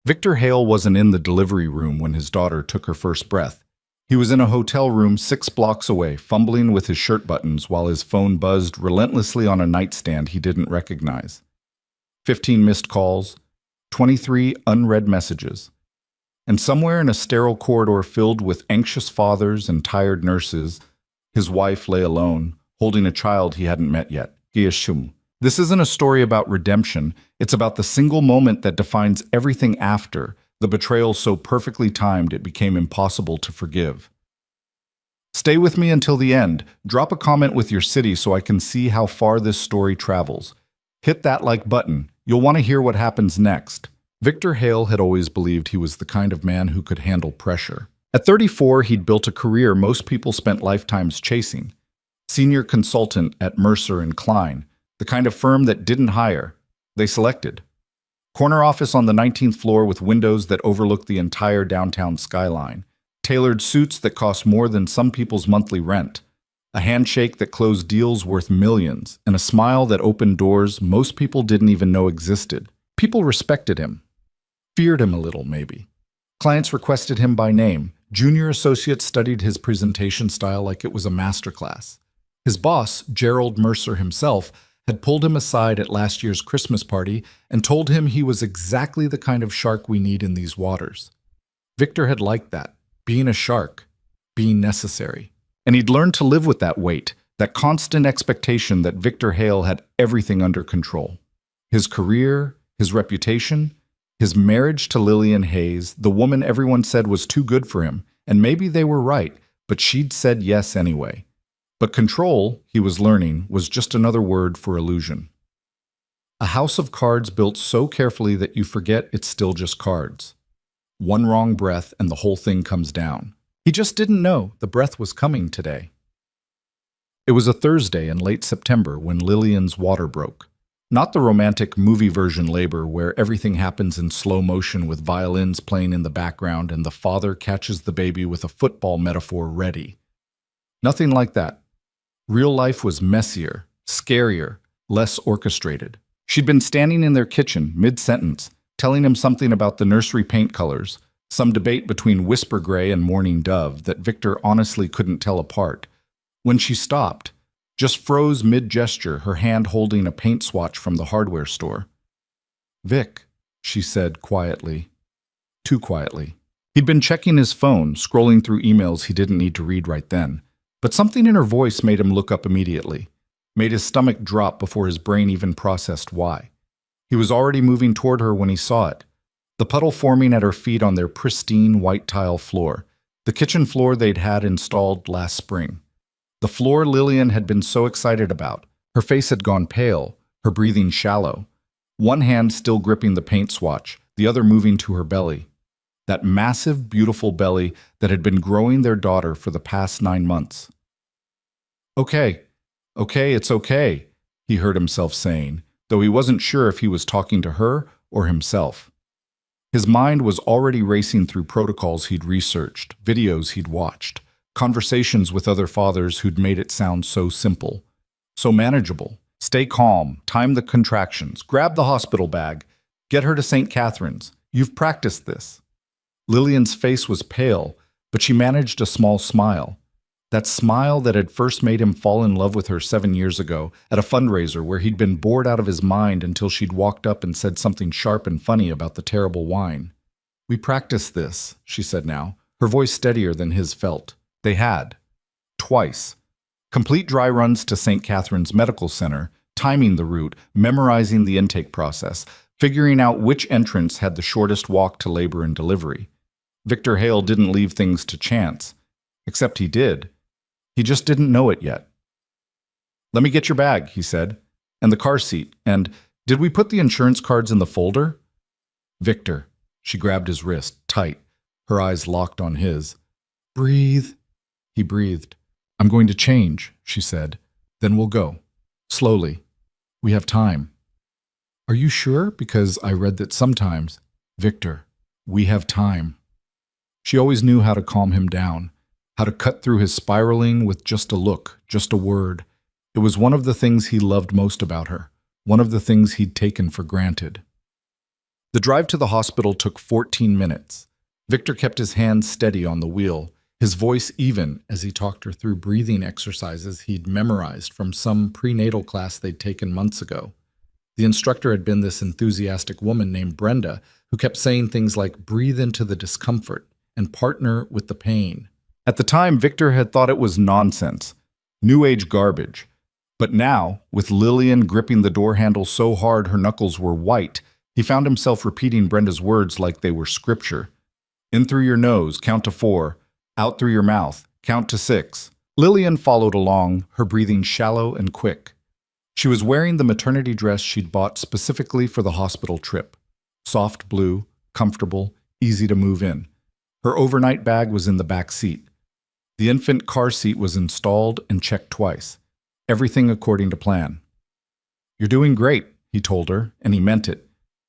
Victor Hale wasn't in the delivery room when his daughter took her first breath. He was in a hotel room 6 blocks away, fumbling with his shirt buttons while his phone buzzed relentlessly on a nightstand he didn't recognize. 15 missed calls, 23 unread messages. And somewhere in a sterile corridor filled with anxious fathers and tired nurses, his wife lay alone, holding a child he hadn't met yet, Giyashum. This isn't a story about redemption. It's about the single moment that defines everything after, the betrayal so perfectly timed it became impossible to forgive. Stay with me until the end. Drop a comment with your city so I can see how far this story travels. Hit that like button. You'll want to hear what happens next. Victor Hale had always believed he was the kind of man who could handle pressure. At 34, he'd built a career most people spent lifetimes chasing. Senior consultant at Mercer and Klein, the kind of firm that didn't hire, they selected. Corner office on the 19th floor with windows that overlook the entire downtown skyline. Tailored suits that cost more than some people's monthly rent. A handshake that closed deals worth millions, and a smile that opened doors most people didn't even know existed. People respected him. Feared him a little, maybe. Clients requested him by name. Junior associates studied his presentation style like it was a masterclass. His boss, Gerald Mercer himself, had pulled him aside at last year's Christmas party and told him he was exactly the kind of shark we need in these waters. Victor had liked that, being a shark, being necessary. And he'd learned to live with that weight, that constant expectation that Victor Hale had everything under control. His career, his reputation, his marriage to Lillian Hayes, the woman everyone said was too good for him, and maybe they were right, but she'd said yes anyway. But control, he was learning, was just another word for illusion. A house of cards built so carefully that you forget it's still just cards. One wrong breath and the whole thing comes down. He just didn't know the breath was coming today. It was a Thursday in late September when Lillian's water broke. Not the romantic movie version labor where everything happens in slow motion with violins playing in the background and the father catches the baby with a football metaphor ready. Nothing like that. Real life was messier, scarier, less orchestrated. She'd been standing in their kitchen, mid-sentence, telling him something about the nursery paint colors, some debate between whisper gray and morning dove that Victor honestly couldn't tell apart, when she stopped, just froze mid-gesture, her hand holding a paint swatch from the hardware store. "Vic," she said quietly. Too quietly. He'd been checking his phone, scrolling through emails he didn't need to read right then. But something in her voice made him look up immediately, made his stomach drop before his brain even processed why. He was already moving toward her when he saw it, the puddle forming at her feet on their pristine white tile floor, the kitchen floor they'd had installed last spring. The floor Lillian had been so excited about. Her face had gone pale, her breathing shallow, one hand still gripping the paint swatch, the other moving to her belly. That massive, beautiful belly that had been growing their daughter for the past 9 months. Okay, it's okay, he heard himself saying, though he wasn't sure if he was talking to her or himself. His mind was already racing through protocols he'd researched, videos he'd watched, conversations with other fathers who'd made it sound so simple, so manageable. Stay calm, time the contractions, grab the hospital bag, get her to St. Catherine's. You've practiced this. Lillian's face was pale, but she managed a small smile. That smile that had first made him fall in love with her 7 years ago at a fundraiser where he'd been bored out of his mind until she'd walked up and said something sharp and funny about the terrible wine. "We practiced this," she said now, her voice steadier than his felt. They had. Twice. Complete dry runs to St. Catherine's Medical Center, timing the route, memorizing the intake process, figuring out which entrance had the shortest walk to labor and delivery. Victor Hale didn't leave things to chance. Except he did. He just didn't know it yet. "Let me get your bag," he said, "and the car seat, and did we put the insurance cards in the folder?" "Victor." She grabbed his wrist, tight, her eyes locked on his. "Breathe." He breathed. "I'm going to change," she said. "Then we'll go. Slowly. We have time." "Are you sure? Because I read that sometimes—" "Victor, we have time." She always knew how to calm him down, how to cut through his spiraling with just a look, just a word. It was one of the things he loved most about her, one of the things he'd taken for granted. The drive to the hospital took 14 minutes. Victor kept his hands steady on the wheel, his voice even as he talked her through breathing exercises he'd memorized from some prenatal class they'd taken months ago. The instructor had been this enthusiastic woman named Brenda who kept saying things like breathe into the discomfort and partner with the pain. At the time, Victor had thought it was nonsense, new age garbage. But now, with Lillian gripping the door handle so hard her knuckles were white, he found himself repeating Brenda's words like they were scripture. In through your nose, count to 4. Out through your mouth, count to 6. Lillian followed along, her breathing shallow and quick. She was wearing the maternity dress she'd bought specifically for the hospital trip. Soft blue, comfortable, easy to move in. Her overnight bag was in the back seat. The infant car seat was installed and checked twice. Everything according to plan. You're doing great, he told her, and he meant it.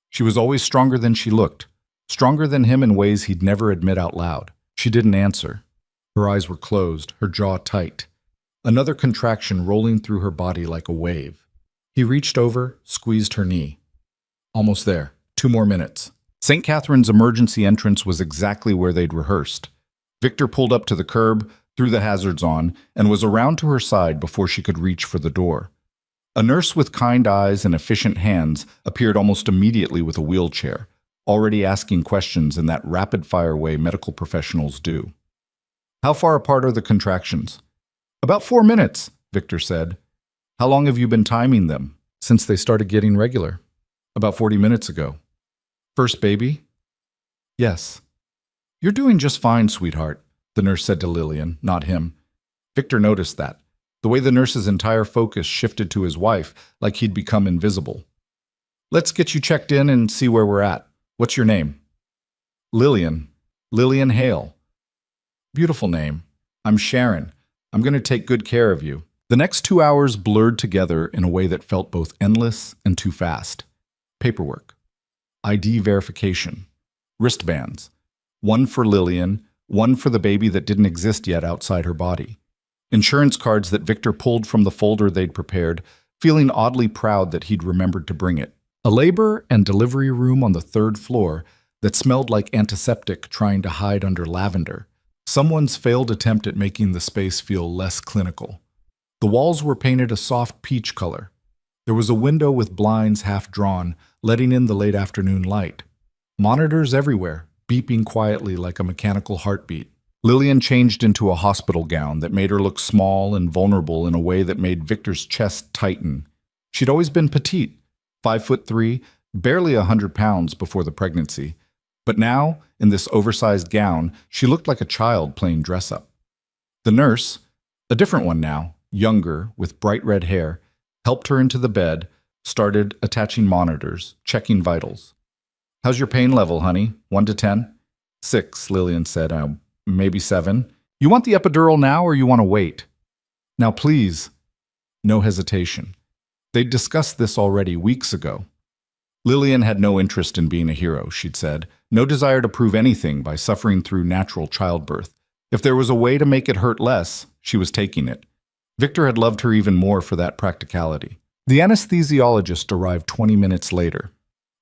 She was always stronger than she looked, stronger than him in ways he'd never admit out loud. She didn't answer. Her eyes were closed, her jaw tight. Another contraction rolling through her body like a wave. He reached over, squeezed her knee. Almost there. 2 more minutes. St. Catherine's emergency entrance was exactly where they'd rehearsed. Victor pulled up to the curb, threw the hazards on, and was around to her side before she could reach for the door. A nurse with kind eyes and efficient hands appeared almost immediately with a wheelchair, already asking questions in that rapid-fire way medical professionals do. How far apart are the contractions? About 4 minutes, Victor said. How long have you been timing them? Since they started getting regular. About 40 minutes ago. First baby? Yes. You're doing just fine, sweetheart, the nurse said to Lillian, not him. Victor noticed that. The way the nurse's entire focus shifted to his wife, like he'd become invisible. Let's get you checked in and see where we're at. What's your name? Lillian. Lillian Hale. Beautiful name. I'm Sharon. I'm going to take good care of you. The next 2 hours blurred together in a way that felt both endless and too fast. Paperwork. ID verification. Wristbands. One for Lillian, one for the baby that didn't exist yet outside her body. Insurance cards that Victor pulled from the folder they'd prepared, feeling oddly proud that he'd remembered to bring it. A labor and delivery room on the 3rd floor that smelled like antiseptic trying to hide under lavender. Someone's failed attempt at making the space feel less clinical. The walls were painted a soft peach color. There was a window with blinds half drawn, letting in the late afternoon light. Monitors everywhere, beeping quietly like a mechanical heartbeat. Lillian changed into a hospital gown that made her look small and vulnerable in a way that made Victor's chest tighten. She'd always been petite, 5'3", barely 100 pounds before the pregnancy. But now, in this oversized gown, she looked like a child playing dress-up. The nurse, a different one now, younger, with bright red hair, helped her into the bed, started attaching monitors, checking vitals. How's your pain level, honey? 1 to 10? 6, Lillian said. Maybe 7. You want the epidural now or you want to wait? Now please. No hesitation. They'd discussed this already weeks ago. Lillian had no interest in being a hero, she'd said. No desire to prove anything by suffering through natural childbirth. If there was a way to make it hurt less, she was taking it. Victor had loved her even more for that practicality. The anesthesiologist arrived 20 minutes later.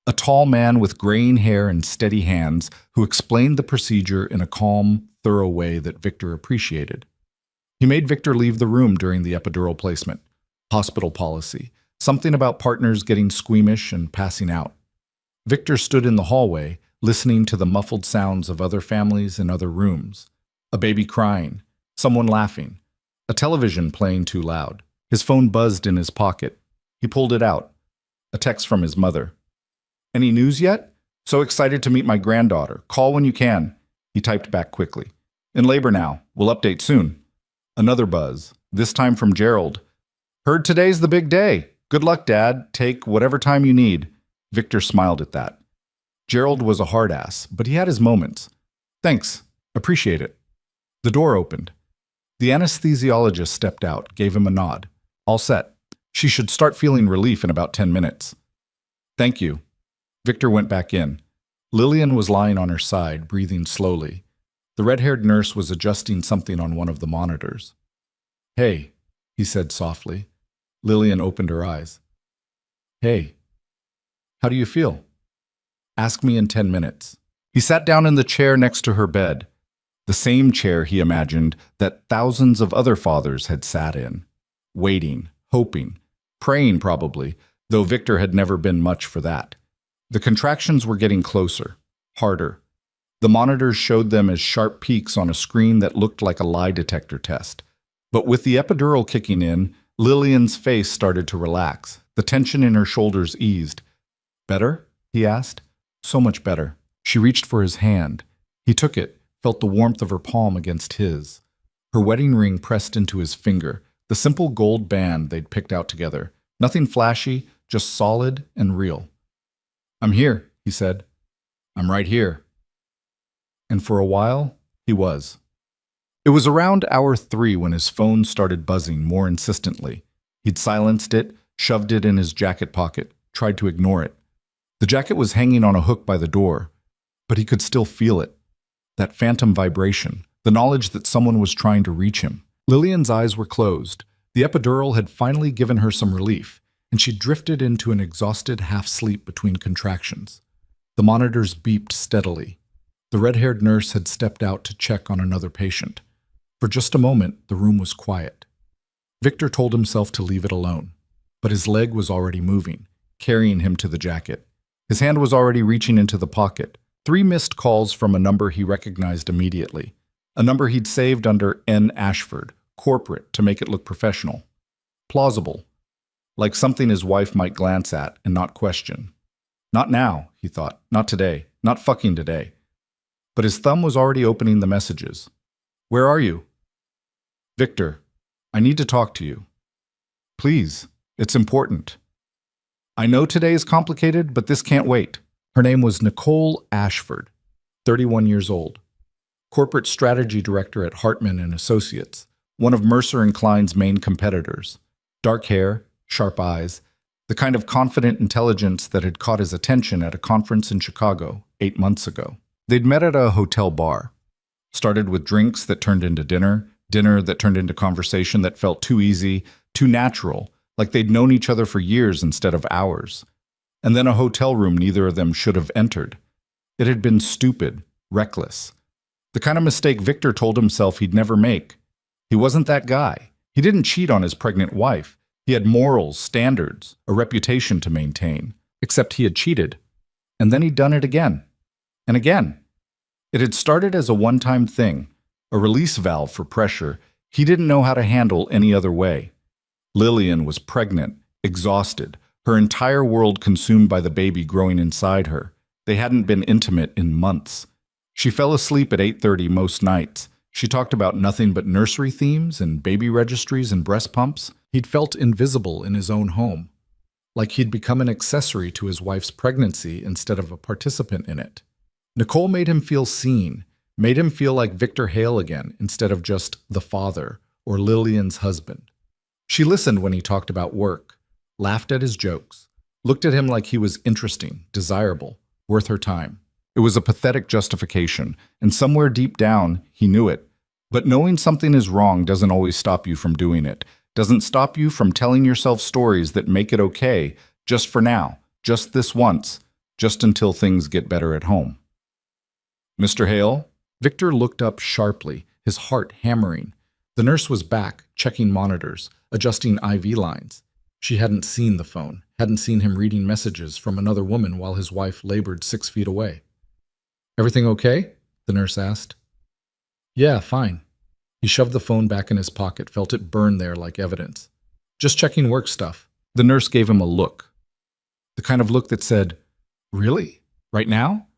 A tall man with graying hair and steady hands who explained the procedure in a calm, thorough way that Victor appreciated. He made Victor leave the room during the epidural placement. Hospital policy. Something about partners getting squeamish and passing out. Victor stood in the hallway, listening to the muffled sounds of other families in other rooms. A baby crying. Someone laughing. A television playing too loud. His phone buzzed in his pocket. He pulled it out. A text from his mother. Any news yet? So excited to meet my granddaughter. Call when you can. He typed back quickly. In labor now. We'll update soon. Another buzz. This time from Gerald. Heard today's the big day. Good luck, Dad. Take whatever time you need. Victor smiled at that. Gerald was a hard ass, but he had his moments. Thanks. Appreciate it. The door opened. The anesthesiologist stepped out, gave him a nod. All set. She should start feeling relief in about 10 minutes. Thank you. Victor went back in. Lillian was lying on her side, breathing slowly. The red-haired nurse was adjusting something on one of the monitors. Hey, he said softly. Lillian opened her eyes. Hey, how do you feel? Ask me in 10 minutes. He sat down in the chair next to her bed, the same chair he imagined that thousands of other fathers had sat in, waiting, hoping, praying probably, though Victor had never been much for that. The contractions were getting closer, harder. The monitors showed them as sharp peaks on a screen that looked like a lie detector test. But with the epidural kicking in, Lillian's face started to relax. The tension in her shoulders eased. "Better?" he asked. "So much better." She reached for his hand. He took it, felt the warmth of her palm against his. Her wedding ring pressed into his finger, the simple gold band they'd picked out together. Nothing flashy, just solid and real. "I'm here," he said. "I'm right here." And for a while, he was. It was around hour 3 when his phone started buzzing more insistently. He'd silenced it, shoved it in his jacket pocket, tried to ignore it. The jacket was hanging on a hook by the door, but he could still feel it. That phantom vibration, the knowledge that someone was trying to reach him. Lillian's eyes were closed. The epidural had finally given her some relief, and she drifted into an exhausted half-sleep between contractions. The monitors beeped steadily. The red-haired nurse had stepped out to check on another patient. For just a moment, the room was quiet. Victor told himself to leave it alone, but his leg was already moving, carrying him to the jacket. His hand was already reaching into the pocket. 3 missed calls from a number he recognized immediately, a number he'd saved under N. Ashford, corporate, to make it look professional. Plausible, like something his wife might glance at and not question. Not now, he thought, not today, not fucking today. But his thumb was already opening the messages. "Where are you?" "Victor, I need to talk to you. Please, it's important. I know today is complicated, but this can't wait." Her name was Nicole Ashford, 31 years old, corporate strategy director at Hartman and Associates, one of Mercer and Klein's main competitors. Dark hair, sharp eyes, the kind of confident intelligence that had caught his attention at a conference in Chicago 8 months ago. They'd met at a hotel bar. Started with drinks that turned into dinner, dinner that turned into conversation that felt too easy, too natural, like they'd known each other for years instead of hours. And then a hotel room neither of them should have entered. It had been stupid, reckless. The kind of mistake Victor told himself he'd never make. He wasn't that guy. He didn't cheat on his pregnant wife. He had morals, standards, a reputation to maintain. Except he had cheated. And then he'd done it again. And again. It had started as a one-time thing, a release valve for pressure he didn't know how to handle any other way. Lillian was pregnant, exhausted, her entire world consumed by the baby growing inside her. They hadn't been intimate in months. She fell asleep at 8:30 most nights. She talked about nothing but nursery themes and baby registries and breast pumps. He'd felt invisible in his own home, like he'd become an accessory to his wife's pregnancy instead of a participant in it. Nicole made him feel seen, made him feel like Victor Hale again instead of just the father or Lillian's husband. She listened when he talked about work, laughed at his jokes, looked at him like he was interesting, desirable, worth her time. It was a pathetic justification, and somewhere deep down, he knew it. But knowing something is wrong doesn't always stop you from doing it, doesn't stop you from telling yourself stories that make it okay, just for now, just this once, just until things get better at home. "Mr. Hale?" Victor looked up sharply, his heart hammering. The nurse was back, checking monitors, adjusting IV lines. She hadn't seen the phone, hadn't seen him reading messages from another woman while his wife labored 6 feet away. "Everything okay?" the nurse asked. "Yeah, fine." He shoved the phone back in his pocket, felt it burn there like evidence. "Just checking work stuff." The nurse gave him a look. The kind of look that said, "Really? Right now?"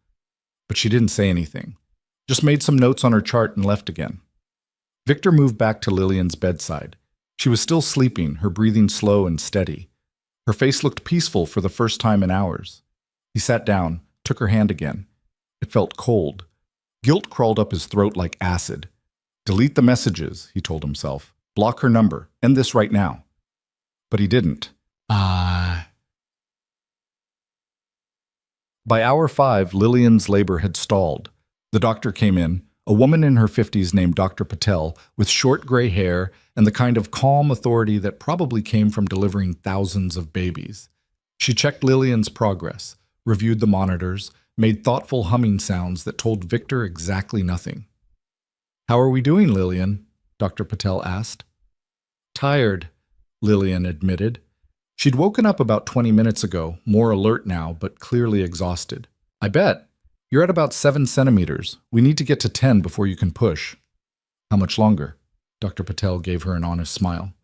But she didn't say anything. Just made some notes on her chart and left again. Victor moved back to Lillian's bedside. She was still sleeping, her breathing slow and steady. Her face looked peaceful for the first time in hours. He sat down, took her hand again. It felt cold. Guilt crawled up his throat like acid. Delete the messages, he told himself. Block her number. End this right now. But he didn't. By hour 5, Lillian's labor had stalled. The doctor came in, a woman in her 50s named Dr. Patel, with short gray hair and the kind of calm authority that probably came from delivering thousands of babies. She checked Lillian's progress, reviewed the monitors, made thoughtful humming sounds that told Victor exactly nothing. "How are we doing, Lillian?" Dr. Patel asked. "Tired," Lillian admitted. She'd woken up about 20 minutes ago, more alert now, but clearly exhausted. "I bet. You're at about 7 centimeters. We need to get to 10 before you can push." "How much longer?" Dr. Patel gave her an honest smile.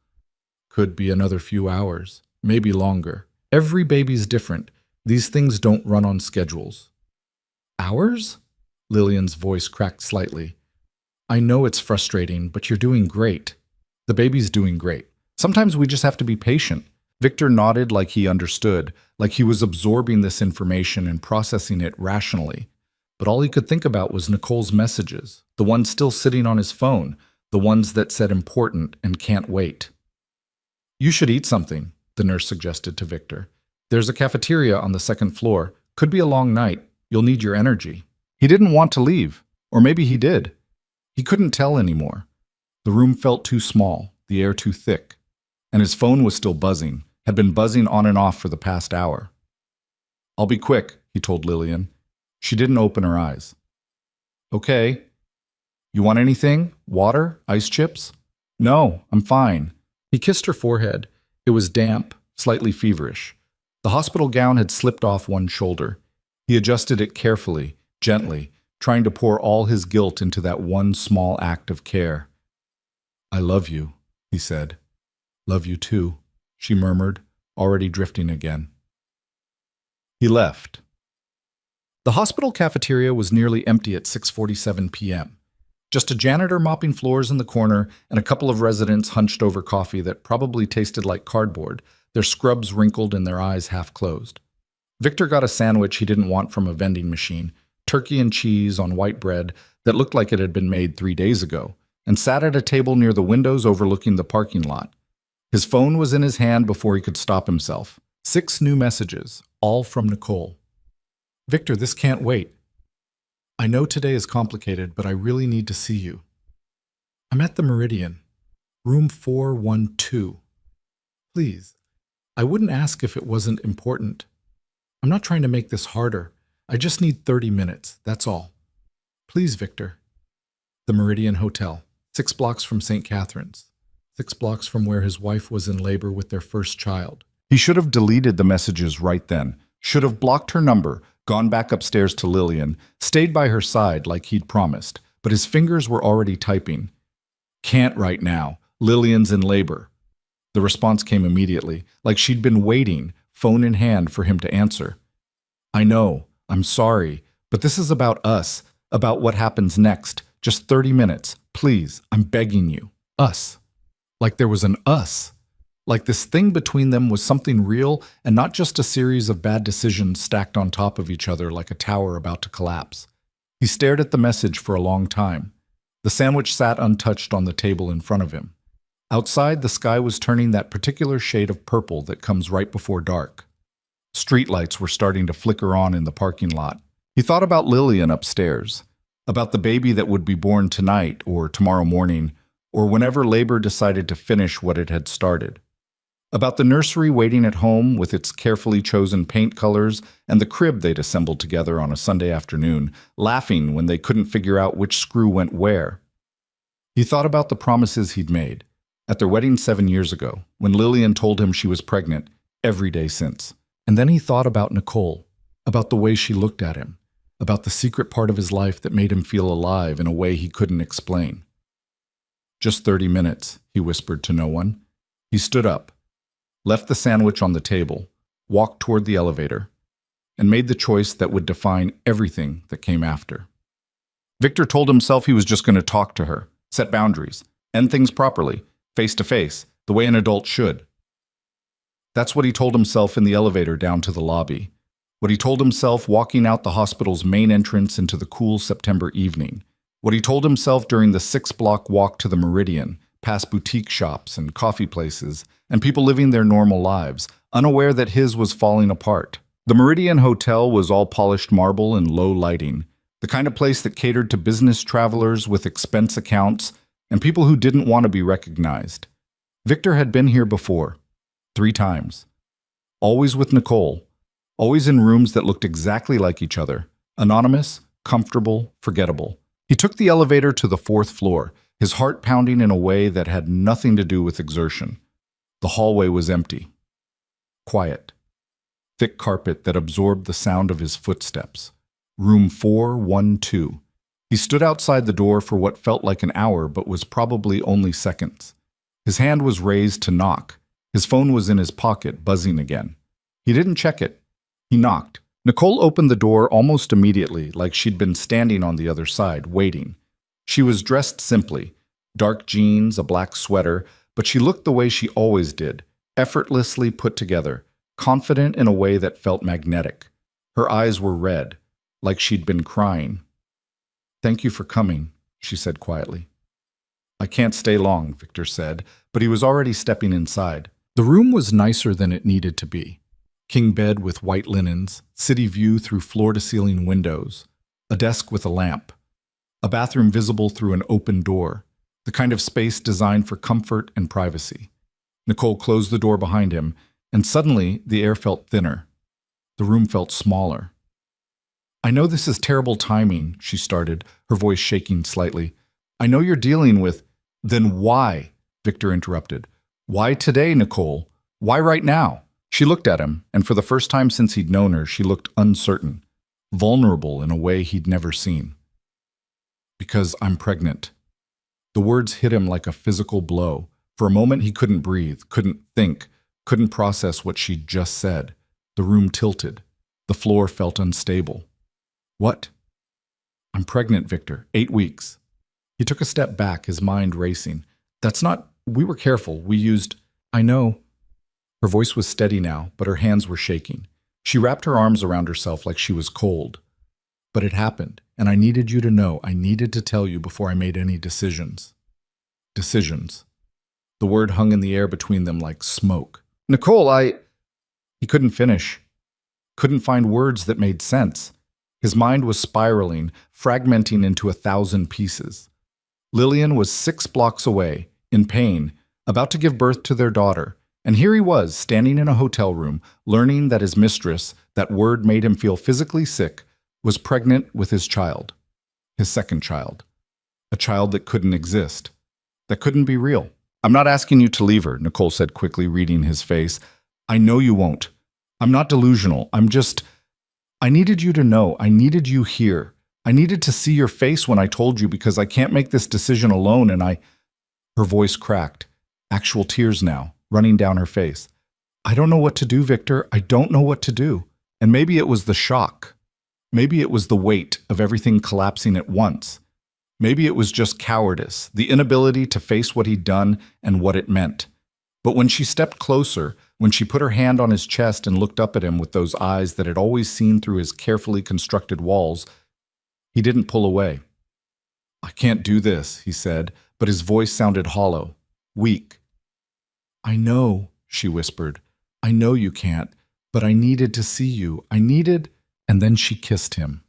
"Could be another few hours, maybe longer. Every baby's different. These things don't run on schedules." "Hours?" Lillian's voice cracked slightly. "I know it's frustrating, but you're doing great. The baby's doing great. Sometimes we just have to be patient." Victor nodded like he understood, like he was absorbing this information and processing it rationally. But all he could think about was Nicole's messages, the ones still sitting on his phone, the ones that said important and can't wait. "You should eat something," the nurse suggested to Victor. "There's a cafeteria on the second floor. Could be a long night. You'll need your energy." He didn't want to leave, or maybe he did. He couldn't tell anymore. The room felt too small, the air too thick, and his phone was still buzzing, had been buzzing on and off for the past hour. "I'll be quick," he told Lillian. She didn't open her eyes. "Okay. You want anything? Water? Ice chips?" "No, I'm fine." He kissed her forehead. It was damp, slightly feverish. The hospital gown had slipped off one shoulder. He adjusted it carefully, gently, trying to pour all his guilt into that one small act of care. "I love you," he said. "Love you too," she murmured, already drifting again. He left. The hospital cafeteria was nearly empty at 6:47 p.m. Just a janitor mopping floors in the corner and a couple of residents hunched over coffee that probably tasted like cardboard, their scrubs wrinkled and their eyes half closed. Victor got a sandwich he didn't want from a vending machine, turkey and cheese on white bread that looked like it had been made 3 days ago, and sat at a table near the windows overlooking the parking lot. His phone was in his hand before he could stop himself. 6 new messages, all from Nicole. "Victor, this can't wait. I know today is complicated, but I really need to see you. I'm at the Meridian, room 412. Please, I wouldn't ask if it wasn't important. I'm not trying to make this harder. I just need 30 minutes, that's all. Please, Victor." The Meridian Hotel, 6 blocks from St. Catherine's, 6 blocks from where his wife was in labor with their first child. He should have deleted the messages right then, should have blocked her number, gone back upstairs to Lillian, stayed by her side like he'd promised, but his fingers were already typing. "Can't right now. Lillian's in labor." The response came immediately, like she'd been waiting, phone in hand, for him to answer. "I know. I'm sorry. But this is about us, about what happens next. Just 30 minutes. Please, I'm begging you. Us." Like there was an us. Like this thing between them was something real and not just a series of bad decisions stacked on top of each other like a tower about to collapse. He stared at the message for a long time. The sandwich sat untouched on the table in front of him. Outside, the sky was turning that particular shade of purple that comes right before dark. Streetlights were starting to flicker on in the parking lot. He thought about Lillian upstairs, about the baby that would be born tonight or tomorrow morning, or whenever labor decided to finish what it had started. About the nursery waiting at home with its carefully chosen paint colors and the crib they'd assembled together on a Sunday afternoon, laughing when they couldn't figure out which screw went where. He thought about the promises he'd made at their wedding 7 years ago, when Lillian told him she was pregnant, every day since. And then he thought about Nicole, about the way she looked at him, about the secret part of his life that made him feel alive in a way he couldn't explain. "Just 30 minutes, he whispered to no one. He stood up, left the sandwich on the table, walked toward the elevator, and made the choice that would define everything that came after. Victor told himself he was just going to talk to her, set boundaries, end things properly, face to face, the way an adult should. That's what he told himself in the elevator down to the lobby. What he told himself walking out the hospital's main entrance into the cool September evening. What he told himself during the 6-block walk to the Meridian, past boutique shops and coffee places, and people living their normal lives, unaware that his was falling apart. The Meridian Hotel was all polished marble and low lighting, the kind of place that catered to business travelers with expense accounts and people who didn't want to be recognized. Victor had been here before, 3 times. Always with Nicole, always in rooms that looked exactly like each other, Anonymous, comfortable, forgettable. He took the elevator to the fourth floor, his heart pounding in a way that had nothing to do with exertion. The hallway was empty. Quiet. Thick carpet that absorbed the sound of his footsteps. Room 412. He stood outside the door for what felt like an hour but was probably only seconds. His hand was raised to knock. His phone was in his pocket, buzzing again. He didn't check it. He knocked. Nicole opened the door almost immediately, like she'd been standing on the other side, waiting. She was dressed simply. Dark jeans, a black sweater, but she looked the way she always did, effortlessly put together, confident in a way that felt magnetic. Her eyes were red, like she'd been crying. "Thank you for coming," she said quietly. "I can't stay long," Victor said, but he was already stepping inside. The room was nicer than it needed to be. King bed with white linens, city view through floor-to-ceiling windows, a desk with a lamp, a bathroom visible through an open door, the kind of space designed for comfort and privacy. Nicole closed the door behind him, and suddenly the air felt thinner. The room felt smaller. "I know this is terrible timing," she started, her voice shaking slightly. "I know you're dealing with—" "Then why?" Victor interrupted. "Why today, Nicole? Why right now?" She looked at him, and for the first time since he'd known her, she looked uncertain, vulnerable in a way he'd never seen. "Because I'm pregnant." The words hit him like a physical blow. For a moment he couldn't breathe, couldn't think, couldn't process what she'd just said. The room tilted. The floor felt unstable. "What?" "I'm pregnant, Victor. 8 weeks." He took a step back, his mind racing. "That's not— We were careful. We used—" "I know." Her voice was steady now, but her hands were shaking. She wrapped her arms around herself like she was cold. "But it happened, and I needed you to know. I needed to tell you before I made any decisions." Decisions. The word hung in the air between them like smoke. "Nicole, He couldn't finish. Couldn't find words that made sense. His mind was spiraling, fragmenting into 1,000 pieces. Lillian was 6 blocks away, in pain, about to give birth to their daughter. And here he was, standing in a hotel room, learning that his mistress, that word made him feel physically sick, was pregnant with his child. His second child. A child that couldn't exist. That couldn't be real. "I'm not asking you to leave her," Nicole said quickly, reading his face. "I know you won't. I'm not delusional. I needed you to know. I needed you here. I needed to see your face when I told you because I can't make this decision alone and I—" Her voice cracked. Actual tears now, running down her face. "I don't know what to do, Victor. I don't know what to do." And maybe it was the shock. Maybe it was the weight of everything collapsing at once. Maybe it was just cowardice, the inability to face what he'd done and what it meant. But when she stepped closer, when she put her hand on his chest and looked up at him with those eyes that had always seen through his carefully constructed walls, he didn't pull away. "I can't do this," he said, but his voice sounded hollow, weak. "I know," she whispered. "I know you can't, but I needed to see you. I needed—" And then she kissed him.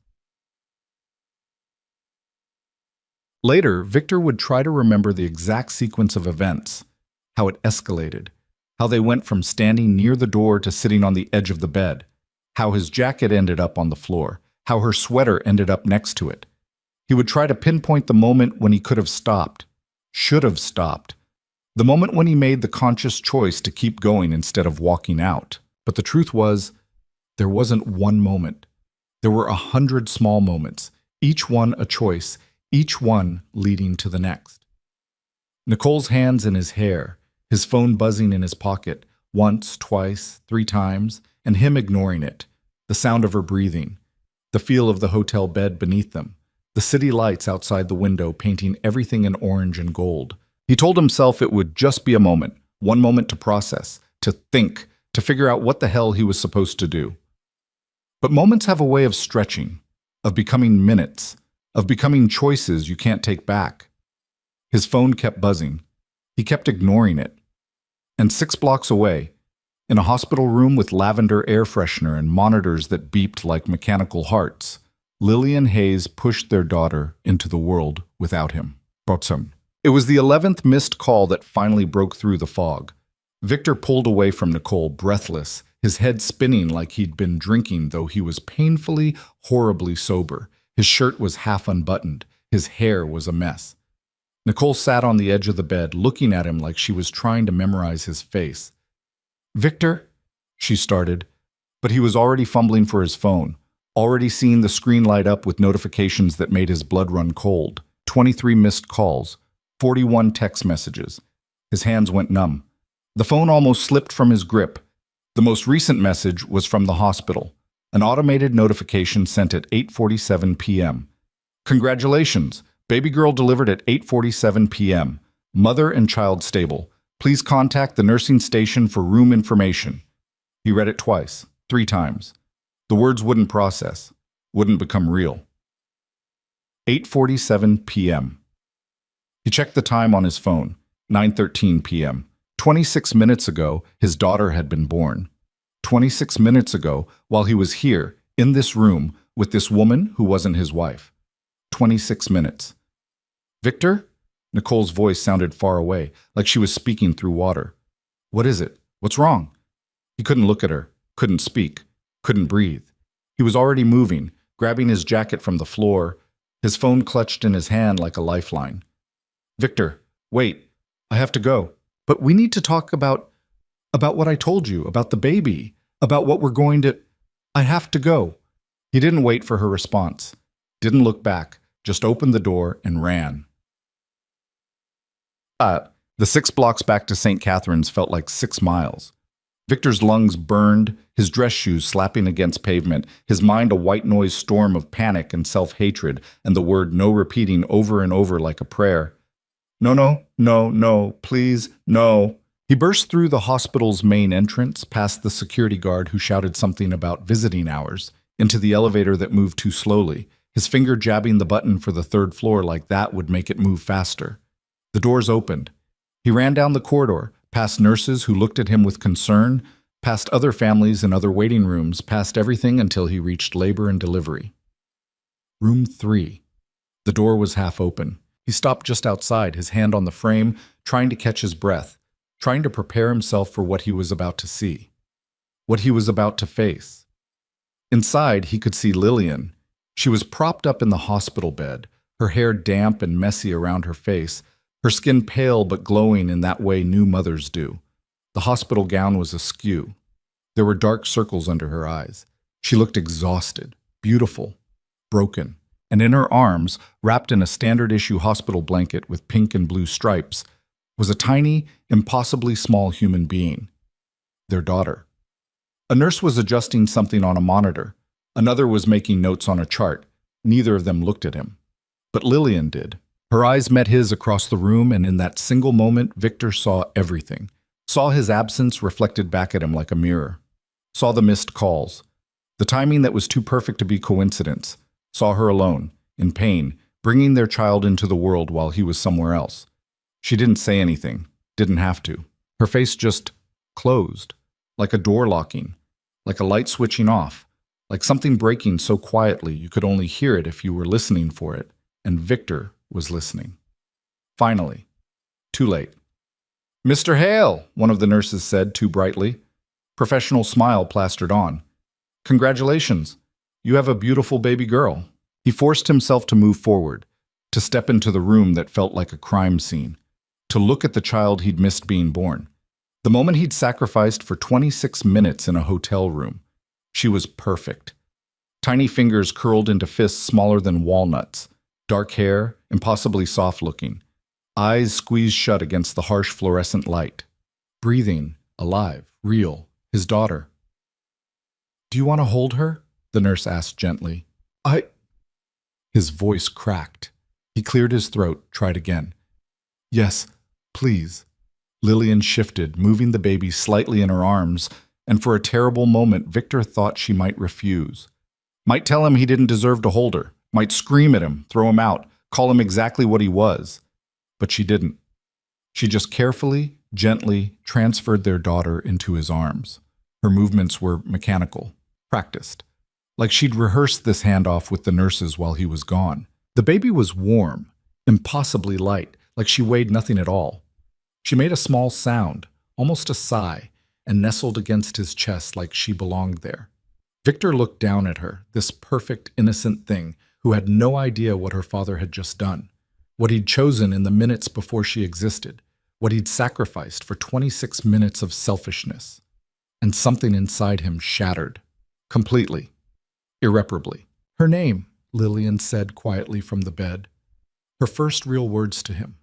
Later, Victor would try to remember the exact sequence of events, how it escalated, how they went from standing near the door to sitting on the edge of the bed, how his jacket ended up on the floor, how her sweater ended up next to it. He would try to pinpoint the moment when he could have stopped, should have stopped, the moment when he made the conscious choice to keep going instead of walking out. But the truth was, there wasn't one moment. There were 100 small moments, each one a choice, each one leading to the next. Nicole's hands in his hair, his phone buzzing in his pocket, once, twice, 3 times, and him ignoring it, the sound of her breathing, the feel of the hotel bed beneath them, the city lights outside the window painting everything in orange and gold. He told himself it would just be a moment, one moment to process, to think, to figure out what the hell he was supposed to do. But moments have a way of stretching, of becoming minutes, of becoming choices you can't take back. His phone kept buzzing. He kept ignoring it. And 6 blocks away, in a hospital room with lavender air freshener and monitors that beeped like mechanical hearts, Lillian Hayes pushed their daughter into the world without him. Botsam. It was the 11th missed call that finally broke through the fog. Victor pulled away from Nicole, breathless, his head spinning like he'd been drinking, though he was painfully, horribly sober. His shirt was half unbuttoned. His hair was a mess. Nicole sat on the edge of the bed, looking at him like she was trying to memorize his face. "Victor," she started, but he was already fumbling for his phone, already seeing the screen light up with notifications that made his blood run cold. 23 missed calls, 41 text messages. His hands went numb. The phone almost slipped from his grip. The most recent message was from the hospital, an automated notification sent at 8:47 p.m. "Congratulations! Baby girl delivered at 8:47 p.m. Mother and child stable. Please contact the nursing station for room information." He read it twice, 3 times. The words wouldn't process, wouldn't become real. 8:47 p.m. He checked the time on his phone, 9:13 p.m. 26 minutes ago, his daughter had been born. 26 minutes ago, while he was here, in this room, with this woman who wasn't his wife. 26 minutes. "Victor?" Nicole's voice sounded far away, like she was speaking through water. "What is it? What's wrong?" He couldn't look at her, couldn't speak, couldn't breathe. He was already moving, grabbing his jacket from the floor, his phone clutched in his hand like a lifeline. "Victor, wait, I have to go. But we need to talk about what I told you, about the baby, about what we're going to... I have to go." He didn't wait for her response, didn't look back, just opened the door and ran. The 6 blocks back to St. Catherine's felt like 6 miles. Victor's lungs burned, his dress shoes slapping against pavement, his mind a white noise storm of panic and self-hatred, and the word no repeating over and over like a prayer. "No, no, no, no, please, no." He burst through the hospital's main entrance, past the security guard who shouted something about visiting hours, into the elevator that moved too slowly, his finger jabbing the button for the 3rd floor like that would make it move faster. The doors opened. He ran down the corridor, past nurses who looked at him with concern, past other families in other waiting rooms, past everything until he reached labor and delivery. Room 3. The door was half open. He stopped just outside, his hand on the frame, trying to catch his breath, trying to prepare himself for what he was about to see, what he was about to face. Inside, he could see Lillian. She was propped up in the hospital bed, her hair damp and messy around her face, her skin pale but glowing in that way new mothers do. The hospital gown was askew. There were dark circles under her eyes. She looked exhausted, beautiful, broken. And in her arms, wrapped in a standard-issue hospital blanket with pink and blue stripes, was a tiny, impossibly small human being. Their daughter. A nurse was adjusting something on a monitor. Another was making notes on a chart. Neither of them looked at him. But Lillian did. Her eyes met his across the room, and in that single moment, Victor saw everything. Saw his absence reflected back at him like a mirror. Saw the missed calls. The timing that was too perfect to be coincidence. Saw her alone, in pain, bringing their child into the world while he was somewhere else. She didn't say anything, didn't have to. Her face just closed, like a door locking, like a light switching off, like something breaking so quietly you could only hear it if you were listening for it, and Victor was listening. Finally. Too late. "Mr. Hale," one of the nurses said too brightly. Professional smile plastered on. "Congratulations. You have a beautiful baby girl." He forced himself to move forward, to step into the room that felt like a crime scene, to look at the child he'd missed being born. The moment he'd sacrificed for 26 minutes in a hotel room. She was perfect. Tiny fingers curled into fists smaller than walnuts, dark hair, impossibly soft-looking, eyes squeezed shut against the harsh fluorescent light. Breathing, alive, real, his daughter. "Do you want to hold her?" the nurse asked gently. His voice cracked. He cleared his throat, tried again. "Yes, please." Lillian shifted, moving the baby slightly in her arms, and for a terrible moment Victor thought she might refuse. Might tell him he didn't deserve to hold her, might scream at him, throw him out, call him exactly what he was. But she didn't. She just carefully, gently transferred their daughter into his arms. Her movements were mechanical, practiced. Like she'd rehearsed this handoff with the nurses while he was gone. The baby was warm, impossibly light, like she weighed nothing at all. She made a small sound, almost a sigh, and nestled against his chest like she belonged there. Victor looked down at her, this perfect, innocent thing who had no idea what her father had just done, what he'd chosen in the minutes before she existed, what he'd sacrificed for 26 minutes of selfishness. And something inside him shattered. Completely. Irreparably. "Her name," Lillian said quietly from the bed. Her first real words to him.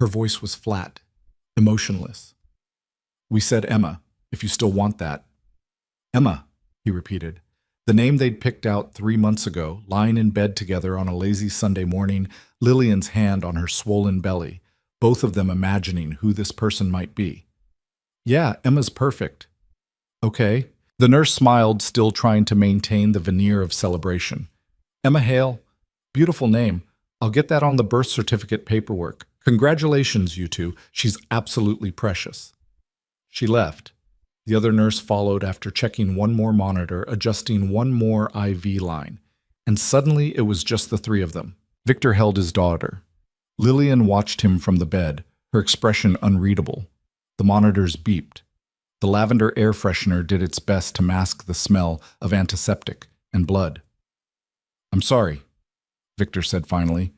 Her voice was flat, emotionless. "We said Emma, if you still want that." "Emma," he repeated. The name they'd picked out 3 months ago, lying in bed together on a lazy Sunday morning, Lillian's hand on her swollen belly, both of them imagining who this person might be. "Yeah, Emma's perfect." "Okay." The nurse smiled, still trying to maintain the veneer of celebration. "Emma Hale. Beautiful name. I'll get that on the birth certificate paperwork. Congratulations, you two. She's absolutely precious." She left. The other nurse followed after checking one more monitor, adjusting one more IV line. And suddenly it was just the three of them. Victor held his daughter. Lillian watched him from the bed, her expression unreadable. The monitors beeped. The lavender air freshener did its best to mask the smell of antiseptic and blood. "I'm sorry," Victor said finally.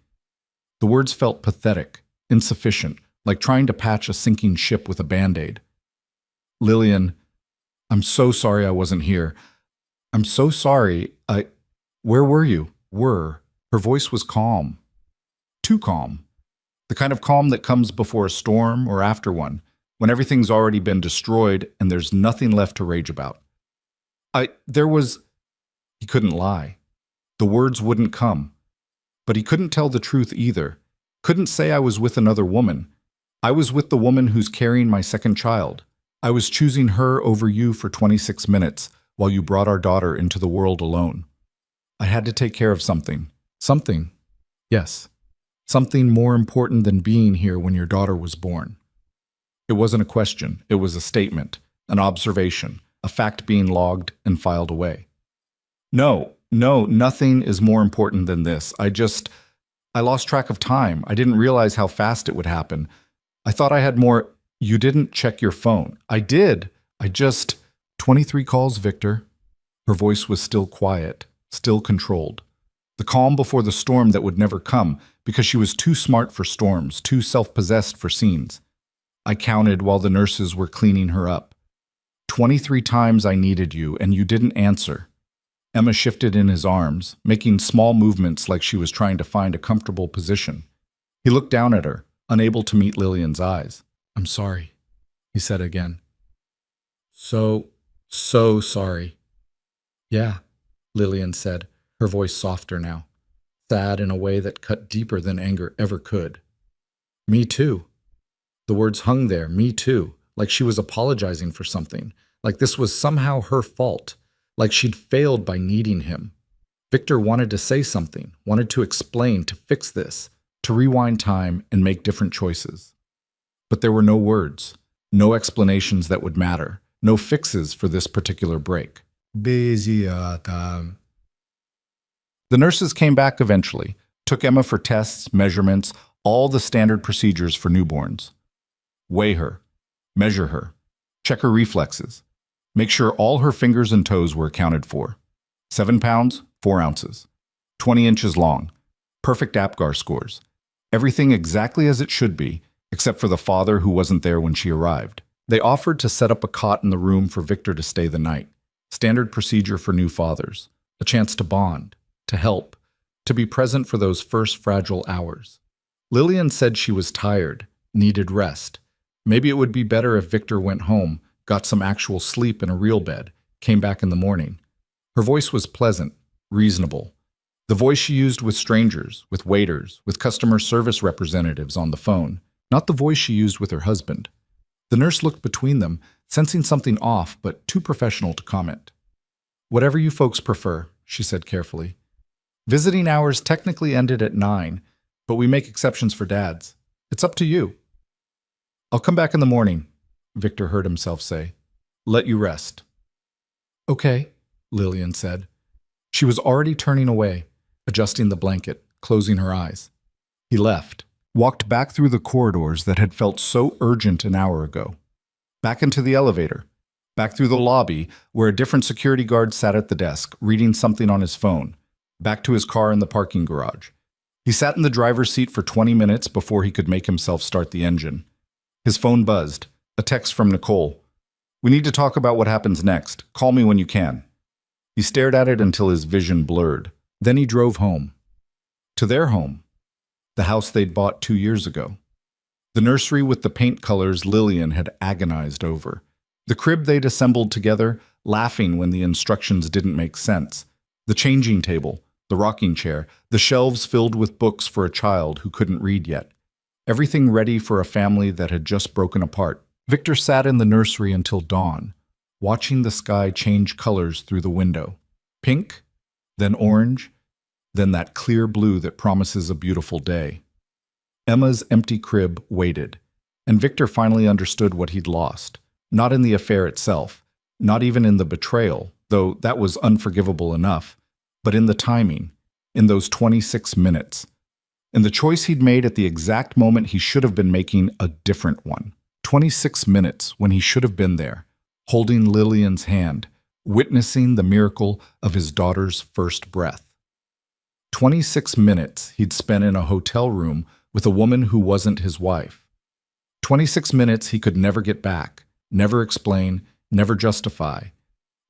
The words felt pathetic, insufficient, like trying to patch a sinking ship with a Band-Aid. "Lillian, I'm so sorry I wasn't here. I'm so sorry. Where were you?" Her voice was calm. Too calm. The kind of calm that comes before a storm or after one, when everything's already been destroyed and there's nothing left to rage about. He couldn't lie. The words wouldn't come. But he couldn't tell the truth either. Couldn't say I was with another woman. I was with the woman who's carrying my second child. I was choosing her over you for 26 minutes while you brought our daughter into the world alone. I had to take care of something. Something. Yes. Something more important than being here when your daughter was born. It wasn't a question. It was a statement, an observation, a fact being logged and filed away. No, nothing is more important than this. I lost track of time. I didn't realize how fast it would happen. I thought I had more. You didn't check your phone. I did. 23 calls, Victor. Her voice was still quiet, still controlled. The calm before the storm that would never come, because she was too smart for storms, too self-possessed for scenes. I counted while the nurses were cleaning her up. 23 times I needed you, and you didn't answer. Emma shifted in his arms, making small movements like she was trying to find a comfortable position. He looked down at her, unable to meet Lillian's eyes. "I'm sorry," he said again. So sorry." "Yeah," Lillian said, her voice softer now, sad in a way that cut deeper than anger ever could. "Me too." The words hung there, "me too," like she was apologizing for something, like this was somehow her fault, like she'd failed by needing him. Victor wanted to say something, wanted to explain, to fix this, to rewind time and make different choices. But there were no words, no explanations that would matter, no fixes for this particular break. The nurses came back eventually, took Emma for tests, measurements, all the standard procedures for newborns. Weigh her, measure her, check her reflexes, make sure all her fingers and toes were accounted for. 7 pounds, 4 ounces, 20 inches long, perfect APGAR scores, everything exactly as it should be, except for the father who wasn't there when she arrived. They offered to set up a cot in the room for Victor to stay the night. Standard procedure for new fathers, a chance to bond, to help, to be present for those first fragile hours. Lillian said she was tired, needed rest. Maybe it would be better if Victor went home, got some actual sleep in a real bed, came back in the morning. Her voice was pleasant, reasonable. The voice she used with strangers, with waiters, with customer service representatives on the phone, not the voice she used with her husband. The nurse looked between them, sensing something off, but too professional to comment. "Whatever you folks prefer," she said carefully. "Visiting hours technically ended at 9, but we make exceptions for dads. It's up to you." "I'll come back in the morning," Victor heard himself say. "Let you rest." "Okay," Lillian said. She was already turning away, adjusting the blanket, closing her eyes. He left, walked back through the corridors that had felt so urgent an hour ago. Back into the elevator, Back through the lobby, where a different security guard sat at the desk, reading something on his phone. Back to his car in the parking garage. He sat in the driver's seat for 20 minutes before he could make himself start the engine. His phone buzzed. A text from Nicole. "We need to talk about what happens next. Call me when you can." He stared at it until his vision blurred. Then he drove home. To their home. The house they'd bought 2 years ago. The nursery with the paint colors Lillian had agonized over. The crib they'd assembled together, laughing when the instructions didn't make sense. The changing table, the rocking chair, the shelves filled with books for a child who couldn't read yet. Everything ready for a family that had just broken apart. Victor sat in the nursery until dawn, watching the sky change colors through the window. Pink, then orange, then that clear blue that promises a beautiful day. Emma's empty crib waited, and Victor finally understood what he'd lost. Not in the affair itself, not even in the betrayal, though that was unforgivable enough, but in the timing, in those 26 minutes. In the choice he'd made at the exact moment he should have been making a different one. 26 minutes when he should have been there, holding Lillian's hand, witnessing the miracle of his daughter's first breath. 26 minutes he'd spent in a hotel room with a woman who wasn't his wife. 26 minutes he could never get back, never explain, never justify.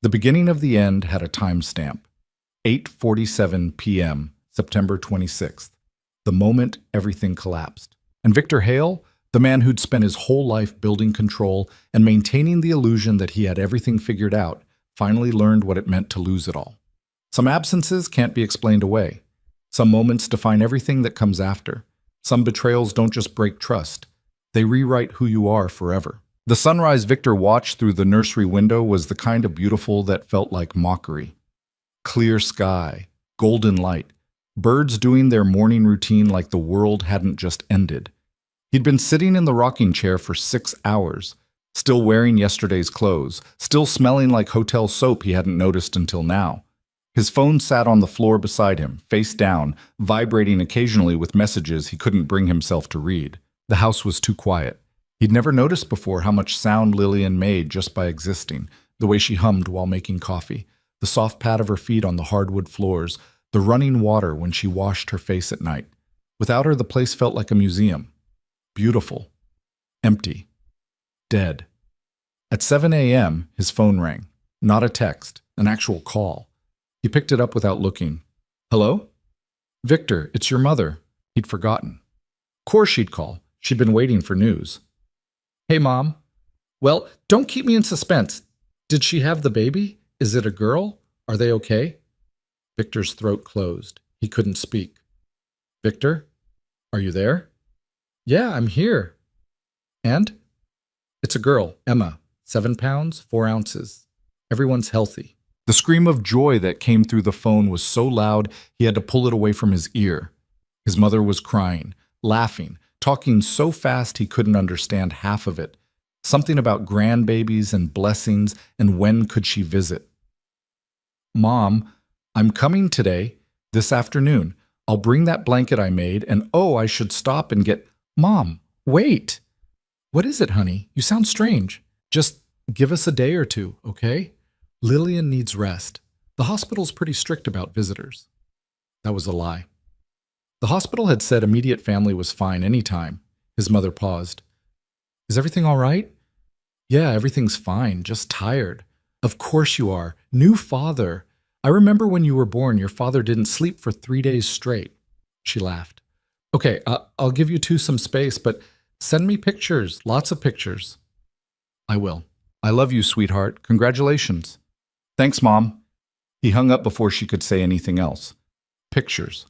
The beginning of the end had a timestamp. 8:47 p.m., September 26th. The moment everything collapsed. And Victor Hale, the man who'd spent his whole life building control and maintaining the illusion that he had everything figured out, finally learned what it meant to lose it all. Some absences can't be explained away. Some moments define everything that comes after. Some betrayals don't just break trust. They rewrite who you are forever. The sunrise Victor watched through the nursery window was the kind of beautiful that felt like mockery. Clear sky, golden light, birds doing their morning routine like the world hadn't just ended. He'd been sitting in the rocking chair for 6 hours, still wearing yesterday's clothes, still smelling like hotel soap he hadn't noticed until now. His phone sat on the floor beside him, face down, vibrating occasionally with messages he couldn't bring himself to read. The house was too quiet. He'd never noticed before how much sound Lillian made just by existing, the way she hummed while making coffee, the soft pat of her feet on the hardwood floors, the running water when she washed her face at night. Without her, the place felt like a museum. Beautiful. Empty. Dead. At 7 a.m., his phone rang. Not a text, an actual call. He picked it up without looking. "Hello?" "Victor, it's your mother." He'd forgotten. Of course she'd call. She'd been waiting for news. "Hey, Mom. Well, don't keep me in suspense. Did she have the baby? Is it a girl? Are they okay?" Victor's throat closed. He couldn't speak. "Victor? Are you there?" "Yeah, I'm here." "And?" "It's a girl, Emma. 7 pounds, 4 ounces. Everyone's healthy." The scream of joy that came through the phone was so loud he had to pull it away from his ear. His mother was crying, laughing, talking so fast he couldn't understand half of it. Something about grandbabies and blessings and when could she visit. "Mom, I'm coming today, this afternoon. I'll bring that blanket I made, and oh, I should stop and get—" "Mom, wait!" "What is it, honey? You sound strange. Just give us a day or two, okay? Lillian needs rest. The hospital's pretty strict about visitors." That was a lie. The hospital had said immediate family was fine anytime. His mother paused. "Is everything all right?" "Yeah, everything's fine, just tired." "Of course you are. New father. I remember when you were born, your father didn't sleep for 3 days straight." She laughed. "Okay, I'll give you two some space, but send me pictures, lots of pictures." "I will. I love you, sweetheart. Congratulations." "Thanks, Mom." He hung up before she could say anything else. Pictures.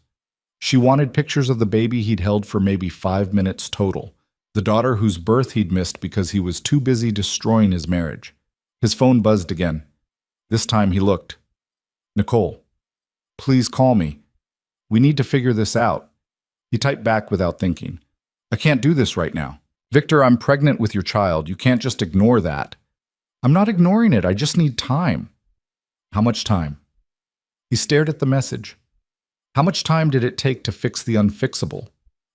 She wanted pictures of the baby he'd held for maybe 5 minutes total, the daughter whose birth he'd missed because he was too busy destroying his marriage. His phone buzzed again. This time he looked. "Nicole, please call me. We need to figure this out." He typed back without thinking. "I can't do this right now. Victor, I'm pregnant with your child. You can't just ignore that." "I'm not ignoring it. I just need time." "How much time?" He stared at the message. How much time did it take to fix the unfixable?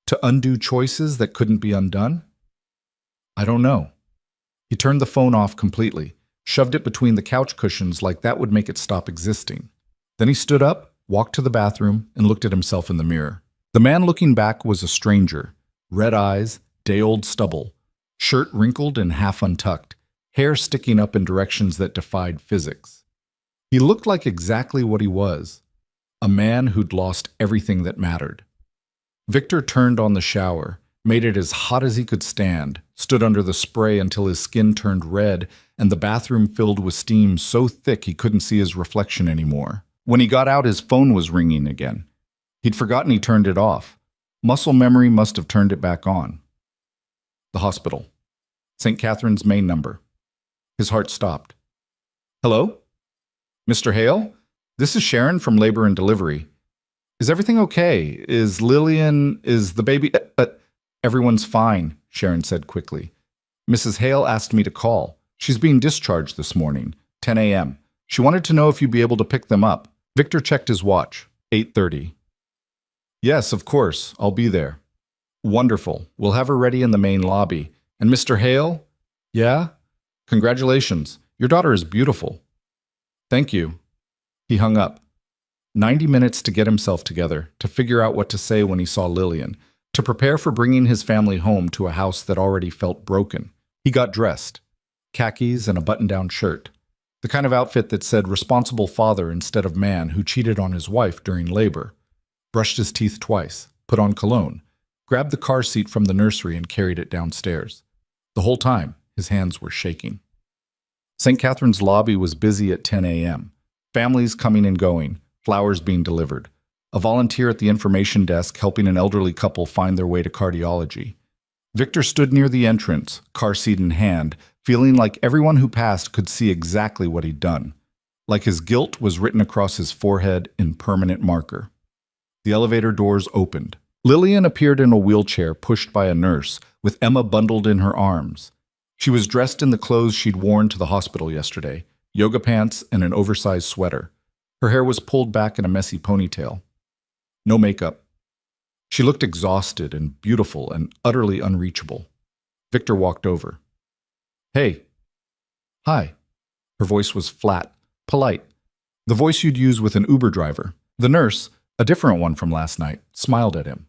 To undo choices that couldn't be undone? "I don't know." He turned the phone off completely, shoved it between the couch cushions like that would make it stop existing. Then he stood up, walked to the bathroom, and looked at himself in the mirror. The man looking back was a stranger. Red eyes, day-old stubble, shirt wrinkled and half untucked, hair sticking up in directions that defied physics. He looked like exactly what he was, a man who'd lost everything that mattered. Victor turned on the shower, made it as hot as he could stand, stood under the spray until his skin turned red and the bathroom filled with steam so thick he couldn't see his reflection anymore. When he got out, his phone was ringing again. He'd forgotten he turned it off. Muscle memory must have turned it back on. The hospital. St. Catherine's main number. His heart stopped. Hello? Mr. Hale? This is Sharon from Labor and Delivery. Is everything okay? Is the baby... Everyone's fine, Sharon said quickly. Mrs. Hale asked me to call. She's being discharged this morning, 10 a.m. She wanted to know if you'd be able to pick them up. Victor checked his watch. 8:30. Yes, of course. I'll be there. Wonderful. We'll have her ready in the main lobby. And Mr. Hale? Yeah? Congratulations. Your daughter is beautiful. Thank you. He hung up. 90 minutes to get himself together, to figure out what to say when he saw Lillian, to prepare for bringing his family home to a house that already felt broken. He got dressed. Khakis and a button-down shirt. The kind of outfit that said responsible father instead of man who cheated on his wife during labor. Brushed his teeth twice, put on cologne, grabbed the car seat from the nursery and carried it downstairs. The whole time, his hands were shaking. St. Catherine's lobby was busy at 10 a.m. Families coming and going, flowers being delivered. A volunteer at the information desk helping an elderly couple find their way to cardiology. Victor stood near the entrance, car seat in hand, feeling like everyone who passed could see exactly what he'd done. Like his guilt was written across his forehead in permanent marker. The elevator doors opened. Lillian appeared in a wheelchair pushed by a nurse, with Emma bundled in her arms. She was dressed in the clothes she'd worn to the hospital yesterday, yoga pants and an oversized sweater. Her hair was pulled back in a messy ponytail. No makeup. She looked exhausted and beautiful and utterly unreachable. Victor walked over. Hey. Hi. Her voice was flat, polite. The voice you'd use with an Uber driver. The nurse, a different one from last night, smiled at him.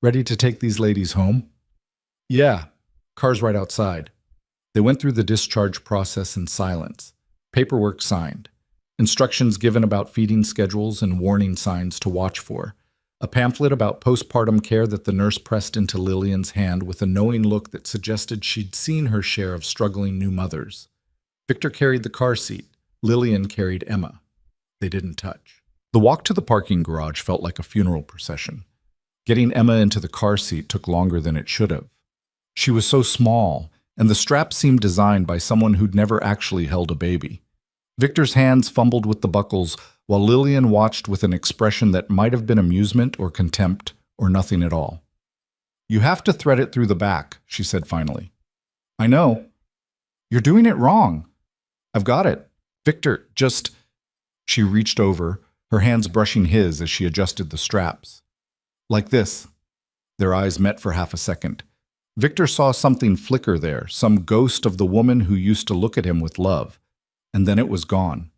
Ready to take these ladies home? Yeah. Car's right outside. They went through the discharge process in silence. Paperwork signed. Instructions given about feeding schedules and warning signs to watch for. A pamphlet about postpartum care that the nurse pressed into Lillian's hand with a knowing look that suggested she'd seen her share of struggling new mothers. Victor carried the car seat. Lillian carried Emma. They didn't touch. The walk to the parking garage felt like a funeral procession. Getting Emma into the car seat took longer than it should have. She was so small, and the strap seemed designed by someone who'd never actually held a baby. Victor's hands fumbled with the buckles, while Lillian watched with an expression that might have been amusement or contempt or nothing at all. You have to thread it through the back, she said finally. I know. You're doing it wrong. I've got it. Victor, just... She reached over, her hands brushing his as she adjusted the straps. Like this. Their eyes met for half a second. Victor saw something flicker there, some ghost of the woman who used to look at him with love. And then it was gone.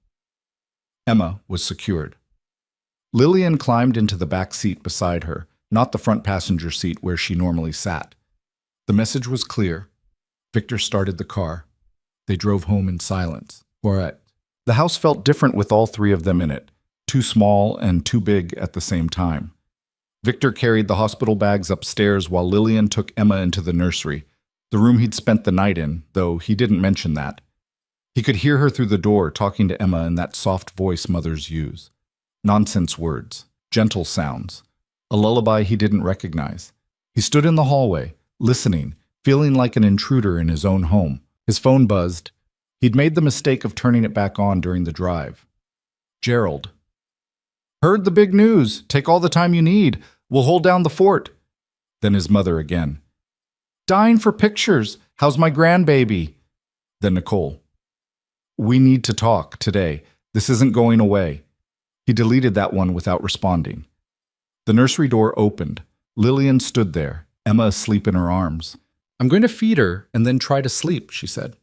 Emma was secured. Lillian climbed into the back seat beside her, not the front passenger seat where she normally sat. The message was clear. Victor started the car. They drove home in silence. The house felt different with all three of them in it, too small and too big at the same time. Victor carried the hospital bags upstairs while Lillian took Emma into the nursery, the room he'd spent the night in, though he didn't mention that. He could hear her through the door talking to Emma in that soft voice mothers use. Nonsense words, gentle sounds, a lullaby he didn't recognize. He stood in the hallway, listening, feeling like an intruder in his own home. His phone buzzed. He'd made the mistake of turning it back on during the drive. Gerald. Heard the big news. Take all the time you need. We'll hold down the fort. Then his mother again. Dying for pictures. How's my grandbaby? Then Nicole. We need to talk today. This isn't going away. He deleted that one without responding. The nursery door opened. Lillian stood there, Emma asleep in her arms. I'm going to feed her and then try to sleep, she said.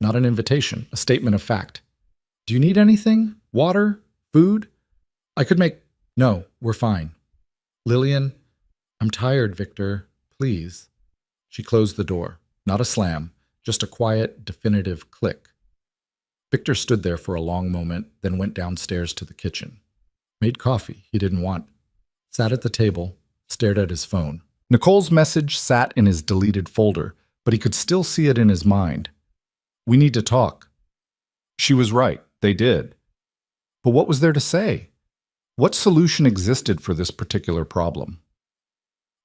not an invitation, a statement of fact. Do you need anything? Water? Food? I could make... No, we're fine. Lillian, I'm tired, Victor. Please. She closed the door. Not a slam, just a quiet, definitive click. Victor stood there for a long moment, then went downstairs to the kitchen. Made coffee he didn't want. Sat at the table, stared at his phone. Nicole's message sat in his deleted folder, but he could still see it in his mind. We need to talk. She was right, they did. But what was there to say? What solution existed for this particular problem?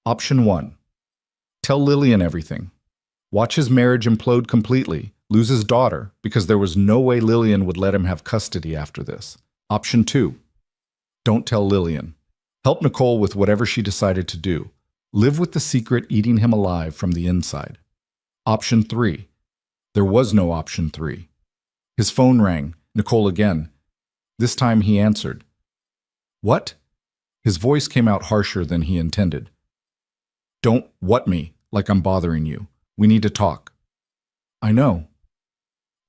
Option 1. Tell Lillian everything. Watch his marriage implode completely, lose his daughter, because there was no way Lillian would let him have custody after this. Option 2. Don't tell Lillian. Help Nicole with whatever she decided to do. Live with the secret eating him alive from the inside. Option 3. There was no option 3. His phone rang. Nicole again. This time he answered. What? His voice came out harsher than he intended. Don't what me, like I'm bothering you. We need to talk. I know.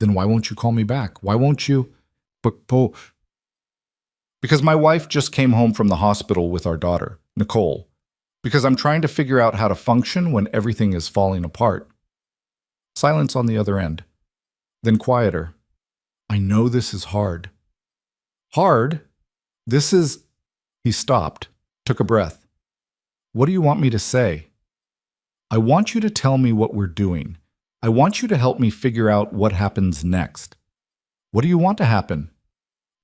Then why won't you call me back? Why won't you? Because my wife just came home from the hospital with our daughter, Nicole. Because I'm trying to figure out how to function when everything is falling apart. Silence on the other end. Then quieter. I know this is hard. Hard? This is... He stopped, took a breath. What do you want me to say? I want you to tell me what we're doing. I want you to help me figure out what happens next. What do you want to happen?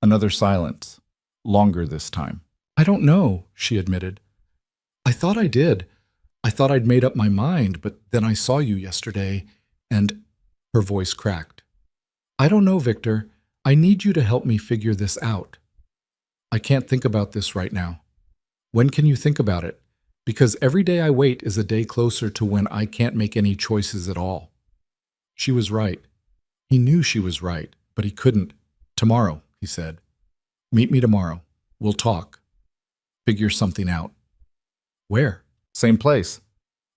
Another silence. Longer this time. I don't know, she admitted. I thought I did. I thought I'd made up my mind, but then I saw you yesterday, and her voice cracked. I don't know, Victor. I need you to help me figure this out. I can't think about this right now. When can you think about it? Because every day I wait is a day closer to when I can't make any choices at all. She was right. He knew she was right, but he couldn't. Tomorrow, he said. Meet me tomorrow. We'll talk. Figure something out. Where? Same place.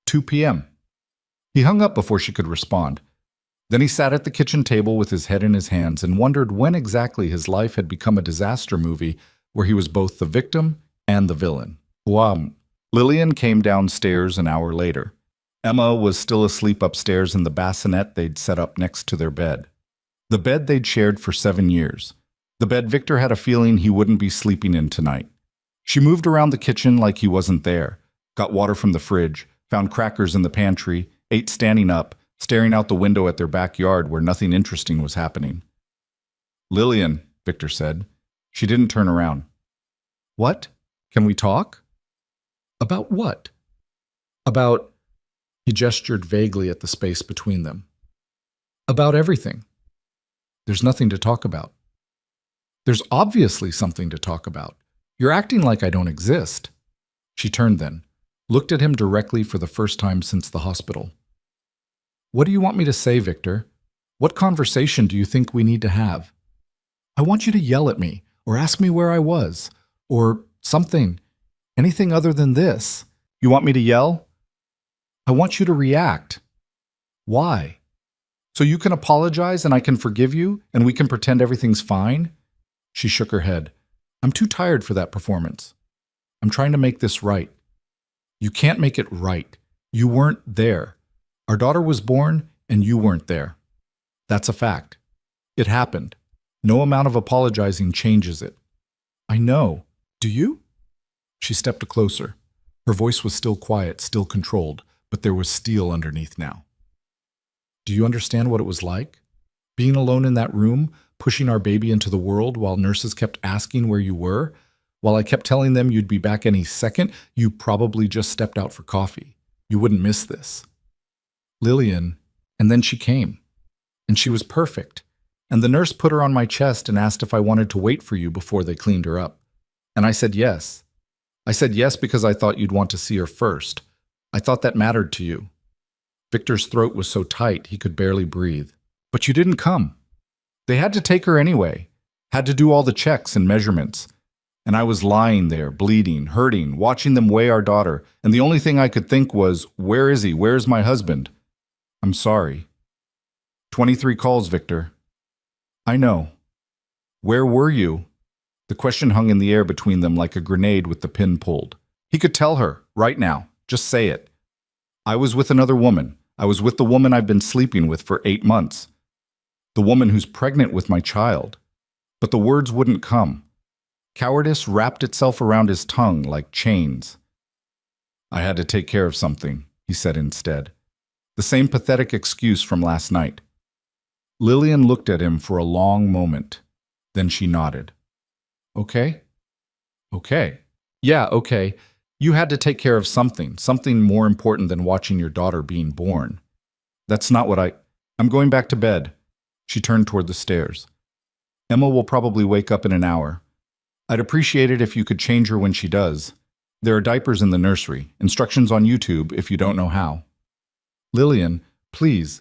2 p.m. He hung up before she could respond. Then he sat at the kitchen table with his head in his hands and wondered when exactly his life had become a disaster movie where he was both the victim and the villain. Lillian came downstairs an hour later. Emma was still asleep upstairs in the bassinet they'd set up next to their bed. The bed they'd shared for 7 years. The bed Victor had a feeling he wouldn't be sleeping in tonight. She moved around the kitchen like he wasn't there, got water from the fridge, found crackers in the pantry, ate standing up, staring out the window at their backyard where nothing interesting was happening. Lillian, Victor said. She didn't turn around. What? Can we talk? About what? About... He gestured vaguely at the space between them. About everything. There's nothing to talk about. There's obviously something to talk about. You're acting like I don't exist. She turned then, looked at him directly for the first time since the hospital. What do you want me to say, Victor? What conversation do you think we need to have? I want you to yell at me, or ask me where I was, or something. Anything other than this. You want me to yell? I want you to react. Why? So you can apologize and I can forgive you and we can pretend everything's fine? She shook her head. I'm too tired for that performance. I'm trying to make this right. You can't make it right. You weren't there. Our daughter was born and you weren't there. That's a fact. It happened. No amount of apologizing changes it. I know. Do you? She stepped closer. Her voice was still quiet, still controlled, but there was steel underneath now. Do you understand what it was like? Being alone in that room, pushing our baby into the world while nurses kept asking where you were, while I kept telling them you'd be back any second, you probably just stepped out for coffee. You wouldn't miss this. Lillian, and then she came. And she was perfect. And the nurse put her on my chest and asked if I wanted to wait for you before they cleaned her up. And I said yes. I said yes because I thought you'd want to see her first. I thought that mattered to you. Victor's throat was so tight he could barely breathe. But you didn't come. They had to take her anyway. Had to do all the checks and measurements. And I was lying there, bleeding, hurting, watching them weigh our daughter. And the only thing I could think was, where is he? Where's my husband? I'm sorry. 23 calls, Victor. I know. Where were you? The question hung in the air between them like a grenade with the pin pulled. He could tell her, right now. Just say it. I was with another woman. I was with the woman I've been sleeping with for 8 months. The woman who's pregnant with my child. But the words wouldn't come. Cowardice wrapped itself around his tongue like chains. I had to take care of something, he said instead. The same pathetic excuse from last night. Lillian looked at him for a long moment. Then she nodded. Okay? Okay. Yeah, okay. You had to take care of something more important than watching your daughter being born. That's not what I'm going back to bed. She turned toward the stairs. Emma will probably wake up in an hour. I'd appreciate it if you could change her when she does. There are diapers in the nursery, instructions on YouTube if you don't know how. Lillian, please.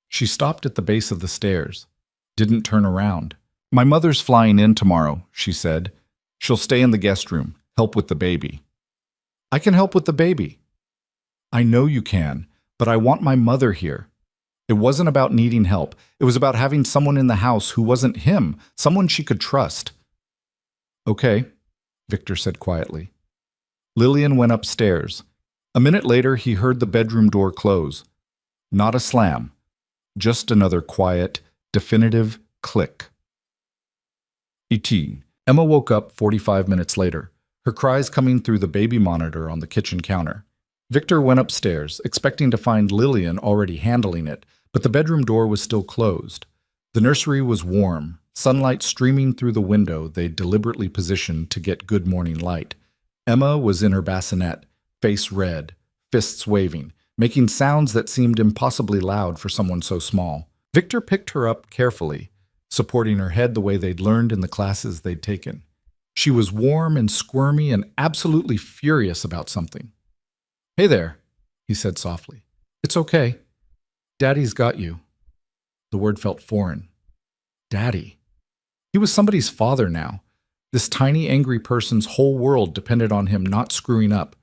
She stopped at the base of the stairs. Didn't turn around. My mother's flying in tomorrow, she said. She'll stay in the guest room, help with the baby. I can help with the baby. I know you can, but I want my mother here. It wasn't about needing help. It was about having someone in the house who wasn't him, someone she could trust. Okay, Victor said quietly. Lillian went upstairs. A minute later, he heard the bedroom door close. Not a slam, just another quiet, definitive click. 18. Emma woke up 45 minutes later, her cries coming through the baby monitor on the kitchen counter. Victor went upstairs, expecting to find Lillian already handling it, but the bedroom door was still closed. The nursery was warm, sunlight streaming through the window they'd deliberately positioned to get good morning light. Emma was in her bassinet, face red, fists waving, making sounds that seemed impossibly loud for someone so small. Victor picked her up carefully, supporting her head the way they'd learned in the classes they'd taken. She was warm and squirmy and absolutely furious about something. Hey there, he said softly. It's okay. Daddy's got you. The word felt foreign. Daddy. He was somebody's father now. This tiny, angry person's whole world depended on him not screwing up.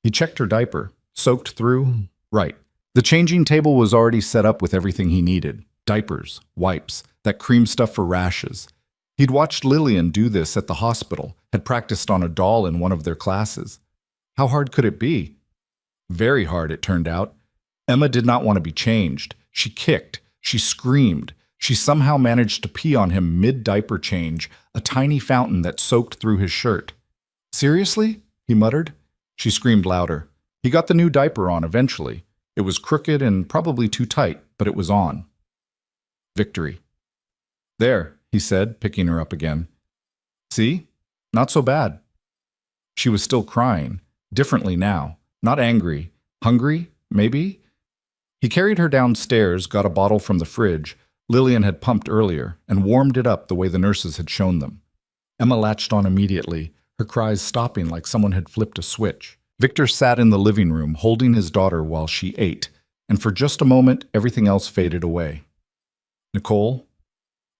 He checked her diaper, soaked through. Right. The changing table was already set up with everything he needed. Diapers, wipes, that cream stuff for rashes. He'd watched Lillian do this at the hospital, had practiced on a doll in one of their classes. How hard could it be? Very hard, it turned out. Emma did not want to be changed. She kicked. She screamed. She somehow managed to pee on him mid-diaper change, a tiny fountain that soaked through his shirt. Seriously? He muttered. She screamed louder. He got the new diaper on eventually. It was crooked and probably too tight, but it was on. Victory. There, he said, picking her up again. See? Not so bad. She was still crying, differently now, not angry. Hungry, maybe? He carried her downstairs, got a bottle from the fridge Lillian had pumped earlier, and warmed it up the way the nurses had shown them. Emma latched on immediately, her cries stopping like someone had flipped a switch. Victor sat in the living room, holding his daughter while she ate, and for just a moment, everything else faded away. Nicole,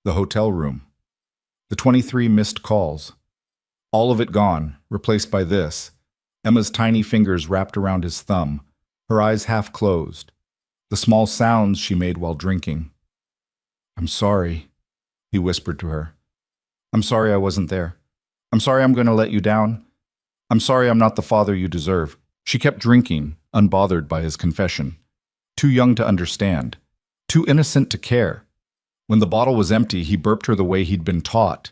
the hotel room, the 23 missed calls. All of it gone, replaced by this. Emma's tiny fingers wrapped around his thumb, her eyes half closed. The small sounds she made while drinking. I'm sorry, he whispered to her. I'm sorry I wasn't there. I'm sorry I'm going to let you down. I'm sorry I'm not the father you deserve. She kept drinking, unbothered by his confession. Too young to understand. Too innocent to care. When the bottle was empty, he burped her the way he'd been taught,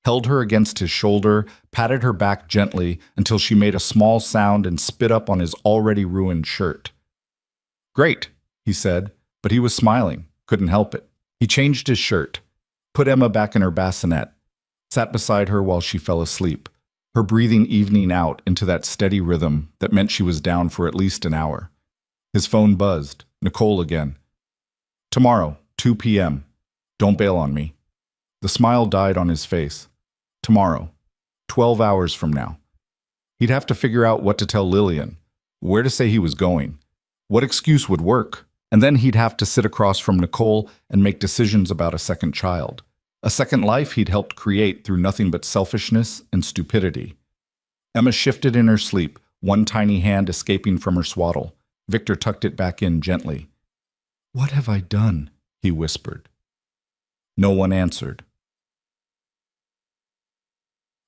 held her against his shoulder, patted her back gently until she made a small sound and spit up on his already ruined shirt. Great, he said, but he was smiling, couldn't help it. He changed his shirt, put Emma back in her bassinet, sat beside her while she fell asleep, her breathing evening out into that steady rhythm that meant she was down for at least an hour. His phone buzzed. Nicole again. Tomorrow, 2 p.m. Don't bail on me. The smile died on his face. Tomorrow, 12 hours from now. He'd have to figure out what to tell Lillian, where to say he was going, what excuse would work, and then he'd have to sit across from Nicole and make decisions about a second child. A second life he'd helped create through nothing but selfishness and stupidity. Emma shifted in her sleep, one tiny hand escaping from her swaddle. Victor tucked it back in gently. What have I done? he whispered. No one answered.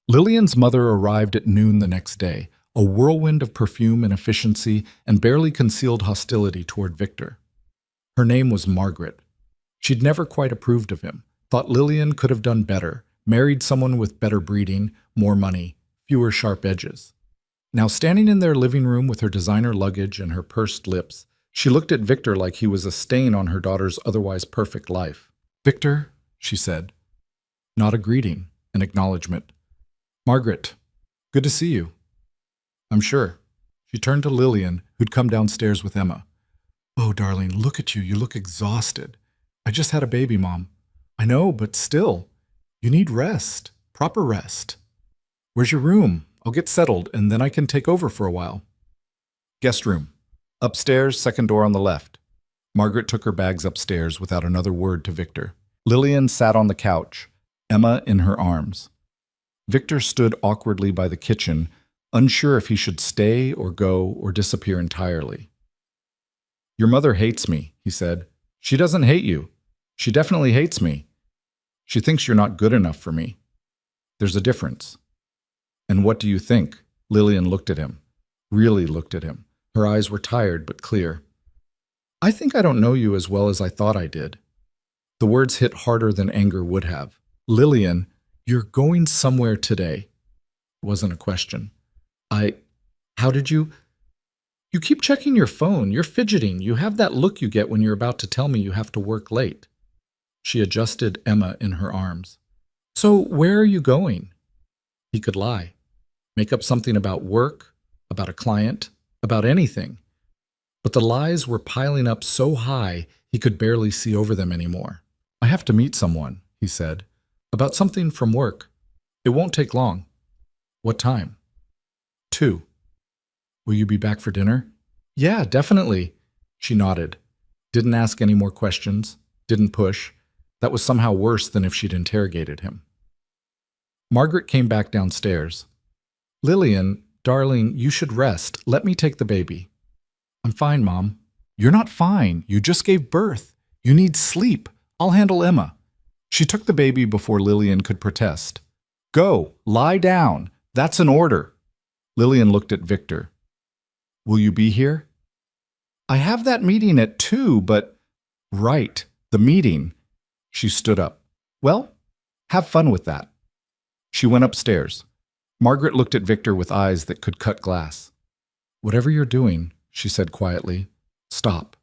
Lillian's mother arrived at noon the next day, a whirlwind of perfume and efficiency and barely concealed hostility toward Victor. Her name was Margaret. She'd never quite approved of him, thought Lillian could have done better, married someone with better breeding, more money, fewer sharp edges. Now standing in their living room with her designer luggage and her pursed lips, she looked at Victor like he was a stain on her daughter's otherwise perfect life. "Victor," she said. Not a greeting, an acknowledgement. "Margaret, good to see you." "I'm sure." She turned to Lillian, who'd come downstairs with Emma. "Oh, darling, look at you. You look exhausted." "I just had a baby, Mom." "I know, but still. You need rest. Proper rest." "Where's your room? I'll get settled, and then I can take over for a while." "Guest room. Upstairs, second door on the left." Margaret took her bags upstairs without another word to Victor. Lillian sat on the couch, Emma in her arms. Victor stood awkwardly by the kitchen, unsure if he should stay or go or disappear entirely. "Your mother hates me," he said. "She doesn't hate you. She definitely hates me. She thinks you're not good enough for me. There's a difference." "And what do you think?" Lillian looked at him, really looked at him. Her eyes were tired but clear. "I think I don't know you as well as I thought I did." The words hit harder than anger would have. "Lillian, you're going somewhere today." It wasn't a question. How did you? You keep checking your phone. You're fidgeting. You have that look you get when you're about to tell me you have to work late." She adjusted Emma in her arms. "So where are you going?" He could lie. Make up something about work, about a client, about anything. But the lies were piling up so high he could barely see over them anymore. "I have to meet someone," he said. "About something from work. It won't take long." "What time?" 2. "Will you be back for dinner?" "Yeah, definitely." She nodded. Didn't ask any more questions. Didn't push. That was somehow worse than if she'd interrogated him. Margaret came back downstairs. "Lillian, darling, you should rest. Let me take the baby." "I'm fine, Mom." "You're not fine. You just gave birth. You need sleep. I'll handle Emma." She took the baby before Lillian could protest. "Go, lie down. That's an order." Lillian looked at Victor. "Will you be here?" "I have that meeting at 2, but—" "Right, the meeting." She stood up. "Well, have fun with that." She went upstairs. Margaret looked at Victor with eyes that could cut glass. "Whatever you're doing," she said quietly, "stop."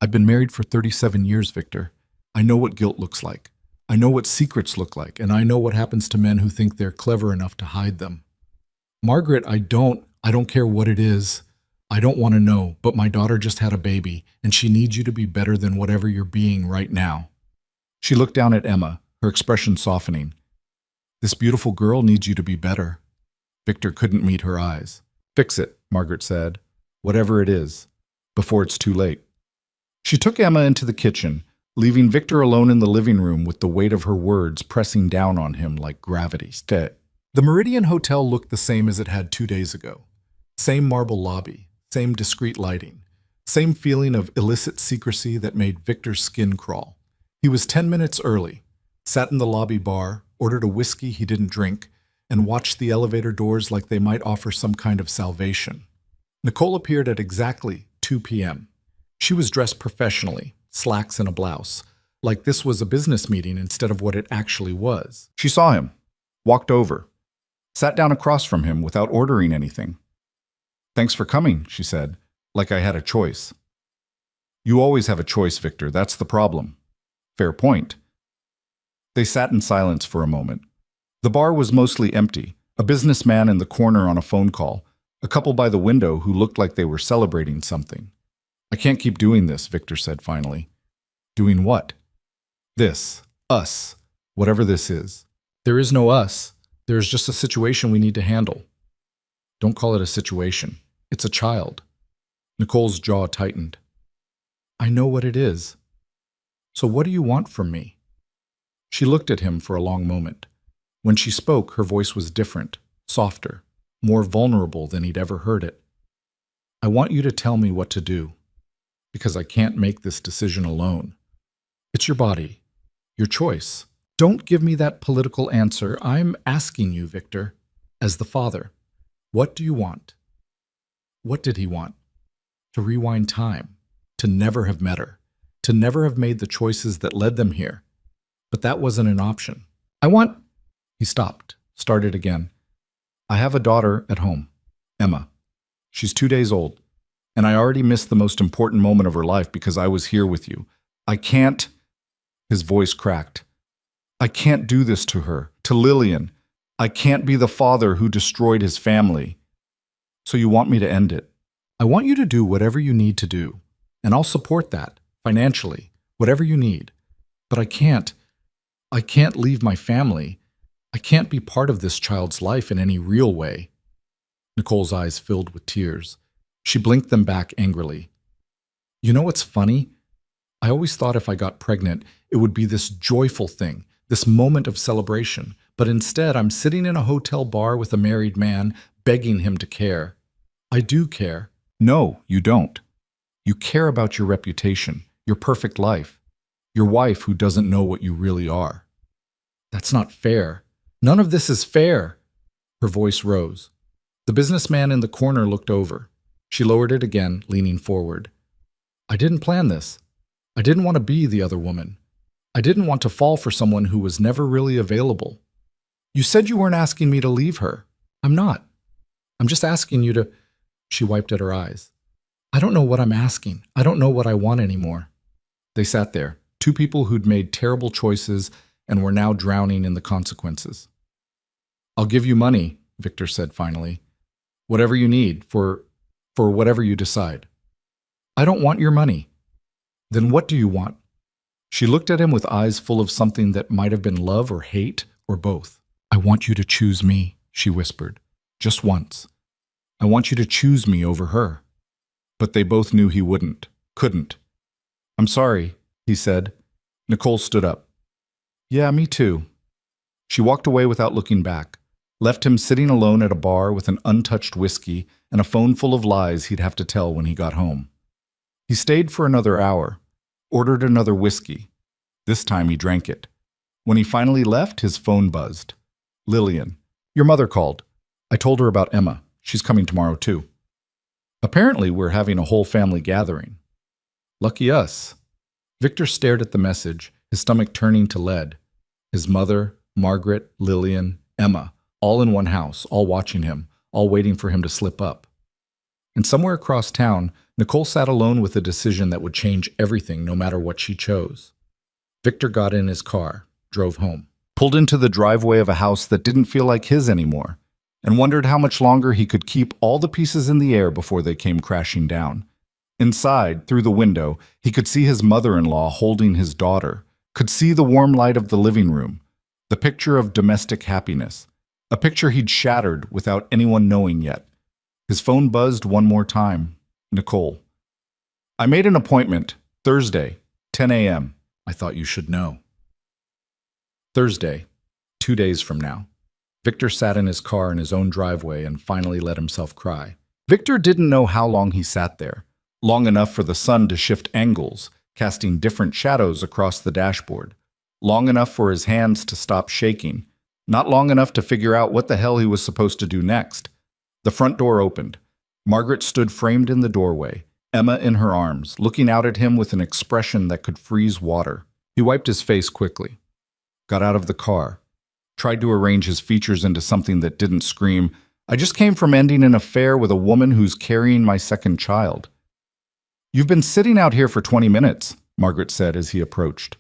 I've been married for 37 years, Victor. I know what guilt looks like. I know what secrets look like, and I know what happens to men who think they're clever enough to hide them. Margaret, I don't care what it is. I don't want to know, but my daughter just had a baby, and she needs you to be better than whatever you're being right now." She looked down at Emma, her expression softening. "This beautiful girl needs you to be better." Victor couldn't meet her eyes. "Fix it," Margaret said. "Whatever it is, before it's too late." She took Emma into the kitchen, leaving Victor alone in the living room with the weight of her words pressing down on him like gravity. The Meridian Hotel looked the same as it had 2 days ago. Same marble lobby, same discreet lighting, same feeling of illicit secrecy that made Victor's skin crawl. He was 10 minutes early, sat in the lobby bar, ordered a whiskey he didn't drink, and watched the elevator doors like they might offer some kind of salvation. Nicole appeared at exactly 2 p.m. She was dressed professionally, slacks and a blouse, like this was a business meeting instead of what it actually was. She saw him, walked over, sat down across from him without ordering anything. "Thanks for coming," she said, like I had a choice. "You always have a choice, Victor. That's the problem." "Fair point." They sat in silence for a moment. The bar was mostly empty, a businessman in the corner on a phone call, a couple by the window who looked like they were celebrating something. "I can't keep doing this," Victor said finally. "Doing what?" "This. Us. Whatever this is." "There is no us. There is just a situation we need to handle." "Don't call it a situation. It's a child." Nicole's jaw tightened. "I know what it is. So what do you want from me?" She looked at him for a long moment. When she spoke, her voice was different, softer, more vulnerable than he'd ever heard it. "I want you to tell me what to do." Because I can't make this decision alone. It's your body, your choice. Don't give me that political answer. I'm asking you, Victor, as the father, what do you want? What did he want? To rewind time, to never have met her, to never have made the choices that led them here. But that wasn't an option. He stopped, started again. I have a daughter at home, Emma. She's 2 days old, and I already missed the most important moment of her life because I was here with you. I can't, his voice cracked. I can't do this to her, to Lillian. I can't be the father who destroyed his family. So you want me to end it? I want you to do whatever you need to do, and I'll support that, financially, whatever you need. But I can't leave my family. I can't be part of this child's life in any real way. Nicole's eyes filled with tears. She blinked them back angrily. You know what's funny? I always thought if I got pregnant, it would be this joyful thing, this moment of celebration. But instead, I'm sitting in a hotel bar with a married man, begging him to care. I do care. No, you don't. You care about your reputation, your perfect life, your wife who doesn't know what you really are. That's not fair. None of this is fair. Her voice rose. The businessman in the corner looked over. She lowered it again, leaning forward. I didn't plan this. I didn't want to be the other woman. I didn't want to fall for someone who was never really available. You said you weren't asking me to leave her. I'm not. I'm just asking you to... She wiped at her eyes. I don't know what I'm asking. I don't know what I want anymore. They sat there, two people who'd made terrible choices and were now drowning in the consequences. I'll give you money, Victor said finally. Whatever you need, for whatever you decide. I don't want your money. Then what do you want? She looked at him with eyes full of something that might have been love or hate or both. I want you to choose me, she whispered. Just once. I want you to choose me over her. But they both knew he couldn't. I'm sorry, he said. Nicole stood up. Yeah, me too. She walked away without looking back, left him sitting alone at a bar with an untouched whiskey and a phone full of lies he'd have to tell when he got home. He stayed for another hour, ordered another whiskey. This time he drank it. When he finally left, his phone buzzed. Lillian, your mother called. I told her about Emma. She's coming tomorrow too. Apparently, we're having a whole family gathering. Lucky us. Victor stared at the message, his stomach turning to lead. His mother, Margaret, Lillian, Emma, all in one house, all watching him, all waiting for him to slip up. And somewhere across town, Nicole sat alone with a decision that would change everything no matter what she chose. Victor got in his car, drove home, pulled into the driveway of a house that didn't feel like his anymore, and wondered how much longer he could keep all the pieces in the air before they came crashing down. Inside, through the window, he could see his mother-in-law holding his daughter, could see the warm light of the living room, the picture of domestic happiness, a picture he'd shattered without anyone knowing yet. His phone buzzed one more time. Nicole. I made an appointment, Thursday, 10 a.m. I thought you should know. Thursday, 2 days from now. Victor sat in his car in his own driveway and finally let himself cry. Victor didn't know how long he sat there. Long enough for the sun to shift angles, casting different shadows across the dashboard. Long enough for his hands to stop shaking. Not long enough to figure out what the hell he was supposed to do next. The front door opened. Margaret stood framed in the doorway, Emma in her arms, looking out at him with an expression that could freeze water. He wiped his face quickly, got out of the car, tried to arrange his features into something that didn't scream, I just came from ending an affair with a woman who's carrying my second child. You've been sitting out here for 20 minutes, Margaret said as he approached.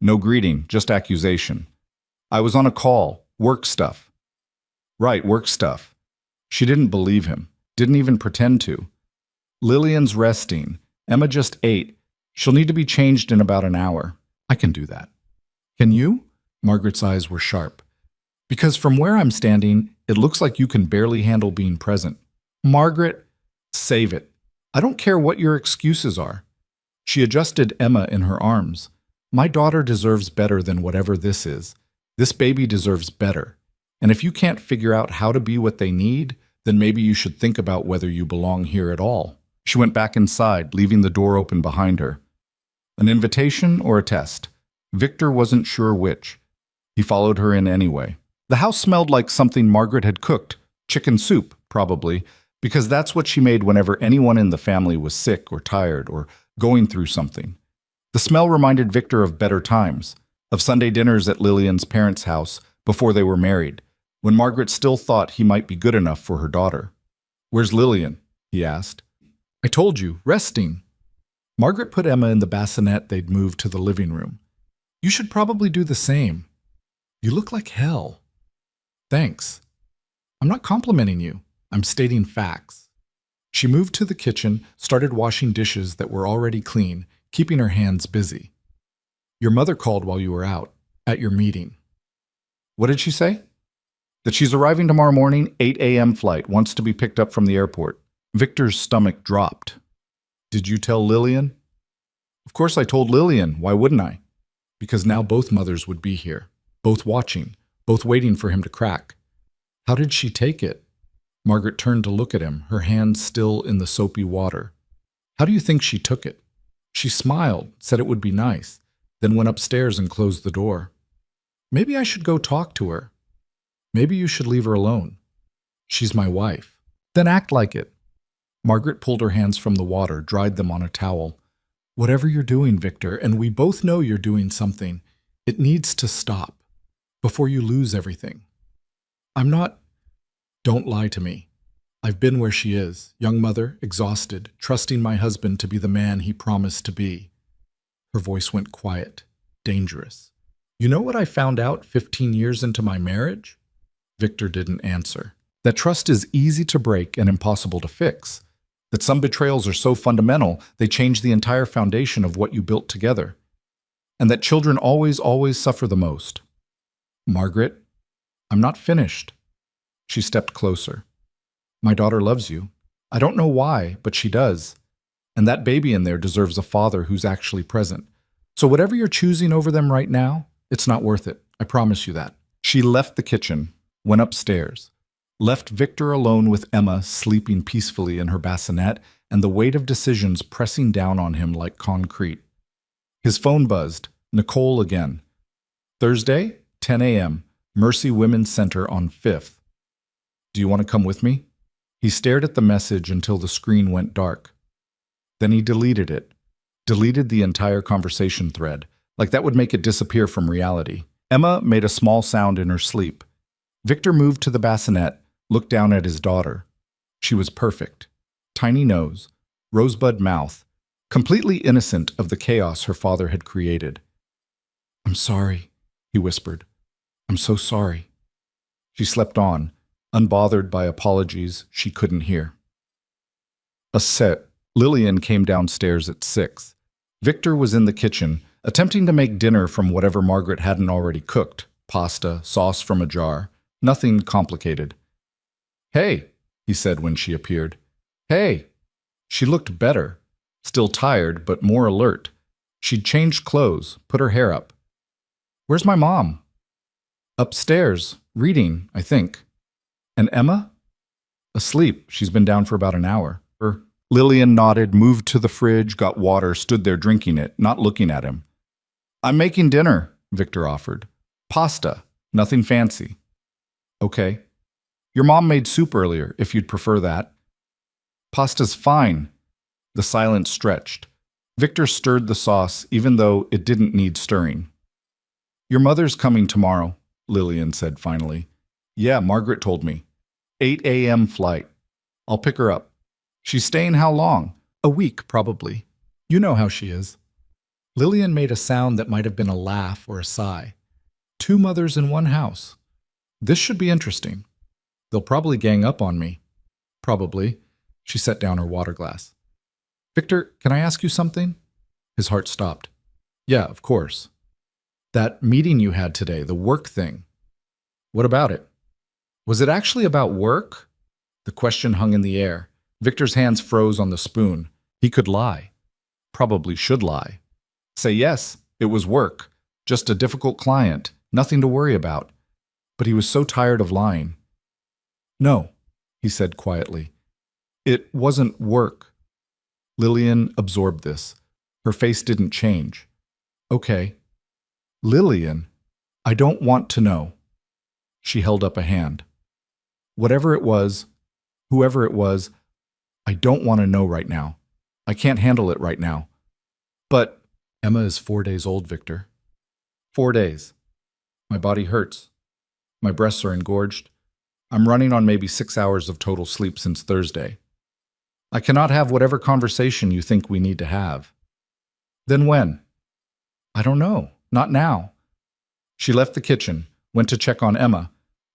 No greeting, just accusation. I was on a call, work stuff. Right, work stuff. She didn't believe him, didn't even pretend to. Lillian's resting. Emma just ate. She'll need to be changed in about an hour. I can do that. Can you? Margaret's eyes were sharp. Because from where I'm standing, it looks like you can barely handle being present. Margaret, save it. I don't care what your excuses are. She adjusted Emma in her arms. My daughter deserves better than whatever this is. This baby deserves better. And if you can't figure out how to be what they need, then maybe you should think about whether you belong here at all. She went back inside, leaving the door open behind her. An invitation or a test? Victor wasn't sure which. He followed her in anyway. The house smelled like something Margaret had cooked. Chicken soup, probably, because that's what she made whenever anyone in the family was sick or tired or going through something. The smell reminded Victor of better times, of Sunday dinners at Lillian's parents' house before they were married, when Margaret still thought he might be good enough for her daughter. "Where's Lillian?" he asked. "I told you, resting." Margaret put Emma in the bassinet they'd moved to the living room. "You should probably do the same. You look like hell." "Thanks. I'm not complimenting you. I'm stating facts." She moved to the kitchen, started washing dishes that were already clean, keeping her hands busy. "Your mother called while you were out, at your meeting." "What did she say?" "That she's arriving tomorrow morning, 8 a.m. flight, wants to be picked up from the airport." Victor's stomach dropped. "Did you tell Lillian?" "Of course I told Lillian. Why wouldn't I?" "Because now both mothers would be here, both watching, both waiting for him to crack." "How did she take it?" Margaret turned to look at him, her hands still in the soapy water. "How do you think she took it?" "She smiled, said it would be nice, then went upstairs and closed the door." "Maybe I should go talk to her." "Maybe you should leave her alone." "She's my wife." "Then act like it." Margaret pulled her hands from the water, dried them on a towel. "Whatever you're doing, Victor, and we both know you're doing something, it needs to stop, before you lose everything." "I'm not—" "Don't lie to me. I've been where she is, young mother, exhausted, trusting my husband to be the man he promised to be." Her voice went quiet, dangerous. "You know what I found out 15 years into my marriage?" Victor didn't answer. "That trust is easy to break and impossible to fix. That some betrayals are so fundamental, they change the entire foundation of what you built together. And that children always suffer the most." "Margaret, I'm not finished." She stepped closer. "My daughter loves you. I don't know why, but she does. And that baby in there deserves a father who's actually present. So whatever you're choosing over them right now, it's not worth it. I promise you that." She left the kitchen, went upstairs, left Victor alone with Emma sleeping peacefully in her bassinet and the weight of decisions pressing down on him like concrete. His phone buzzed. Nicole again. "Thursday, 10 a.m., Mercy Women's Center on 5th. Do you want to come with me?" He stared at the message until the screen went dark. Then he deleted it. Deleted the entire conversation thread, like that would make it disappear from reality. Emma made a small sound in her sleep. Victor moved to the bassinet, looked down at his daughter. She was perfect. Tiny nose, rosebud mouth, completely innocent of the chaos her father had created. "I'm sorry," he whispered. "I'm so sorry." She slept on, unbothered by apologies she couldn't hear. Lillian came downstairs at 6. Victor was in the kitchen, attempting to make dinner from whatever Margaret hadn't already cooked. Pasta, sauce from a jar, nothing complicated. "Hey," he said when she appeared. "Hey." She looked better, still tired but more alert. She'd changed clothes, put her hair up. "Where's my mom?" "Upstairs, reading, I think." "And Emma?" "Asleep. She's been down for about an hour." Lillian nodded, moved to the fridge, got water, stood there drinking it, not looking at him. "I'm making dinner," Victor offered. "Pasta. Nothing fancy." "Okay. Your mom made soup earlier, if you'd prefer that." "Pasta's fine." The silence stretched. Victor stirred the sauce, even though it didn't need stirring. "Your mother's coming tomorrow," Lillian said finally. "Yeah, Margaret told me. 8 a.m. flight. I'll pick her up." "She's staying how long?" "A week, probably. You know how she is." Lillian made a sound that might have been a laugh or a sigh. "2 mothers in one house. This should be interesting. They'll probably gang up on me." "Probably." She set down her water glass. "Victor, can I ask you something?" His heart stopped. "Yeah, of course." "That meeting you had today, the work thing. What about it?" "Was it actually about work?" The question hung in the air. Victor's hands froze on the spoon. He could lie. Probably should lie. Say yes, it was work. Just a difficult client. Nothing to worry about. But he was so tired of lying. "No," he said quietly. "It wasn't work." Lillian absorbed this. Her face didn't change. Okay. Lillian, I don't want to know. She held up a hand. Whatever it was, whoever it was, I don't want to know right now. I can't handle it right now. But Emma is 4 days old, Victor. 4 days. My body hurts. My breasts are engorged. I'm running on maybe 6 hours of total sleep since Thursday. I cannot have whatever conversation you think we need to have. Then when? I don't know. Not now. She left the kitchen, went to check on Emma,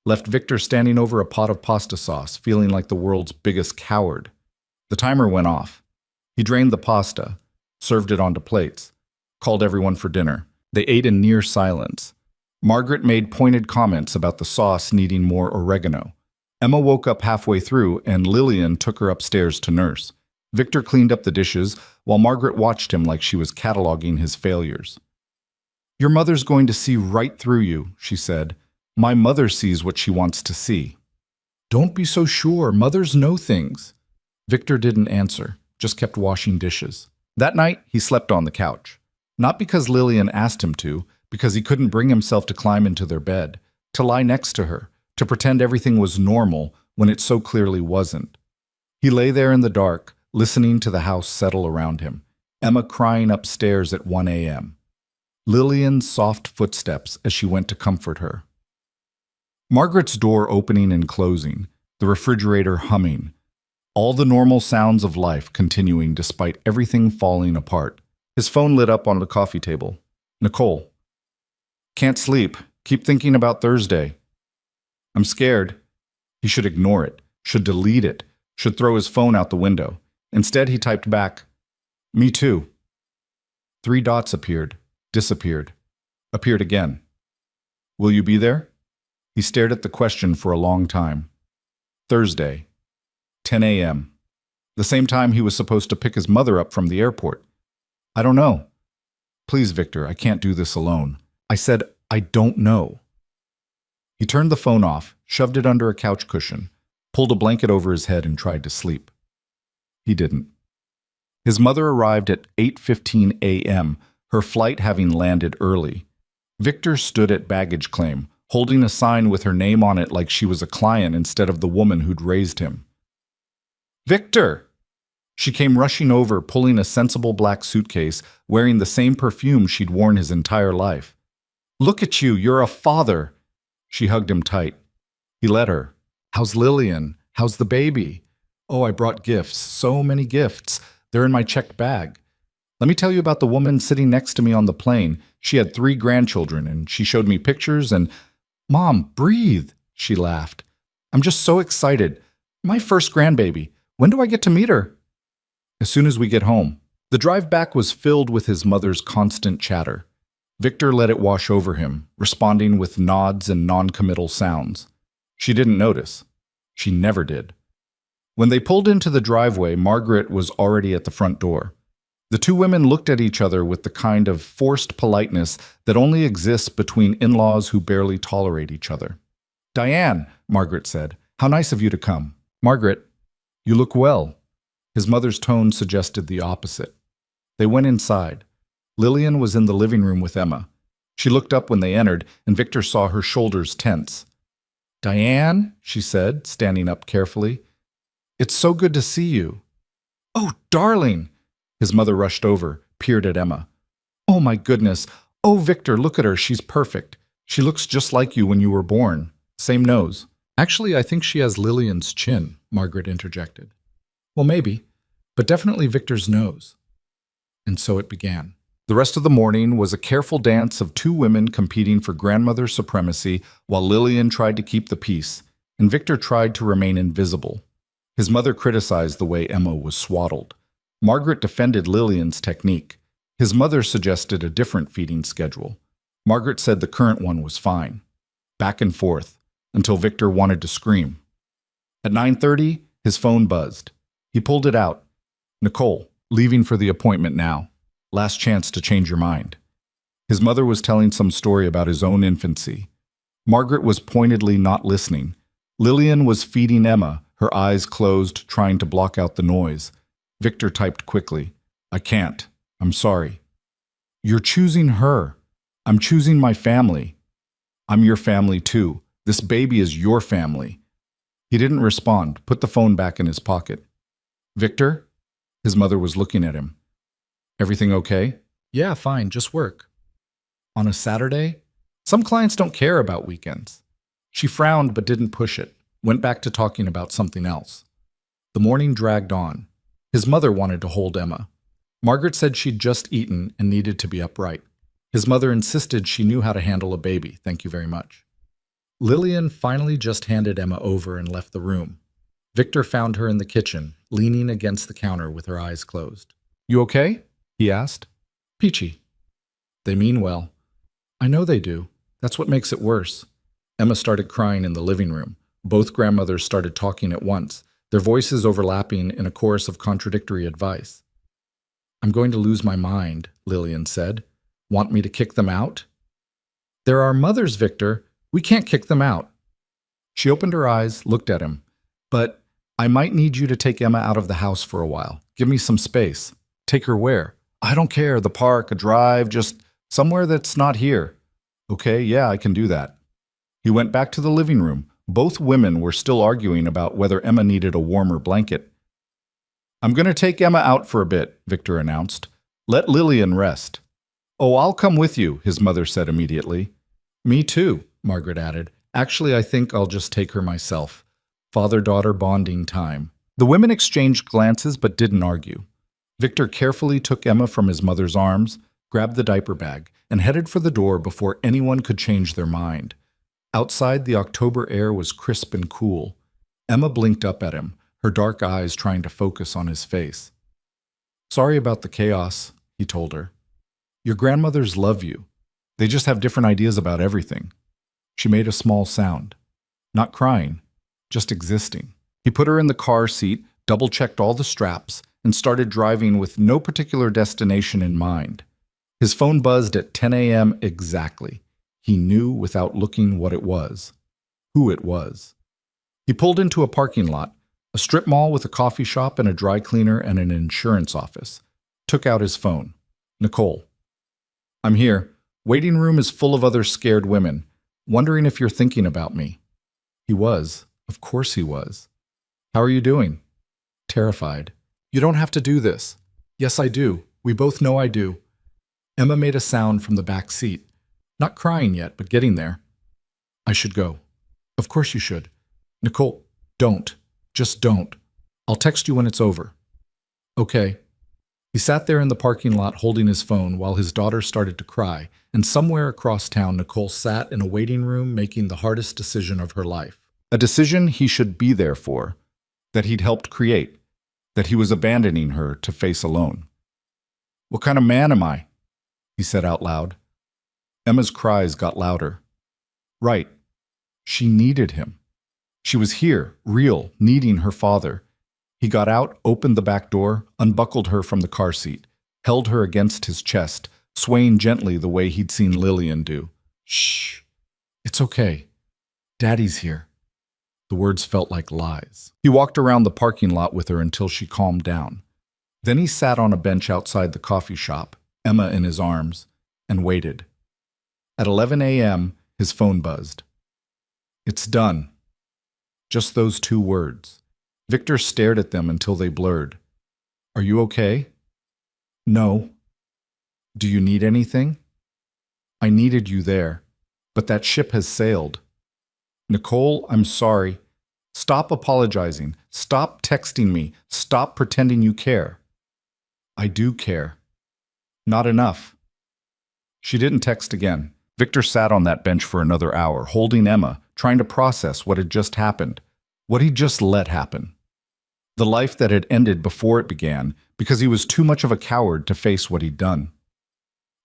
left Victor standing over a pot of pasta sauce, feeling like the world's biggest coward. The timer went off. He drained the pasta, served it onto plates, called everyone for dinner. They ate in near silence. Margaret made pointed comments about the sauce needing more oregano. Emma woke up halfway through, and Lillian took her upstairs to nurse. Victor cleaned up the dishes, while Margaret watched him like she was cataloging his failures. Your mother's going to see right through you, she said. My mother sees what she wants to see. Don't be so sure. Mothers know things. Victor didn't answer, just kept washing dishes. That night, he slept on the couch. Not because Lillian asked him to, because he couldn't bring himself to climb into their bed, to lie next to her, to pretend everything was normal when it so clearly wasn't. He lay there in the dark, listening to the house settle around him, Emma crying upstairs at 1 a.m. Lillian's soft footsteps as she went to comfort her. Margaret's door opening and closing, the refrigerator humming, all the normal sounds of life continuing despite everything falling apart. His phone lit up on the coffee table. Nicole. Can't sleep. Keep thinking about Thursday. I'm scared. He should ignore it, should delete it, should throw his phone out the window. Instead, he typed back, Me too. 3 dots appeared, disappeared, appeared again. Will you be there? He stared at the question for a long time. Thursday, 10 a.m. The same time he was supposed to pick his mother up from the airport. I don't know. Please, Victor, I can't do this alone. I said, I don't know. He turned the phone off, shoved it under a couch cushion, pulled a blanket over his head and tried to sleep. He didn't. His mother arrived at 8:15 a.m., her flight having landed early. Victor stood at baggage claim, holding a sign with her name on it like she was a client instead of the woman who'd raised him. Victor! She came rushing over, pulling a sensible black suitcase, wearing the same perfume she'd worn his entire life. Look at you, you're a father! She hugged him tight. He let her. How's Lillian? How's the baby? Oh, I brought gifts, so many gifts. They're in my checked bag. Let me tell you about the woman sitting next to me on the plane. She had 3 grandchildren, and she showed me pictures and, Mom, breathe, she laughed. I'm just so excited. My first grandbaby. When do I get to meet her? As soon as we get home. The drive back was filled with his mother's constant chatter. Victor let it wash over him, responding with nods and non-committal sounds. She didn't notice. She never did. When they pulled into the driveway, Margaret was already at the front door. The 2 women looked at each other with the kind of forced politeness that only exists between in-laws who barely tolerate each other. Diane, Margaret said, how nice of you to come. Margaret, you look well. His mother's tone suggested the opposite. They went inside. Lillian was in the living room with Emma. She looked up when they entered, and Victor saw her shoulders tense. Diane, she said, standing up carefully. It's so good to see you. Oh, darling! His mother rushed over, peered at Emma. Oh, my goodness. Oh, Victor, look at her. She's perfect. She looks just like you when you were born. Same nose. Actually, I think she has Lillian's chin, Margaret interjected. Well, maybe, but definitely Victor's nose. And so it began. The rest of the morning was a careful dance of 2 women competing for grandmother supremacy while Lillian tried to keep the peace, and Victor tried to remain invisible. His mother criticized the way Emma was swaddled. Margaret defended Lillian's technique. His mother suggested a different feeding schedule. Margaret said the current one was fine. Back and forth, until Victor wanted to scream. At 9:30, his phone buzzed. He pulled it out. Nicole, leaving for the appointment now. Last chance to change your mind. His mother was telling some story about his own infancy. Margaret was pointedly not listening. Lillian was feeding Emma, her eyes closed, trying to block out the noise. Victor typed quickly. I can't. I'm sorry. You're choosing her. I'm choosing my family. I'm your family too. This baby is your family. He didn't respond, put the phone back in his pocket. Victor? His mother was looking at him. Everything okay? Yeah, fine, just work. On a Saturday? Some clients don't care about weekends. She frowned but didn't push it, went back to talking about something else. The morning dragged on. His mother wanted to hold Emma. Margaret said she'd just eaten and needed to be upright. His mother insisted she knew how to handle a baby, thank you very much. Lillian finally just handed Emma over and left the room. Victor found her in the kitchen, leaning against the counter with her eyes closed. You okay? He asked. Peachy. They mean well. I know they do. That's what makes it worse. Emma started crying in the living room. Both grandmothers started talking at once, their voices overlapping in a chorus of contradictory advice. I'm going to lose my mind, Lillian said. Want me to kick them out? There are mothers, Victor. We can't kick them out. She opened her eyes, looked at him. But I might need you to take Emma out of the house for a while. Give me some space. Take her where? I don't care. The park, a drive, just somewhere that's not here. Okay, yeah, I can do that. He went back to the living room. Both women were still arguing about whether Emma needed a warmer blanket. I'm going to take Emma out for a bit, Victor announced. Let Lillian rest. Oh, I'll come with you, his mother said immediately. Me too, Margaret added. Actually, I think I'll just take her myself. Father-daughter bonding time. The women exchanged glances but didn't argue. Victor carefully took Emma from his mother's arms, grabbed the diaper bag, and headed for the door before anyone could change their mind. Outside, the October air was crisp and cool. Emma blinked up at him, her dark eyes trying to focus on his face. Sorry about the chaos, he told her. Your grandmothers love you. They just have different ideas about everything. She made a small sound. Not crying, just existing. He put her in the car seat, double-checked all the straps, and started driving with no particular destination in mind. His phone buzzed at 10 a.m. exactly. He knew without looking what it was, who it was. He pulled into a parking lot, a strip mall with a coffee shop and a dry cleaner and an insurance office. Took out his phone. Nicole. I'm here. Waiting room is full of other scared women. Wondering if you're thinking about me. He was. Of course he was. How are you doing? Terrified. You don't have to do this. Yes, I do. We both know I do. Emma made a sound from the back seat. Not crying yet, but getting there. I should go. Of course you should. Nicole, don't. Just don't. I'll text you when it's over. Okay. He sat there in the parking lot holding his phone while his daughter started to cry, and somewhere across town Nicole sat in a waiting room making the hardest decision of her life. A decision he should be there for, that he'd helped create, that he was abandoning her to face alone. What kind of man am I? He said out loud. Emma's cries got louder. Right. She needed him. She was here, real, needing her father. He got out, opened the back door, unbuckled her from the car seat, held her against his chest, swaying gently the way he'd seen Lillian do. Shh. It's okay. Daddy's here. The words felt like lies. He walked around the parking lot with her until she calmed down. Then he sat on a bench outside the coffee shop, Emma in his arms, and waited. At 11 a.m., his phone buzzed. It's done. Just those 2 words. Victor stared at them until they blurred. Are you okay? No. Do you need anything? I needed you there, but that ship has sailed. Nicole, I'm sorry. Stop apologizing. Stop texting me. Stop pretending you care. I do care. Not enough. She didn't text again. Victor sat on that bench for another hour, holding Emma, trying to process what had just happened, what he'd just let happen. The life that had ended before it began because he was too much of a coward to face what he'd done.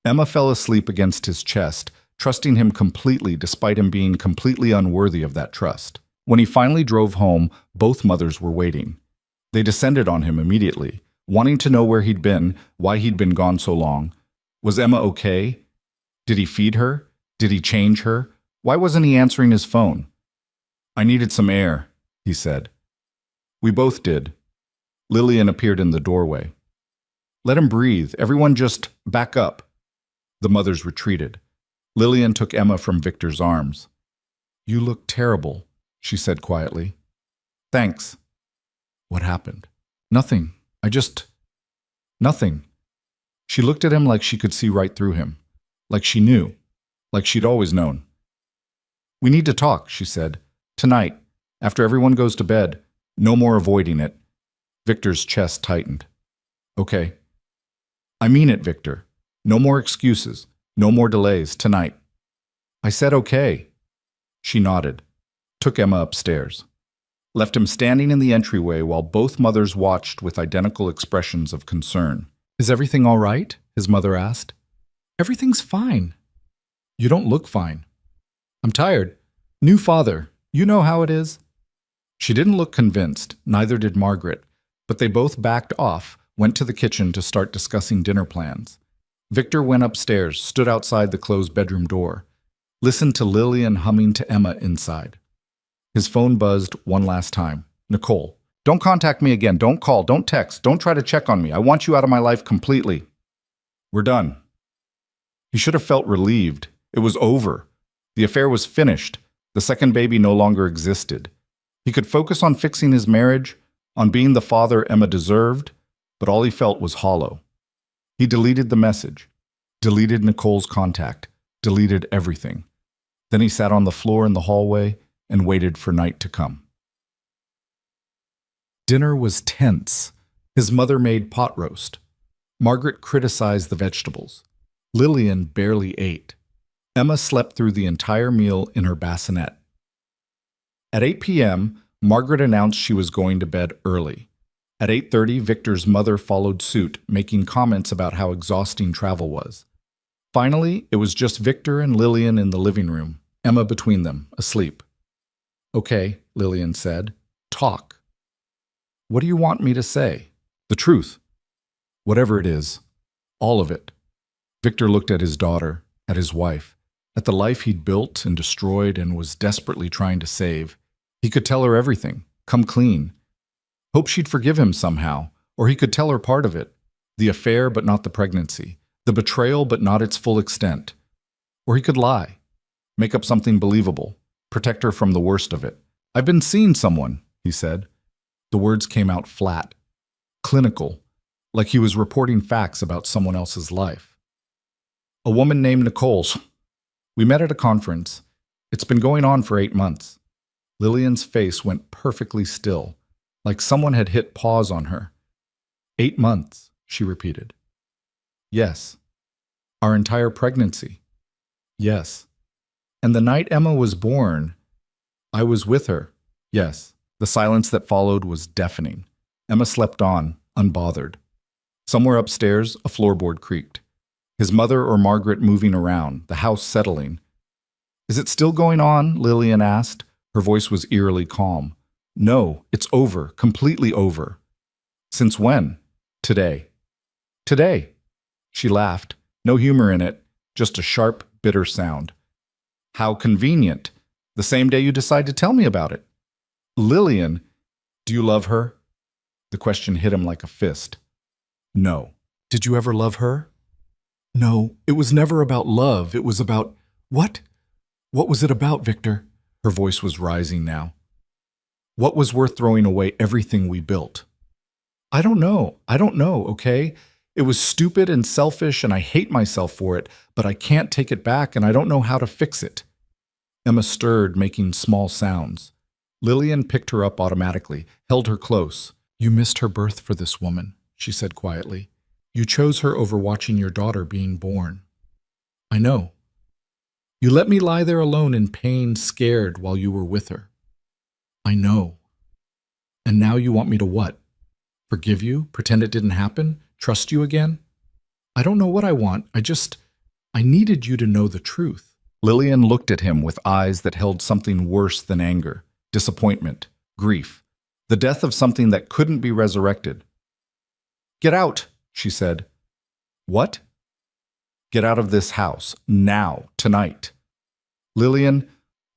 Emma fell asleep against his chest, trusting him completely despite him being completely unworthy of that trust. When he finally drove home, both mothers were waiting. They descended on him immediately, wanting to know where he'd been, why he'd been gone so long. Was Emma okay? Did he feed her? Did he change her? Why wasn't he answering his phone? I needed some air, he said. We both did. Lillian appeared in the doorway. Let him breathe. Everyone just back up. The mothers retreated. Lillian took Emma from Victor's arms. You look terrible, she said quietly. Thanks. What happened? Nothing. Nothing. She looked at him like she could see right through him. Like she knew. Like she'd always known. We need to talk, she said. Tonight, after everyone goes to bed. No more avoiding it. Victor's chest tightened. Okay. I mean it, Victor. No more excuses. No more delays. Tonight. I said okay. She nodded. Took Emma upstairs. Left him standing in the entryway while both mothers watched with identical expressions of concern. Is everything all right? His mother asked. Everything's fine. You don't look fine. I'm tired. New father. You know how it is. She didn't look convinced, neither did Margaret, but they both backed off, went to the kitchen to start discussing dinner plans. Victor went upstairs, stood outside the closed bedroom door, listened to Lillian humming to Emma inside. His phone buzzed one last time. Nicole, don't contact me again. Don't call. Don't text. Don't try to check on me. I want you out of my life completely. We're done. He should have felt relieved. It was over. The affair was finished. The second baby no longer existed. He could focus on fixing his marriage, on being the father Emma deserved, but all he felt was hollow. He deleted the message, deleted Nicole's contact, deleted everything. Then he sat on the floor in the hallway and waited for night to come. Dinner was tense. His mother made pot roast. Margaret criticized the vegetables. Lillian barely ate. Emma slept through the entire meal in her bassinet. At 8 p.m., Margaret announced she was going to bed early. At 8:30, Victor's mother followed suit, making comments about how exhausting travel was. Finally, it was just Victor and Lillian in the living room, Emma between them, asleep. Okay, Lillian said. Talk. What do you want me to say? The truth. Whatever it is. All of it. Victor looked at his daughter, at his wife, at the life he'd built and destroyed and was desperately trying to save. He could tell her everything, come clean. Hope she'd forgive him somehow, or he could tell her part of it. The affair but not the pregnancy. The betrayal but not its full extent. Or he could lie. Make up something believable. Protect her from the worst of it. I've been seeing someone, he said. The words came out flat. Clinical. Like he was reporting facts about someone else's life. A woman named Nicole. We met at a conference. It's been going on for 8 months. Lillian's face went perfectly still, like someone had hit pause on her. 8 months, she repeated. Yes. Our entire pregnancy. Yes. And the night Emma was born, I was with her. Yes. The silence that followed was deafening. Emma slept on, unbothered. Somewhere upstairs, a floorboard creaked. His mother or Margaret moving around, the house settling. Is it still going on? Lillian asked. Her voice was eerily calm. No, it's over, completely over. Since when? Today. Today. She laughed. No humor in it, just a sharp, bitter sound. How convenient. The same day you decide to tell me about it. Lillian, do you love her? The question hit him like a fist. No. Did you ever love her? No, it was never about love. It was about... What? What was it about, Victor? Her voice was rising now. What was worth throwing away everything we built? I don't know, okay? It was stupid and selfish and I hate myself for it, but I can't take it back and I don't know how to fix it. Emma stirred, making small sounds. Lillian picked her up automatically, held her close. You missed her birth for this woman, she said quietly. You chose her over watching your daughter being born. I know. You let me lie there alone in pain, scared, while you were with her. I know. And now you want me to what? Forgive you? Pretend it didn't happen? Trust you again? I don't know what I want. I needed you to know the truth. Lillian looked at him with eyes that held something worse than anger, disappointment, grief, the death of something that couldn't be resurrected. Get out, she said. What? Get out of this house, now, tonight. Lillian,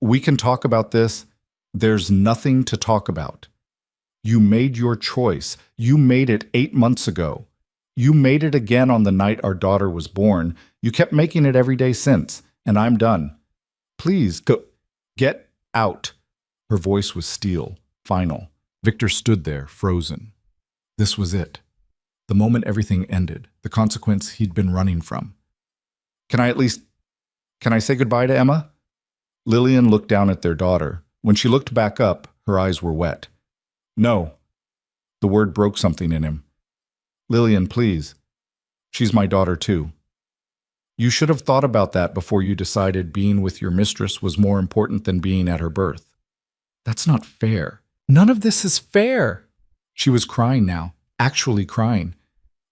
we can talk about this. There's nothing to talk about. You made your choice. You made it 8 months ago. You made it again on the night our daughter was born. You kept making it every day since, and I'm done. Please, go. Get out. Her voice was steel, final. Victor stood there, frozen. This was it. The moment everything ended, the consequence he'd been running from. Can I say goodbye to Emma? Lillian looked down at their daughter. When she looked back up, her eyes were wet. No. The word broke something in him. Lillian, please. She's my daughter too. You should have thought about that before you decided being with your mistress was more important than being at her birth. That's not fair. None of this is fair. She was crying now, actually crying.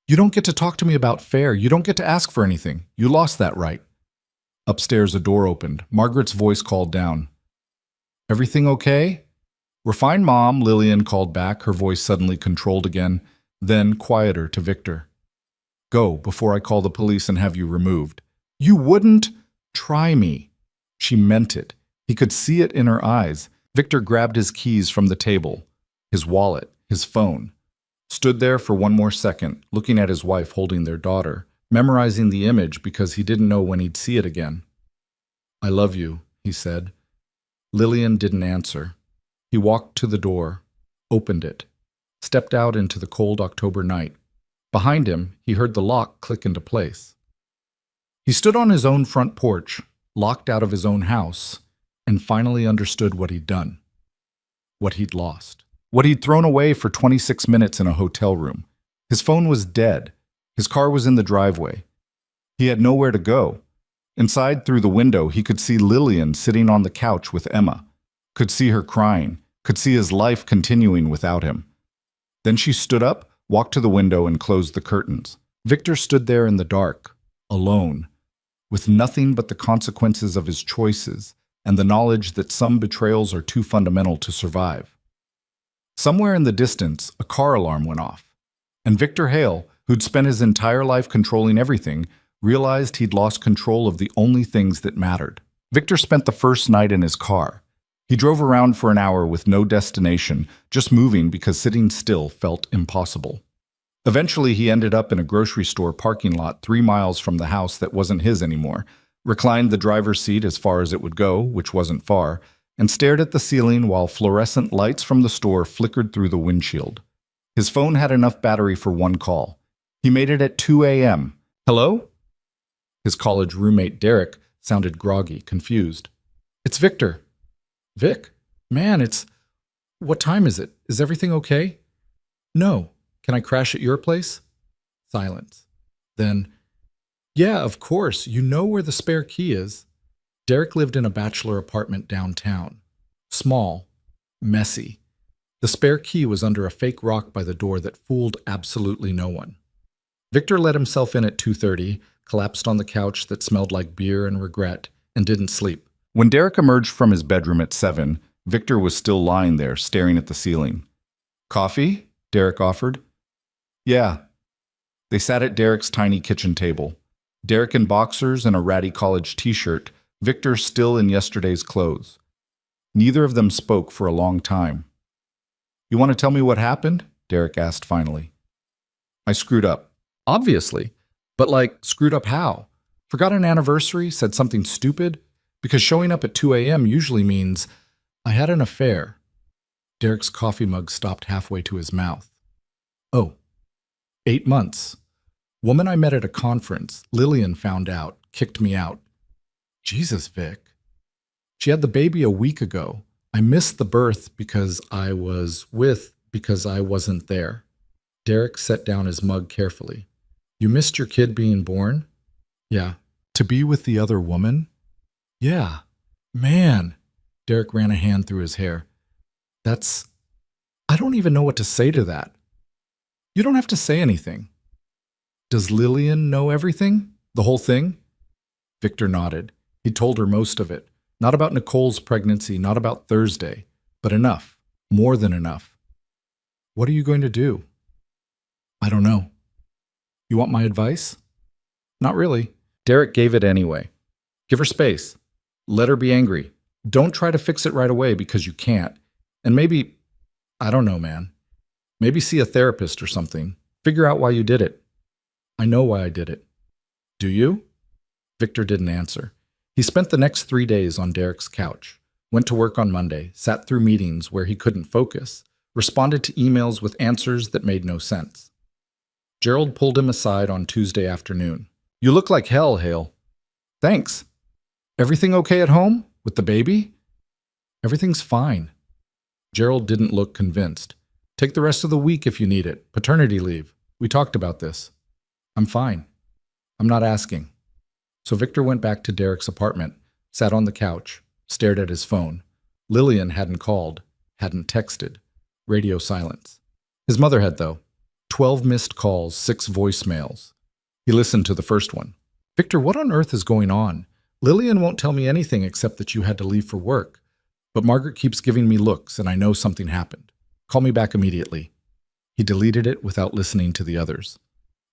You don't get to talk to me about fair. You don't get to ask for anything. You lost that right. Upstairs, a door opened. Margaret's voice called down. Everything okay? We're fine, Mom, Lillian called back, her voice suddenly controlled again, then quieter to Victor. Go, before I call the police and have you removed. You wouldn't try me. She meant it. He could see it in her eyes. Victor grabbed his keys from the table, his wallet, his phone, stood there for one more second, looking at his wife holding their daughter, memorizing the image because he didn't know when he'd see it again. I love you, he said. Lillian didn't answer. He walked to the door, opened it, stepped out into the cold October night. Behind him, he heard the lock click into place. He stood on his own front porch, locked out of his own house, and finally understood what he'd done, what he'd lost, what he'd thrown away for 26 minutes in a hotel room. His phone was dead. His car was in the driveway. He had nowhere to go. Inside, through the window, he could see Lillian sitting on the couch with Emma, could see her crying, could see his life continuing without him. Then she stood up, walked to the window, and closed the curtains. Victor stood there in the dark, alone, with nothing but the consequences of his choices and the knowledge that some betrayals are too fundamental to survive. Somewhere in the distance, a car alarm went off, and Victor Hale, who'd spent his entire life controlling everything, realized he'd lost control of the only things that mattered. Victor spent the first night in his car. He drove around for an hour with no destination, just moving because sitting still felt impossible. Eventually, he ended up in a grocery store parking lot 3 miles from the house that wasn't his anymore, reclined the driver's seat as far as it would go, which wasn't far, and stared at the ceiling while fluorescent lights from the store flickered through the windshield. His phone had enough battery for one call. He made it at 2 a.m. Hello? His college roommate, Derek, sounded groggy, confused. It's Victor. Vic? Man, what time is it? Is everything okay? No. Can I crash at your place? Silence. Then, yeah, of course. You know where the spare key is. Derek lived in a bachelor apartment downtown. Small. Messy. The spare key was under a fake rock by the door that fooled absolutely no one. Victor let himself in at 2:30, collapsed on the couch that smelled like beer and regret, and didn't sleep. When Derek emerged from his bedroom at 7, Victor was still lying there, staring at the ceiling. Coffee? Derek offered. Yeah. They sat at Derek's tiny kitchen table. Derek in boxers and a ratty college t-shirt, Victor still in yesterday's clothes. Neither of them spoke for a long time. You want to tell me what happened? Derek asked finally. I screwed up. Obviously. But screwed up how? Forgot an anniversary, said something stupid? Because showing up at 2 a.m. usually means I had an affair. Derek's coffee mug stopped halfway to his mouth. Oh, 8 months. Woman I met at a conference, Lillian found out, kicked me out. Jesus, Vic. She had the baby a week ago. I missed the birth because I wasn't there. Derek set down his mug carefully. You missed your kid being born? Yeah. To be with the other woman? Yeah. Man. Derek ran a hand through his hair. I don't even know what to say to that. You don't have to say anything. Does Lillian know everything? The whole thing? Victor nodded. He told her most of it. Not about Nicole's pregnancy, not about Thursday, but enough. More than enough. What are you going to do? I don't know. You want my advice? Not really. Derek gave it anyway. Give her space. Let her be angry. Don't try to fix it right away because you can't. And maybe, I don't know, man. Maybe see a therapist or something. Figure out why you did it. I know why I did it. Do you? Victor didn't answer. He spent the next 3 days on Derek's couch, went to work on Monday, sat through meetings where he couldn't focus, responded to emails with answers that made no sense. Gerald pulled him aside on Tuesday afternoon. You look like hell, Hale. Thanks. Everything okay at home? With the baby? Everything's fine. Gerald didn't look convinced. Take the rest of the week if you need it. Paternity leave. We talked about this. I'm fine. I'm not asking. So Victor went back to Derek's apartment, sat on the couch, stared at his phone. Lillian hadn't called, hadn't texted. Radio silence. His mother had, though. 12 missed calls, 6 voicemails. He listened to the first one. Victor, what on earth is going on? Lillian won't tell me anything except that you had to leave for work. But Margaret keeps giving me looks, and I know something happened. Call me back immediately. He deleted it without listening to the others.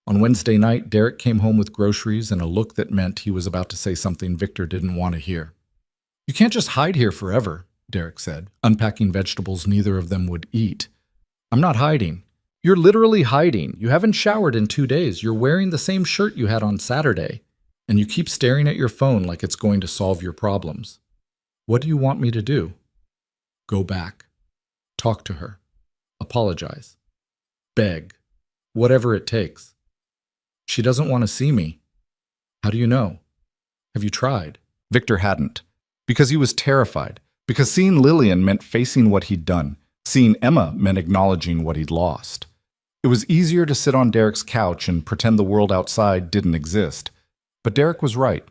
On Wednesday night, Derek came home with groceries and a look that meant he was about to say something Victor didn't want to hear. You can't just hide here forever, Derek said, unpacking vegetables neither of them would eat. I'm not hiding. You're literally hiding. You haven't showered in 2 days. You're wearing the same shirt you had on Saturday. And you keep staring at your phone like it's going to solve your problems. What do you want me to do? Go back. Talk to her. Apologize. Beg. Whatever it takes. She doesn't want to see me. How do you know? Have you tried? Victor hadn't. Because he was terrified. Because seeing Lillian meant facing what he'd done. Seeing Emma meant acknowledging what he'd lost. It was easier to sit on Derek's couch and pretend the world outside didn't exist. But Derek was right.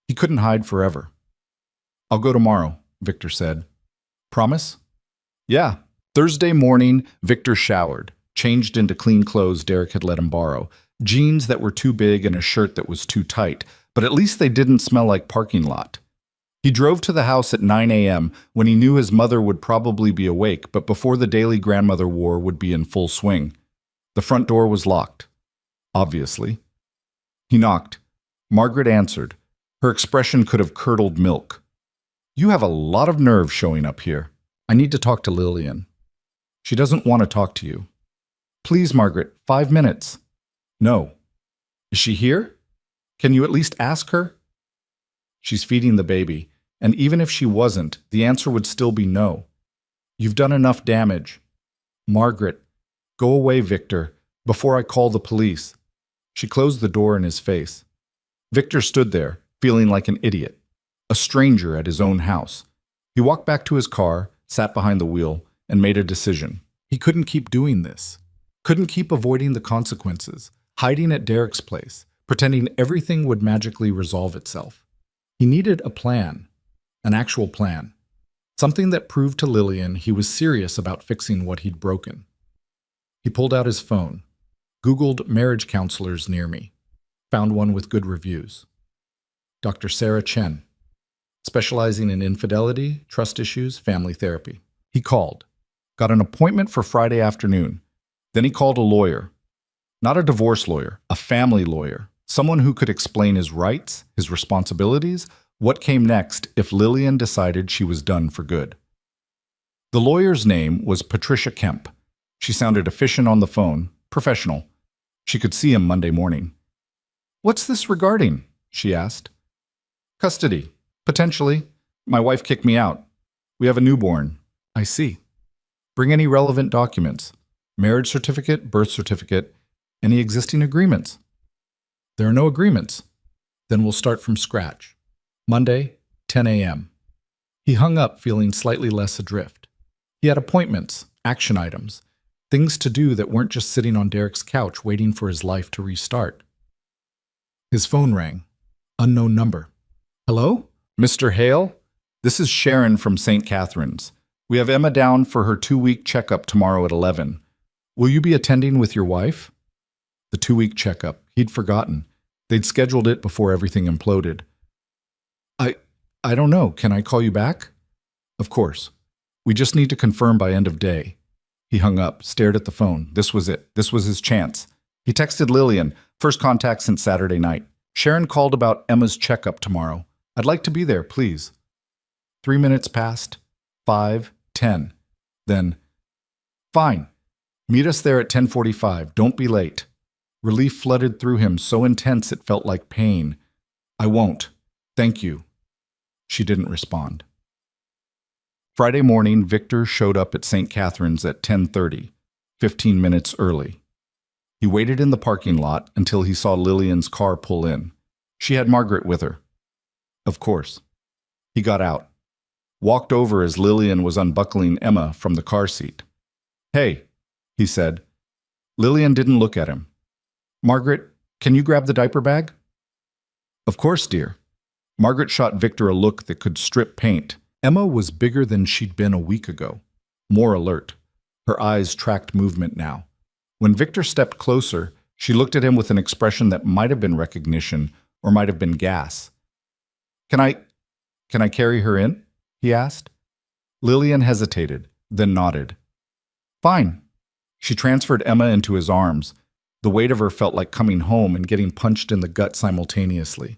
He couldn't hide forever. I'll go tomorrow, Victor said. Promise? Yeah. Thursday morning, Victor showered, changed into clean clothes Derek had let him borrow, jeans that were too big and a shirt that was too tight, but at least they didn't smell like parking lot. He drove to the house at 9 a.m. when he knew his mother would probably be awake, but before the daily grandmother war would be in full swing. The front door was locked. Obviously. He knocked. Margaret answered. Her expression could have curdled milk. You have a lot of nerve showing up here. I need to talk to Lillian. She doesn't want to talk to you. Please, Margaret, 5 minutes. No. Is she here? Can you at least ask her? She's feeding the baby, and even if she wasn't, the answer would still be no. You've done enough damage. Margaret, go away, Victor, before I call the police. She closed the door in his face. Victor stood there, feeling like an idiot, a stranger at his own house. He walked back to his car, sat behind the wheel, and made a decision. He couldn't keep doing this. Couldn't keep avoiding the consequences, hiding at Derek's place, pretending everything would magically resolve itself. He needed a plan, an actual plan, something that proved to Lillian he was serious about fixing what he'd broken. He pulled out his phone, Googled marriage counselors near me, found one with good reviews. Dr. Sarah Chen, specializing in infidelity, trust issues, family therapy. He called, got an appointment for Friday afternoon. Then he called a lawyer. Not a divorce lawyer, a family lawyer. Someone who could explain his rights, his responsibilities, what came next if Lillian decided she was done for good. The lawyer's name was Patricia Kemp. She sounded efficient on the phone, professional. She could see him Monday morning. What's this regarding? She asked. Custody. Potentially. My wife kicked me out. We have a newborn. I see. Bring any relevant documents. Marriage certificate, birth certificate, any existing agreements. There are no agreements. Then we'll start from scratch. Monday, 10 a.m. He hung up feeling slightly less adrift. He had appointments, action items, things to do that weren't just sitting on Derek's couch waiting for his life to restart. His phone rang. Unknown number. Hello? Mr. Hale? This is Sharon from St. Catherine's. We have Emma down for her 2-week checkup tomorrow at 11. Will you be attending with your wife? The 2-week checkup. He'd forgotten. They'd scheduled it before everything imploded. I don't know. Can I call you back? Of course. We just need to confirm by end of day. He hung up, stared at the phone. This was it. This was his chance. He texted Lillian, first contact since Saturday night. Sharon called about Emma's checkup tomorrow. I'd like to be there, please. 3 minutes passed. 5, 10. Then, fine. Meet us there at 10:45. Don't be late. Relief flooded through him, so intense it felt like pain. I won't. Thank you. She didn't respond. Friday morning, Victor showed up at St. Catherine's at 10:30, 15 minutes early. He waited in the parking lot until he saw Lillian's car pull in. She had Margaret with her. Of course. He got out, walked over as Lillian was unbuckling Emma from the car seat. Hey, he said. Lillian didn't look at him. Margaret, can you grab the diaper bag? Of course, dear. Margaret shot Victor a look that could strip paint. Emma was bigger than she'd been a week ago, more alert. Her eyes tracked movement now. When Victor stepped closer, she looked at him with an expression that might have been recognition or might have been gas. Can I carry her in? He asked. Lillian hesitated, then nodded. Fine. She transferred Emma into his arms. The weight of her felt like coming home and getting punched in the gut simultaneously.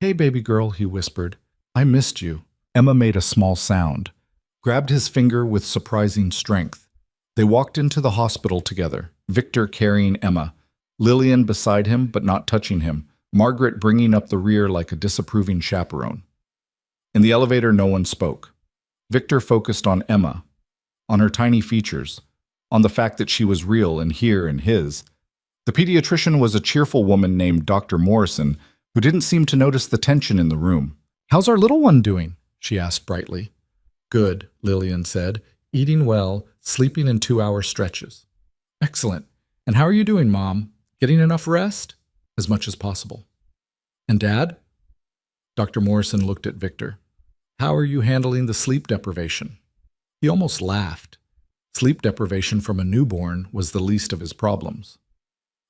Hey, baby girl, he whispered. I missed you. Emma made a small sound, grabbed his finger with surprising strength. They walked into the hospital together, Victor carrying Emma, Lillian beside him but not touching him, Margaret bringing up the rear like a disapproving chaperone. In the elevator, no one spoke. Victor focused on Emma, on her tiny features, on the fact that she was real and here in his. The pediatrician was a cheerful woman named Dr. Morrison, who didn't seem to notice the tension in the room. How's our little one doing? She asked brightly. Good, Lillian said, eating well, sleeping in 2-hour stretches. Excellent. And how are you doing, Mom? Getting enough rest? As much as possible. And Dad? Dr. Morrison looked at Victor. How are you handling the sleep deprivation? He almost laughed. Sleep deprivation from a newborn was the least of his problems.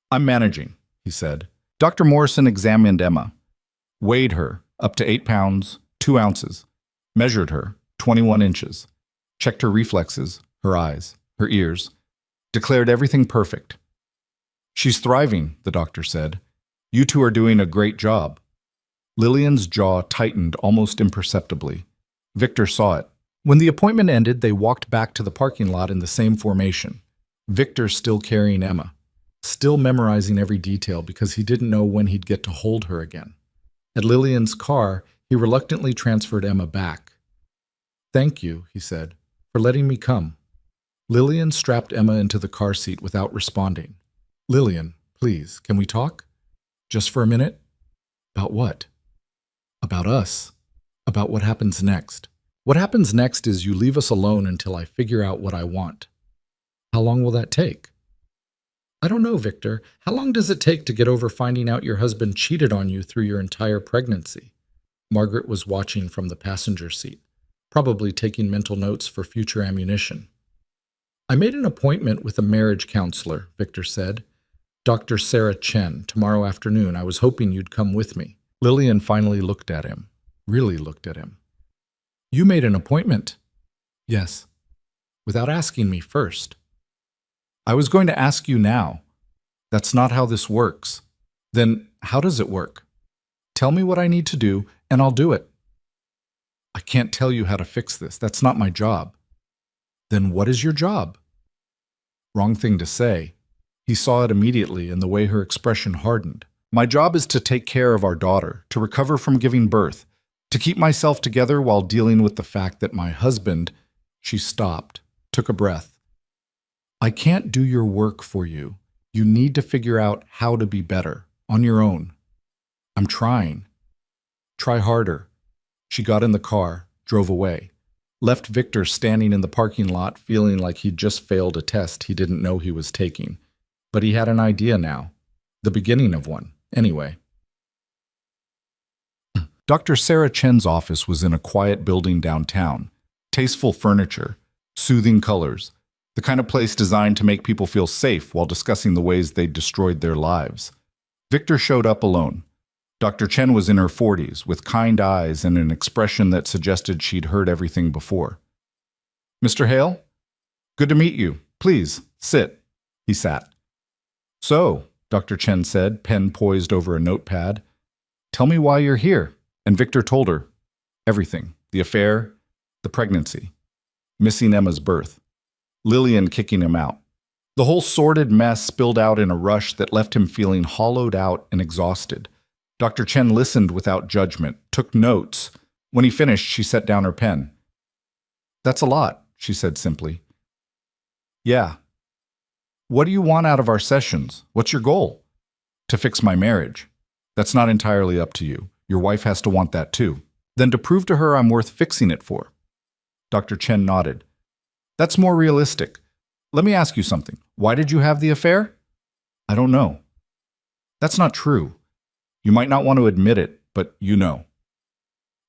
I'm managing, he said. Dr. Morrison examined Emma, weighed her, up to 8 pounds, 2 ounces, measured her, 21 inches, checked her reflexes, her eyes, her ears, declared everything perfect. She's thriving, the doctor said. You two are doing a great job. Lillian's jaw tightened almost imperceptibly. Victor saw it. When the appointment ended, they walked back to the parking lot in the same formation. Victor still carrying Emma, still memorizing every detail because he didn't know when he'd get to hold her again. At Lillian's car, he reluctantly transferred Emma back. Thank you, he said, for letting me come. Lillian strapped Emma into the car seat without responding. Lillian, please, can we talk? Just for a minute? About what? About us. About what happens next. What happens next is you leave us alone until I figure out what I want. How long will that take? I don't know, Victor. How long does it take to get over finding out your husband cheated on you through your entire pregnancy? Margaret was watching from the passenger seat, probably taking mental notes for future ammunition. I made an appointment with a marriage counselor, Victor said. Dr. Sarah Chen, tomorrow afternoon. I was hoping you'd come with me. Lillian finally looked at him, really looked at him. You made an appointment? Yes. Without asking me first. I was going to ask you now. That's not how this works. Then how does it work? Tell me what I need to do, and I'll do it. I can't tell you how to fix this. That's not my job. Then what is your job? Wrong thing to say. He saw it immediately in the way her expression hardened. My job is to take care of our daughter, to recover from giving birth, to keep myself together while dealing with the fact that my husband... She stopped, took a breath. I can't do your work for you. You need to figure out how to be better, on your own. I'm trying. Try harder. She got in the car, drove away, left Victor standing in the parking lot feeling like he'd just failed a test he didn't know he was taking. But he had an idea now. The beginning of one, anyway. Dr. Sarah Chen's office was in a quiet building downtown. Tasteful furniture, soothing colors, the kind of place designed to make people feel safe while discussing the ways they'd destroyed their lives. Victor showed up alone. Dr. Chen was in her 40s, with kind eyes and an expression that suggested she'd heard everything before. Mr. Hale? Good to meet you. Please, sit. He sat. So, Dr. Chen said, pen poised over a notepad, tell me why you're here. And Victor told her everything, the affair, the pregnancy, missing Emma's birth, Lillian kicking him out. The whole sordid mess spilled out in a rush that left him feeling hollowed out and exhausted. Dr. Chen listened without judgment, took notes. When he finished, she set down her pen. "That's a lot," she said simply. "Yeah. What do you want out of our sessions? What's your goal?" "To fix my marriage." "That's not entirely up to you. Your wife has to want that too." "Then to prove to her I'm worth fixing it for." Dr. Chen nodded. "That's more realistic. Let me ask you something. Why did you have the affair?" "I don't know." "That's not true. You might not want to admit it, but you know."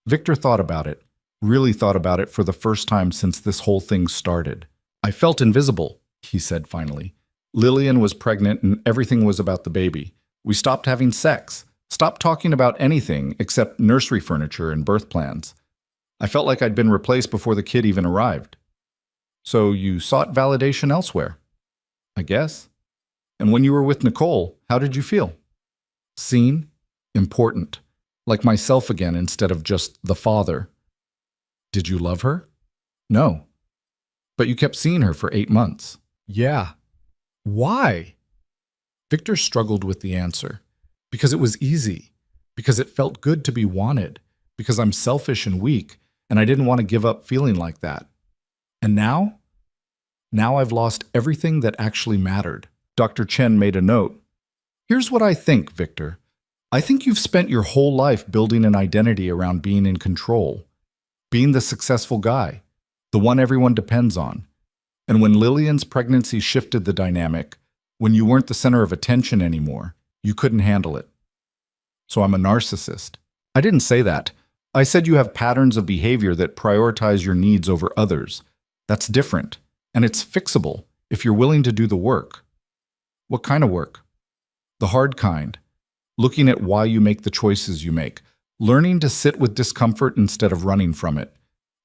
Victor thought about it, really thought about it for the first time since this whole thing started. "I felt invisible," he said finally. "Lillian was pregnant and everything was about the baby. We stopped having sex, stopped talking about anything except nursery furniture and birth plans. I felt like I'd been replaced before the kid even arrived." "So you sought validation elsewhere?" "I guess." "And when you were with Nicole, how did you feel?" "Seen, important, like myself again instead of just the father." "Did you love her?" "No." "But you kept seeing her for 8 months." "Yeah." "Why?" Victor struggled with the answer. Because it was easy. Because it felt good to be wanted. Because I'm selfish and weak, and I didn't want to give up feeling like that. And now? Now I've lost everything that actually mattered. Dr. Chen made a note. "Here's what I think, Victor. I think you've spent your whole life building an identity around being in control. Being the successful guy. The one everyone depends on. And when Lillian's pregnancy shifted the dynamic, when you weren't the center of attention anymore, you couldn't handle it. So I'm a narcissist." "I didn't say that. I said you have patterns of behavior that prioritize your needs over others. That's different, and it's fixable if you're willing to do the work." "What kind of work?" "The hard kind. Looking at why you make the choices you make. Learning to sit with discomfort instead of running from it.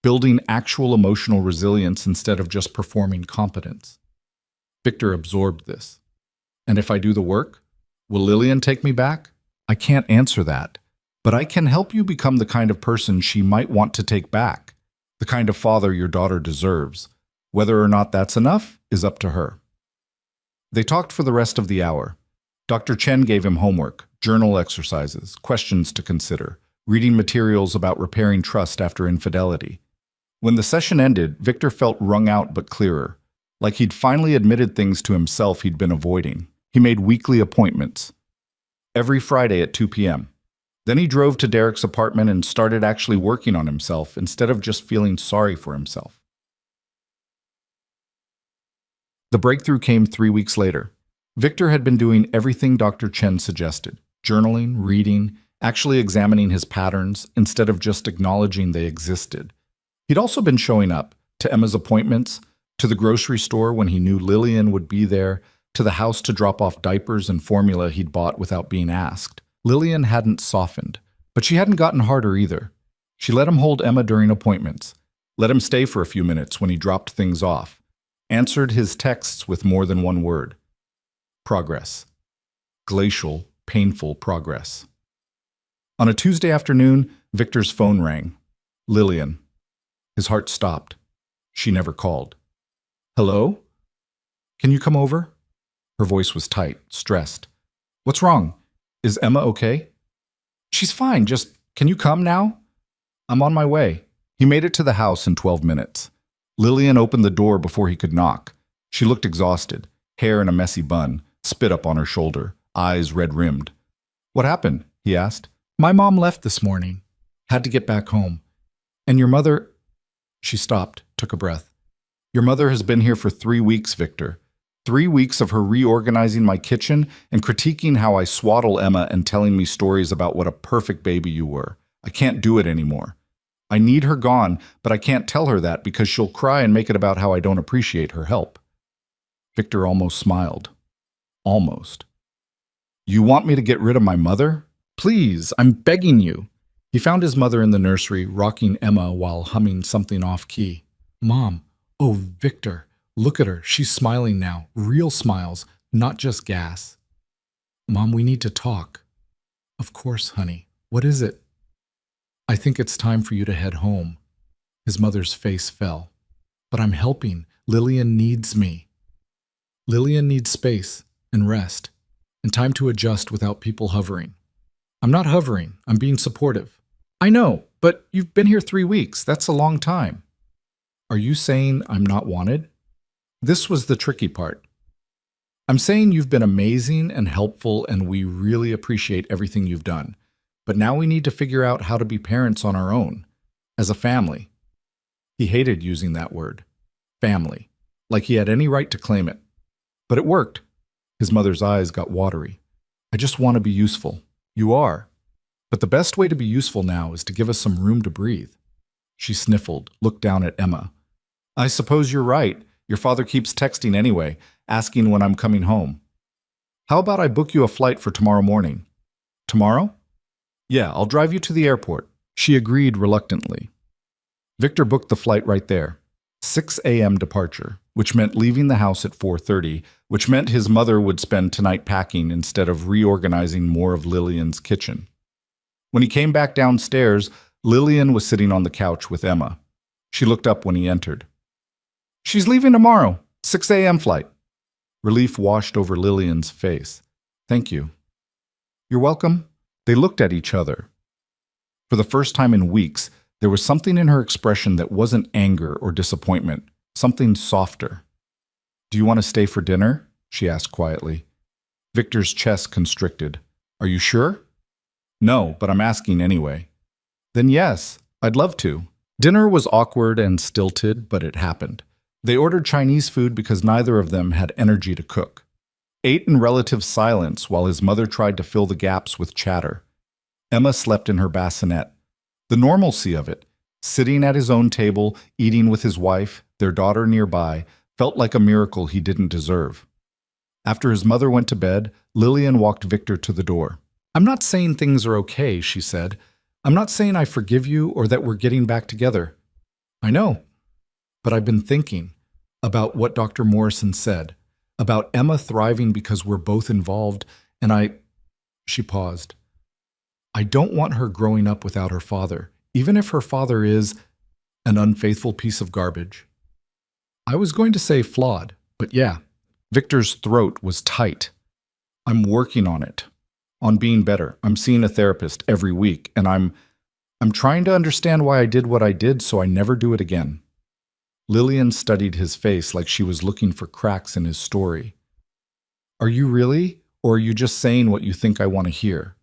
Building actual emotional resilience instead of just performing competence." Victor absorbed this. "And if I do the work, will Lillian take me back?" "I can't answer that. But I can help you become the kind of person she might want to take back. The kind of father your daughter deserves. Whether or not that's enough is up to her." They talked for the rest of the hour. Dr. Chen gave him homework, journal exercises, questions to consider, reading materials about repairing trust after infidelity. When the session ended, Victor felt wrung out but clearer, like he'd finally admitted things to himself he'd been avoiding. He made weekly appointments. Every Friday at 2 p.m. Then he drove to Derek's apartment and started actually working on himself instead of just feeling sorry for himself. The breakthrough came 3 weeks later. Victor had been doing everything Dr. Chen suggested, journaling, reading, actually examining his patterns instead of just acknowledging they existed. He'd also been showing up to Emma's appointments, to the grocery store when he knew Lillian would be there, to the house to drop off diapers and formula he'd bought without being asked. Lillian hadn't softened, but she hadn't gotten harder either. She let him hold Emma during appointments, let him stay for a few minutes when he dropped things off, answered his texts with more than one word. Progress. Glacial, painful progress. On a Tuesday afternoon, Victor's phone rang. Lillian. His heart stopped. She never called. "Hello? Can you come over?" Her voice was tight, stressed. "What's wrong? Is Emma okay?" "She's fine, just can you come now?" "I'm on my way." He made it to the house in 12 minutes. Lillian opened the door before he could knock. She looked exhausted, hair in a messy bun, spit up on her shoulder, eyes red-rimmed. "What happened?" he asked. "My mom left this morning. Had to get back home. And your mother—" She stopped, took a breath. "Your mother has been here for 3 weeks, Victor. 3 weeks of her reorganizing my kitchen and critiquing how I swaddle Emma and telling me stories about what a perfect baby you were. I can't do it anymore. I need her gone, but I can't tell her that because she'll cry and make it about how I don't appreciate her help." Victor almost smiled. Almost. "You want me to get rid of my mother? Please, I'm begging you." He found his mother in the nursery, rocking Emma while humming something off-key. "Mom, oh, Victor, look at her. She's smiling now. Real smiles, not just gas." "Mom, we need to talk." "Of course, honey. What is it?" "I think it's time for you to head home." His mother's face fell. "But I'm helping. Lillian needs me." Lillian needs space and rest and time to adjust without people hovering. I'm not hovering, I'm being supportive. I know, but you've been here 3 weeks. That's a long time. Are you saying I'm not wanted? This was the tricky part. I'm saying you've been amazing and helpful, and we really appreciate everything you've done. But now we need to figure out how to be parents on our own, as a family. He hated using that word, family, like he had any right to claim it. But it worked. His mother's eyes got watery. I just want to be useful. You are. But the best way to be useful now is to give us some room to breathe. She sniffled, looked down at Emma. I suppose you're right. Your father keeps texting anyway, asking when I'm coming home. How about I book you a flight for tomorrow morning? Tomorrow? Yeah, I'll drive you to the airport. She agreed reluctantly. Victor booked the flight right there. 6 a.m. departure, which meant leaving the house at 4:30, which meant his mother would spend tonight packing instead of reorganizing more of Lillian's kitchen. When he came back downstairs, Lillian was sitting on the couch with Emma. She looked up when he entered. She's leaving tomorrow, 6 a.m. flight. Relief washed over Lillian's face. Thank you. You're welcome. They looked at each other. For the first time in weeks, there was something in her expression that wasn't anger or disappointment, something softer. Do you want to stay for dinner? She asked quietly. Victor's chest constricted. Are you sure? No, but I'm asking anyway. Then yes, I'd love to. Dinner was awkward and stilted, but it happened. They ordered Chinese food because neither of them had energy to cook. Ate in relative silence while his mother tried to fill the gaps with chatter. Emma slept in her bassinet. The normalcy of it, sitting at his own table, eating with his wife, their daughter nearby, felt like a miracle he didn't deserve. After his mother went to bed, Lillian walked Victor to the door. I'm not saying things are okay, she said. I'm not saying I forgive you or that we're getting back together. I know. But I've been thinking about what Dr. Morrison said, about Emma thriving because we're both involved, and She paused. I don't want her growing up without her father, even if her father is an unfaithful piece of garbage. I was going to say flawed, but yeah. Victor's throat was tight. I'm working on it, on being better. I'm seeing a therapist every week, and I'm trying to understand why I did what I did so I never do it again. Lillian studied his face like she was looking for cracks in his story. Are you really, or are you just saying what you think I want to hear?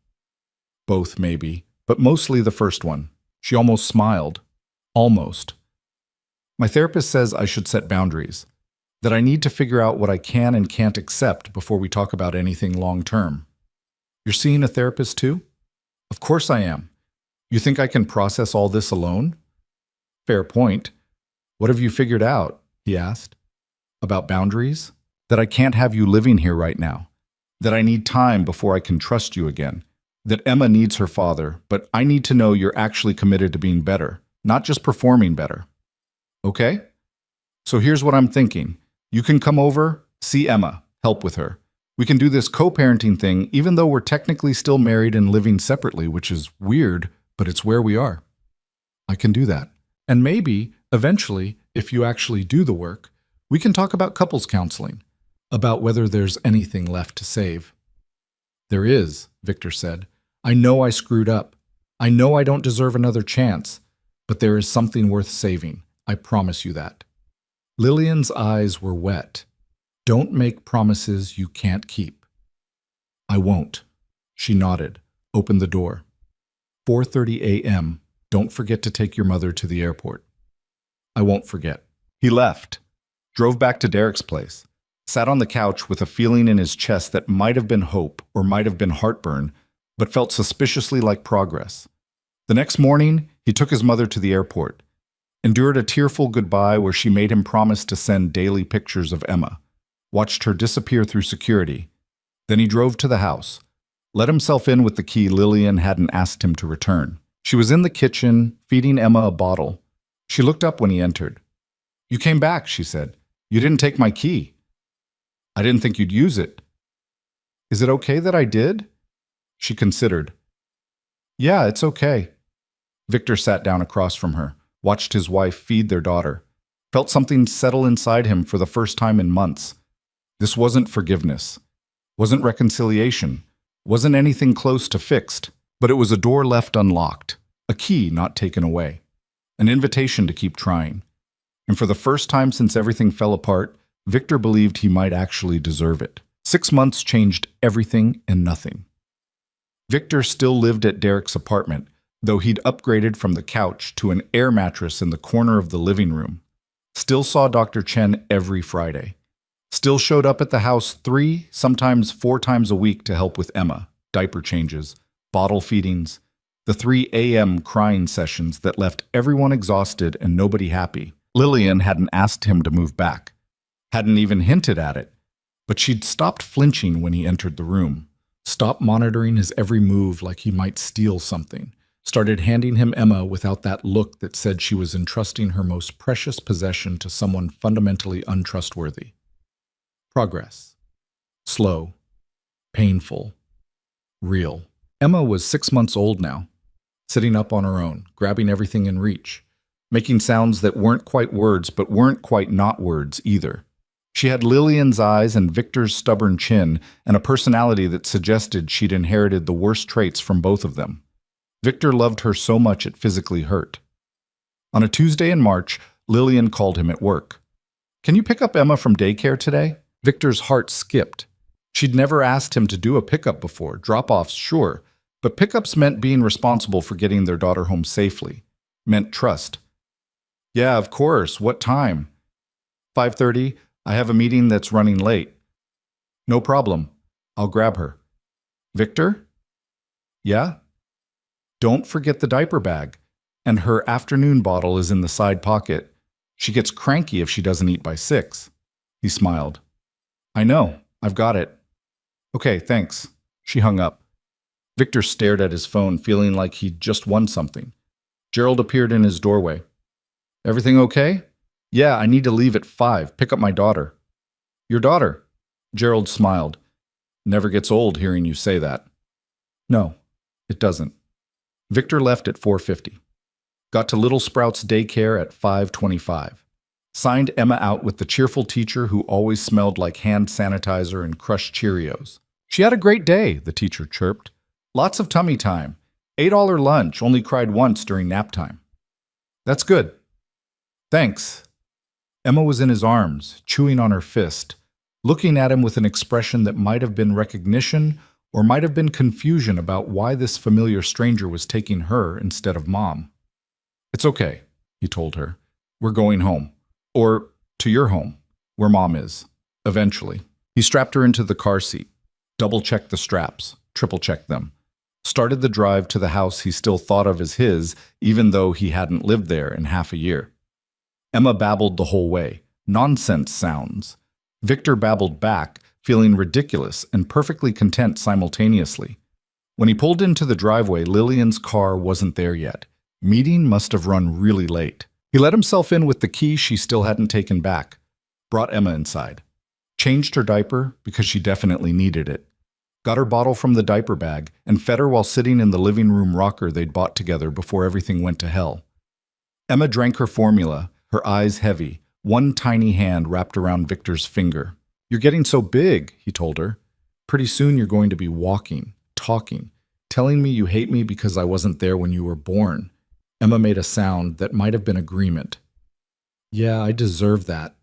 Both, maybe, but mostly the first one. She almost smiled. Almost. My therapist says I should set boundaries, that I need to figure out what I can and can't accept before we talk about anything long-term. You're seeing a therapist too? Of course I am. You think I can process all this alone? Fair point. What have you figured out? He asked. About boundaries? That I can't have you living here right now. That I need time before I can trust you again. That Emma needs her father, but I need to know you're actually committed to being better, not just performing better. Okay? So here's what I'm thinking. You can come over, see Emma, help with her. We can do this co-parenting thing even though we're technically still married and living separately, which is weird, but it's where we are. I can do that. And maybe, eventually, if you actually do the work, we can talk about couples counseling, about whether there's anything left to save. There is, Victor said. I know I screwed up. I know I don't deserve another chance, but there is something worth saving. I promise you that. Lillian's eyes were wet. Don't make promises you can't keep. I won't. She nodded, opened the door. 4:30 a.m. Don't forget to take your mother to the airport. I won't forget. He left, drove back to Derek's place, sat on the couch with a feeling in his chest that might have been hope or might have been heartburn, but felt suspiciously like progress. The next morning, he took his mother to the airport, endured a tearful goodbye where she made him promise to send daily pictures of Emma, watched her disappear through security. Then he drove to the house, let himself in with the key Lillian hadn't asked him to return. She was in the kitchen, feeding Emma a bottle. She looked up when he entered. You came back, she said. You didn't take my key. I didn't think you'd use it. Is it okay that I did? She considered. Yeah, it's okay. Victor sat down across from her, watched his wife feed their daughter, felt something settle inside him for the first time in months. This wasn't forgiveness, wasn't reconciliation, wasn't anything close to fixed, but it was a door left unlocked, a key not taken away, an invitation to keep trying. And for the first time since everything fell apart, Victor believed he might actually deserve it. 6 months changed everything and nothing. Victor still lived at Derek's apartment, though he'd upgraded from the couch to an air mattress in the corner of the living room. Still saw Dr. Chen every Friday. Still showed up at the house 3, sometimes 4 times a week to help with Emma, diaper changes, bottle feedings, the 3 a.m. crying sessions that left everyone exhausted and nobody happy. Lillian hadn't asked him to move back, hadn't even hinted at it, but she'd stopped flinching when he entered the room, stopped monitoring his every move like he might steal something, started handing him Emma without that look that said she was entrusting her most precious possession to someone fundamentally untrustworthy. Progress. Slow. Painful. Real. Emma was 6 months old now, sitting up on her own, grabbing everything in reach, making sounds that weren't quite words but weren't quite not words either. She had Lillian's eyes and Victor's stubborn chin and a personality that suggested she'd inherited the worst traits from both of them. Victor loved her so much it physically hurt. On a Tuesday in March, Lillian called him at work. "Can you pick up Emma from daycare today?" Victor's heart skipped. She'd never asked him to do a pickup before, drop-offs, sure, but pickups meant being responsible for getting their daughter home safely, meant trust. "Yeah, of course. What time?" 5:30. I have a meeting that's running late." "No problem. I'll grab her." "Victor?" "Yeah?" "Don't forget the diaper bag. And her afternoon bottle is in the side pocket. She gets cranky if she doesn't eat by 6. He smiled. "I know. I've got it." "Okay, thanks." She hung up. Victor stared at his phone, feeling like he'd just won something. Gerald appeared in his doorway. "Everything okay?" "Yeah, I need to leave at 5. Pick up my daughter." "Your daughter?" Gerald smiled. "Never gets old hearing you say that." "No, it doesn't." Victor left at 4:50. Got to Little Sprouts daycare at 5:25. Signed Emma out with the cheerful teacher who always smelled like hand sanitizer and crushed Cheerios. "She had a great day," the teacher chirped. "Lots of tummy time. Ate all her lunch, only cried once during nap time." "That's good." "Thanks." Emma was in his arms, chewing on her fist, looking at him with an expression that might have been recognition or might have been confusion about why this familiar stranger was taking her instead of Mom. "It's okay," he told her. "We're going home. Or to your home, where Mom is. Eventually." He strapped her into the car seat, double-checked the straps, triple-checked them, started the drive to the house he still thought of as his, even though he hadn't lived there in half a year. Emma babbled the whole way, nonsense sounds. Victor babbled back, feeling ridiculous and perfectly content simultaneously. When he pulled into the driveway, Lillian's car wasn't there yet. Meeting must have run really late. He let himself in with the key she still hadn't taken back, brought Emma inside, changed her diaper because she definitely needed it, got her bottle from the diaper bag, and fed her while sitting in the living room rocker they'd bought together before everything went to hell. Emma drank her formula, her eyes heavy, one tiny hand wrapped around Victor's finger. "You're getting so big," he told her. "Pretty soon you're going to be walking, talking, telling me you hate me because I wasn't there when you were born." Emma made a sound that might have been agreement. "Yeah, I deserve that."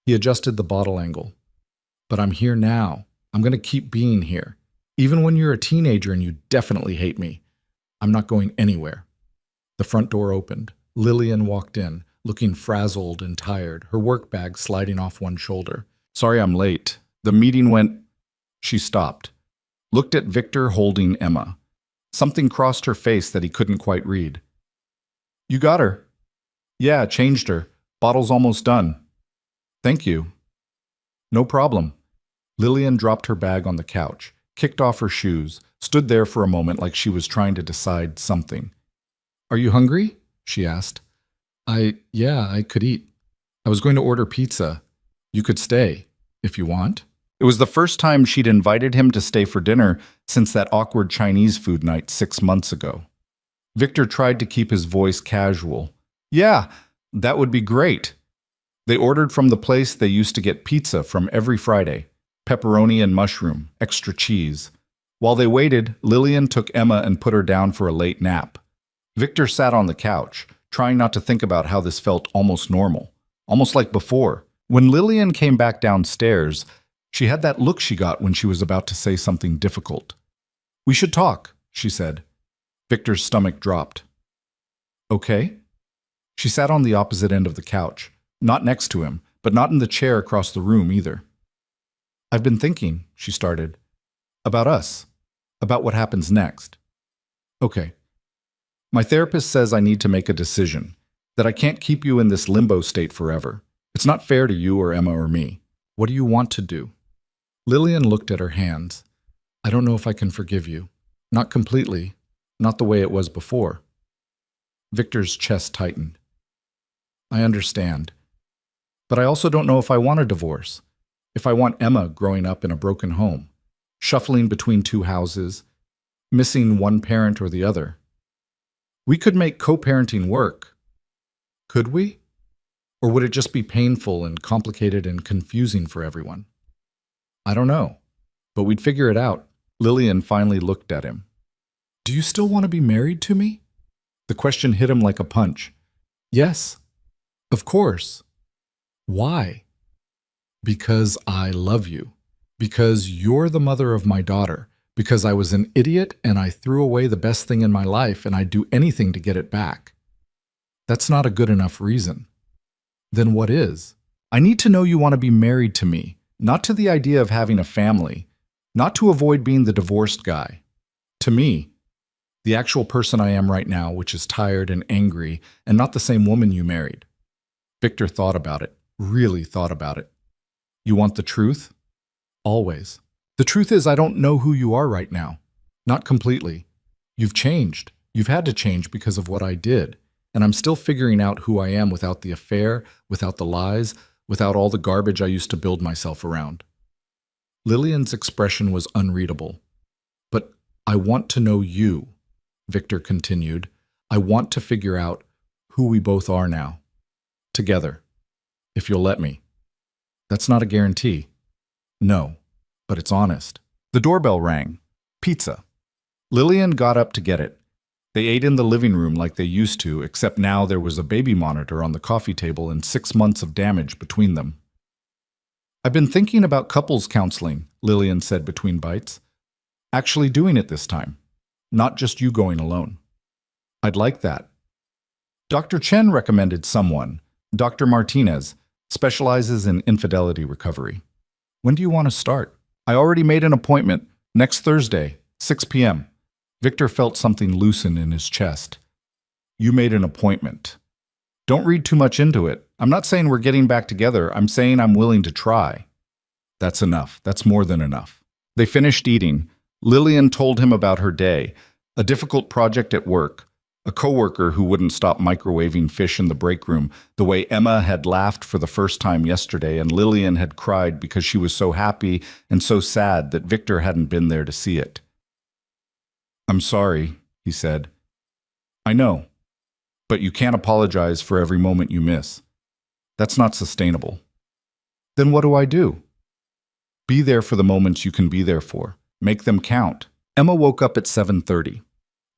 He adjusted the bottle angle. "But I'm here now. I'm going to keep being here. Even when you're a teenager and you definitely hate me. I'm not going anywhere." The front door opened. Lillian walked in, looking frazzled and tired, her work bag sliding off one shoulder. "Sorry I'm late. The meeting went—" She stopped, looked at Victor holding Emma. Something crossed her face that he couldn't quite read. "You got her?" "Yeah, changed her. Bottle's almost done." "Thank you." "No problem." Lillian dropped her bag on the couch, kicked off her shoes, stood there for a moment like she was trying to decide something. "Are you hungry?" she asked. Yeah, I could eat. I was going to order pizza. You could stay, if you want." It was the first time she'd invited him to stay for dinner since that awkward Chinese food night 6 months ago. Victor tried to keep his voice casual. "Yeah, that would be great." They ordered from the place they used to get pizza from every Friday, pepperoni and mushroom, extra cheese. While they waited, Lillian took Emma and put her down for a late nap. Victor sat on the couch, trying not to think about how this felt almost normal, almost like before. When Lillian came back downstairs, she had that look she got when she was about to say something difficult. "We should talk," she said. Victor's stomach dropped. "Okay?" She sat on the opposite end of the couch, not next to him, but not in the chair across the room either. "I've been thinking," she started, "about us, about what happens next." "Okay. My therapist says I need to make a decision, that I can't keep you in this limbo state forever. It's not fair to you or Emma or me. What do you want to do?" Lillian looked at her hands. "I don't know if I can forgive you. Not completely, not the way it was before." Victor's chest tightened. "I understand. But I also don't know if I want a divorce. If I want Emma growing up in a broken home, shuffling between two houses, missing one parent or the other. We could make co-parenting work. Could we? Or would it just be painful and complicated and confusing for everyone? I don't know. But we'd figure it out." Lillian finally looked at him. "Do you still want to be married to me?" The question hit him like a punch. "Yes. Of course." "Why?" "Because I love you. Because you're the mother of my daughter. Because I was an idiot and I threw away the best thing in my life and I'd do anything to get it back." "That's not a good enough reason." "Then what is?" "I need to know you want to be married to me, not to the idea of having a family, not to avoid being the divorced guy. To me, the actual person I am right now, which is tired and angry and not the same woman you married." Victor thought about it, really thought about it. "You want the truth?" "Always. The truth is I don't know who you are right now. Not completely. You've changed. You've had to change because of what I did. And I'm still figuring out who I am without the affair, without the lies, without all the garbage I used to build myself around." Lillian's expression was unreadable. "But I want to know you," Victor continued. "I want to figure out who we both are now. Together. If you'll let me." "That's not a guarantee." "No, but it's honest." The doorbell rang. Pizza. Lillian got up to get it. They ate in the living room like they used to, except now there was a baby monitor on the coffee table and 6 months of damage between them. "I've been thinking about couples counseling," Lillian said between bites. "Actually doing it this time. Not just you going alone." "I'd like that." "Dr. Chen recommended someone. Dr. Martinez specializes in infidelity recovery. When do you want to start?" "I already made an appointment. Next Thursday, 6 p.m. Victor felt something loosen in his chest. "You made an appointment. Don't read too much into it. I'm not saying we're getting back together. I'm saying I'm willing to try." "That's enough. That's more than enough." They finished eating. Lillian told him about her day, a difficult project at work, a coworker who wouldn't stop microwaving fish in the break room, the way Emma had laughed for the first time yesterday and Lillian had cried because she was so happy and so sad that Victor hadn't been there to see it. "I'm sorry," he said. "I know. But you can't apologize for every moment you miss. That's not sustainable." "Then what do I do?" "Be there for the moments you can be there for. Make them count." Emma woke up at 7:30.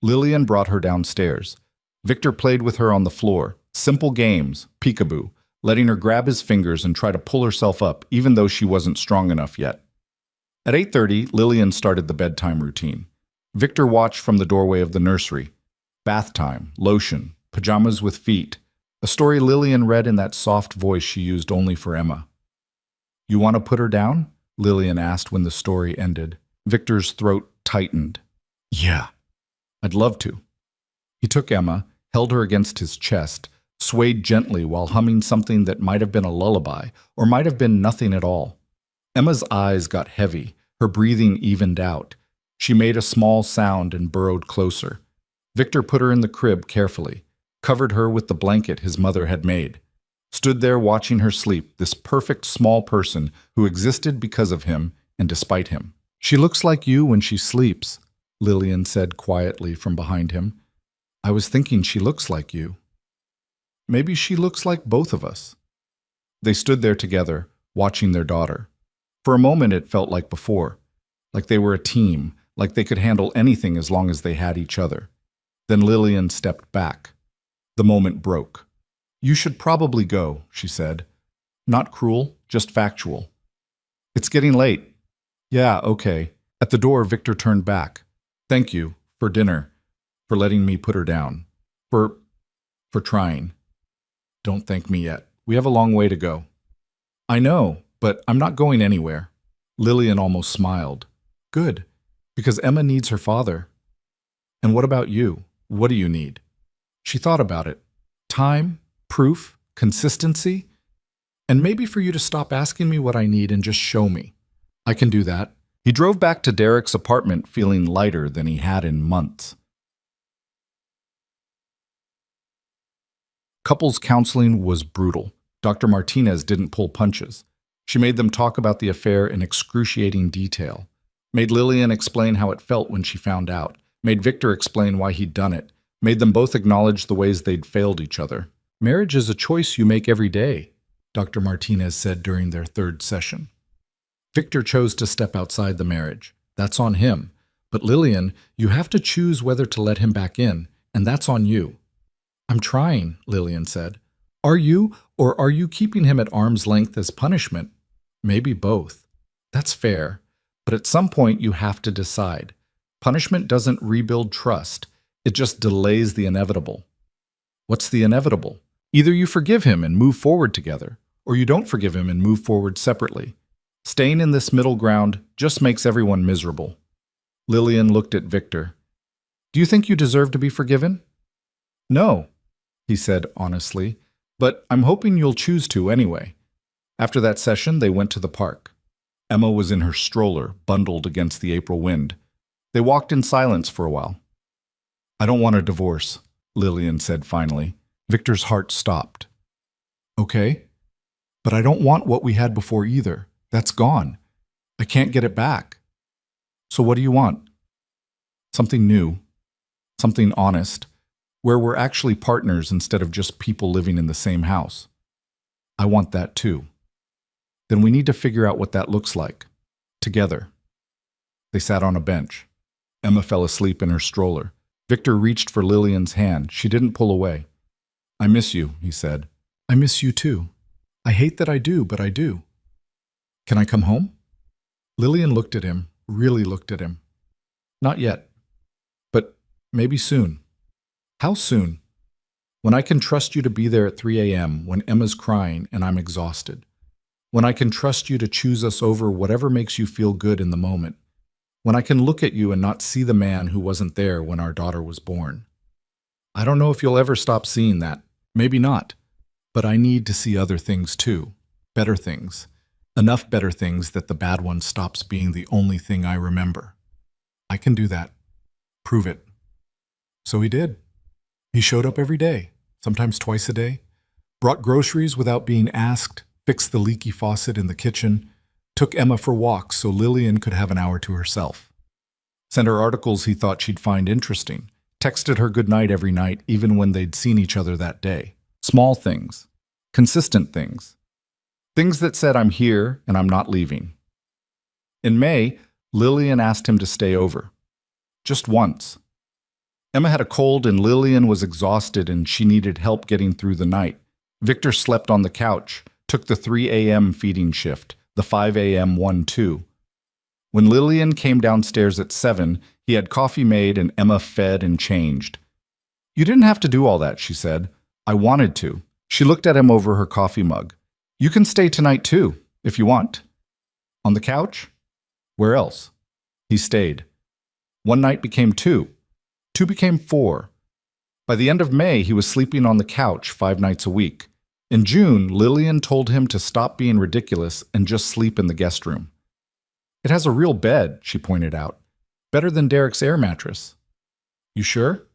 Lillian brought her downstairs. Victor played with her on the floor. Simple games, peekaboo, letting her grab his fingers and try to pull herself up, even though she wasn't strong enough yet. At 8:30, Lillian started the bedtime routine. Victor watched from the doorway of the nursery. Bath time, lotion, pajamas with feet. A story Lillian read in that soft voice she used only for Emma. "You want to put her down?" Lillian asked when the story ended. Victor's throat tightened. "Yeah, I'd love to." He took Emma, held her against his chest, swayed gently while humming something that might have been a lullaby or might have been nothing at all. Emma's eyes got heavy, her breathing evened out. She made a small sound and burrowed closer. Victor put her in the crib carefully, covered her with the blanket his mother had made, stood there watching her sleep, this perfect small person who existed because of him and despite him. "She looks like you when she sleeps," Lillian said quietly from behind him. "I was thinking she looks like you. Maybe she looks like both of us." They stood there together, watching their daughter. For a moment, it felt like before, like they were a team, like they could handle anything as long as they had each other. Then Lillian stepped back. The moment broke. "You should probably go," she said. Not cruel, just factual. "It's getting late." "Yeah, okay." At the door, Victor turned back. "Thank you, for dinner, for letting me put her down, for trying." "Don't thank me yet. We have a long way to go." "I know, but I'm not going anywhere." Lillian almost smiled. "Good, because Emma needs her father." "And what about you? What do you need?" She thought about it. "Time, proof, consistency, and maybe for you to stop asking me what I need and just show me." "I can do that." He drove back to Derek's apartment feeling lighter than he had in months. Couples counseling was brutal. Dr. Martinez didn't pull punches. She made them talk about the affair in excruciating detail, made Lillian explain how it felt when she found out, made Victor explain why he'd done it, made them both acknowledge the ways they'd failed each other. "Marriage is a choice you make every day," Dr. Martinez said during their third session. Victor chose to step outside the marriage. That's on him. But Lillian, you have to choose whether to let him back in, and that's on you. "I'm trying," Lillian said. "Are you, or are you keeping him at arm's length as punishment?" "Maybe both." "That's fair. But at some point you have to decide. Punishment doesn't rebuild trust. It just delays the inevitable." "What's the inevitable?" "Either you forgive him and move forward together, or you don't forgive him and move forward separately. Staying in this middle ground just makes everyone miserable." Lillian looked at Victor. "Do you think you deserve to be forgiven?" "No," he said honestly, "but I'm hoping you'll choose to anyway." After that session, they went to the park. Emma was in her stroller, bundled against the April wind. They walked in silence for a while. "I don't want a divorce," Lillian said finally. Victor's heart stopped. "Okay, but I don't want what we had before either. That's gone. I can't get it back." "So what do you want?" "Something new. Something honest, where we're actually partners instead of just people living in the same house." "I want that too." "Then we need to figure out what that looks like. Together." They sat on a bench. Emma fell asleep in her stroller. Victor reached for Lillian's hand. She didn't pull away. "I miss you," he said. "I miss you too. I hate that I do, but I do." "Can I come home?" Lillian looked at him, really looked at him. "Not yet. But maybe soon." "How soon?" "When I can trust you to be there at 3 a.m. when Emma's crying and I'm exhausted. When I can trust you to choose us over whatever makes you feel good in the moment. When I can look at you and not see the man who wasn't there when our daughter was born. I don't know if you'll ever stop seeing that. Maybe not. But I need to see other things too. Better things. Enough better things that the bad one stops being the only thing I remember. I can do that. Prove it." So he did. He showed up every day, sometimes twice a day, brought groceries without being asked, fixed the leaky faucet in the kitchen, took Emma for walks so Lillian could have an hour to herself, sent her articles he thought she'd find interesting, texted her goodnight every night even when they'd seen each other that day. Small things. Consistent things. Things that said, "I'm here and I'm not leaving." In May, Lillian asked him to stay over. Just once. Emma had a cold and Lillian was exhausted and she needed help getting through the night. Victor slept on the couch, took the 3 a.m. feeding shift, the 5 a.m. one too. When Lillian came downstairs at 7, he had coffee made and Emma fed and changed. "You didn't have to do all that," she said. "I wanted to." She looked at him over her coffee mug. "You can stay tonight too, if you want." "On the couch?" "Where else?" He stayed. One night became 2. 2 became 4. By the end of May, he was sleeping on the couch 5 nights a week. In June, Lillian told him to stop being ridiculous and just sleep in the guest room. "It has a real bed," she pointed out. "Better than Derek's air mattress." "You sure?"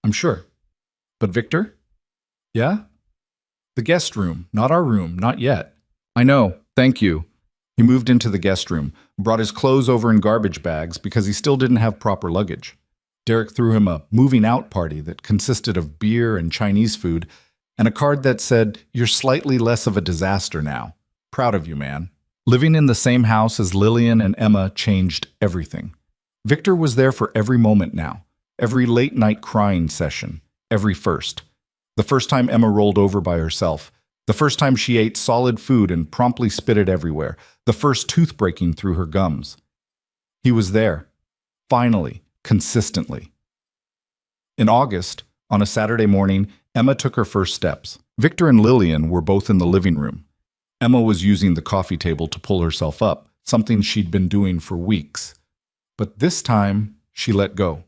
"I'm sure." "But Victor?" "Yeah?" "The guest room, not our room, not yet." "I know, thank you." He moved into the guest room, brought his clothes over in garbage bags because he still didn't have proper luggage. Derek threw him a moving out party that consisted of beer and Chinese food and a card that said, "You're slightly less of a disaster now. Proud of you, man." Living in the same house as Lillian and Emma changed everything. Victor was there for every moment now, every late-night crying session, every first. The first time Emma rolled over by herself, the first time she ate solid food and promptly spit it everywhere, the first tooth breaking through her gums. He was there, finally, consistently. In August, on a Saturday morning, Emma took her first steps. Victor and Lillian were both in the living room. Emma was using the coffee table to pull herself up, something she'd been doing for weeks. But this time, she let go.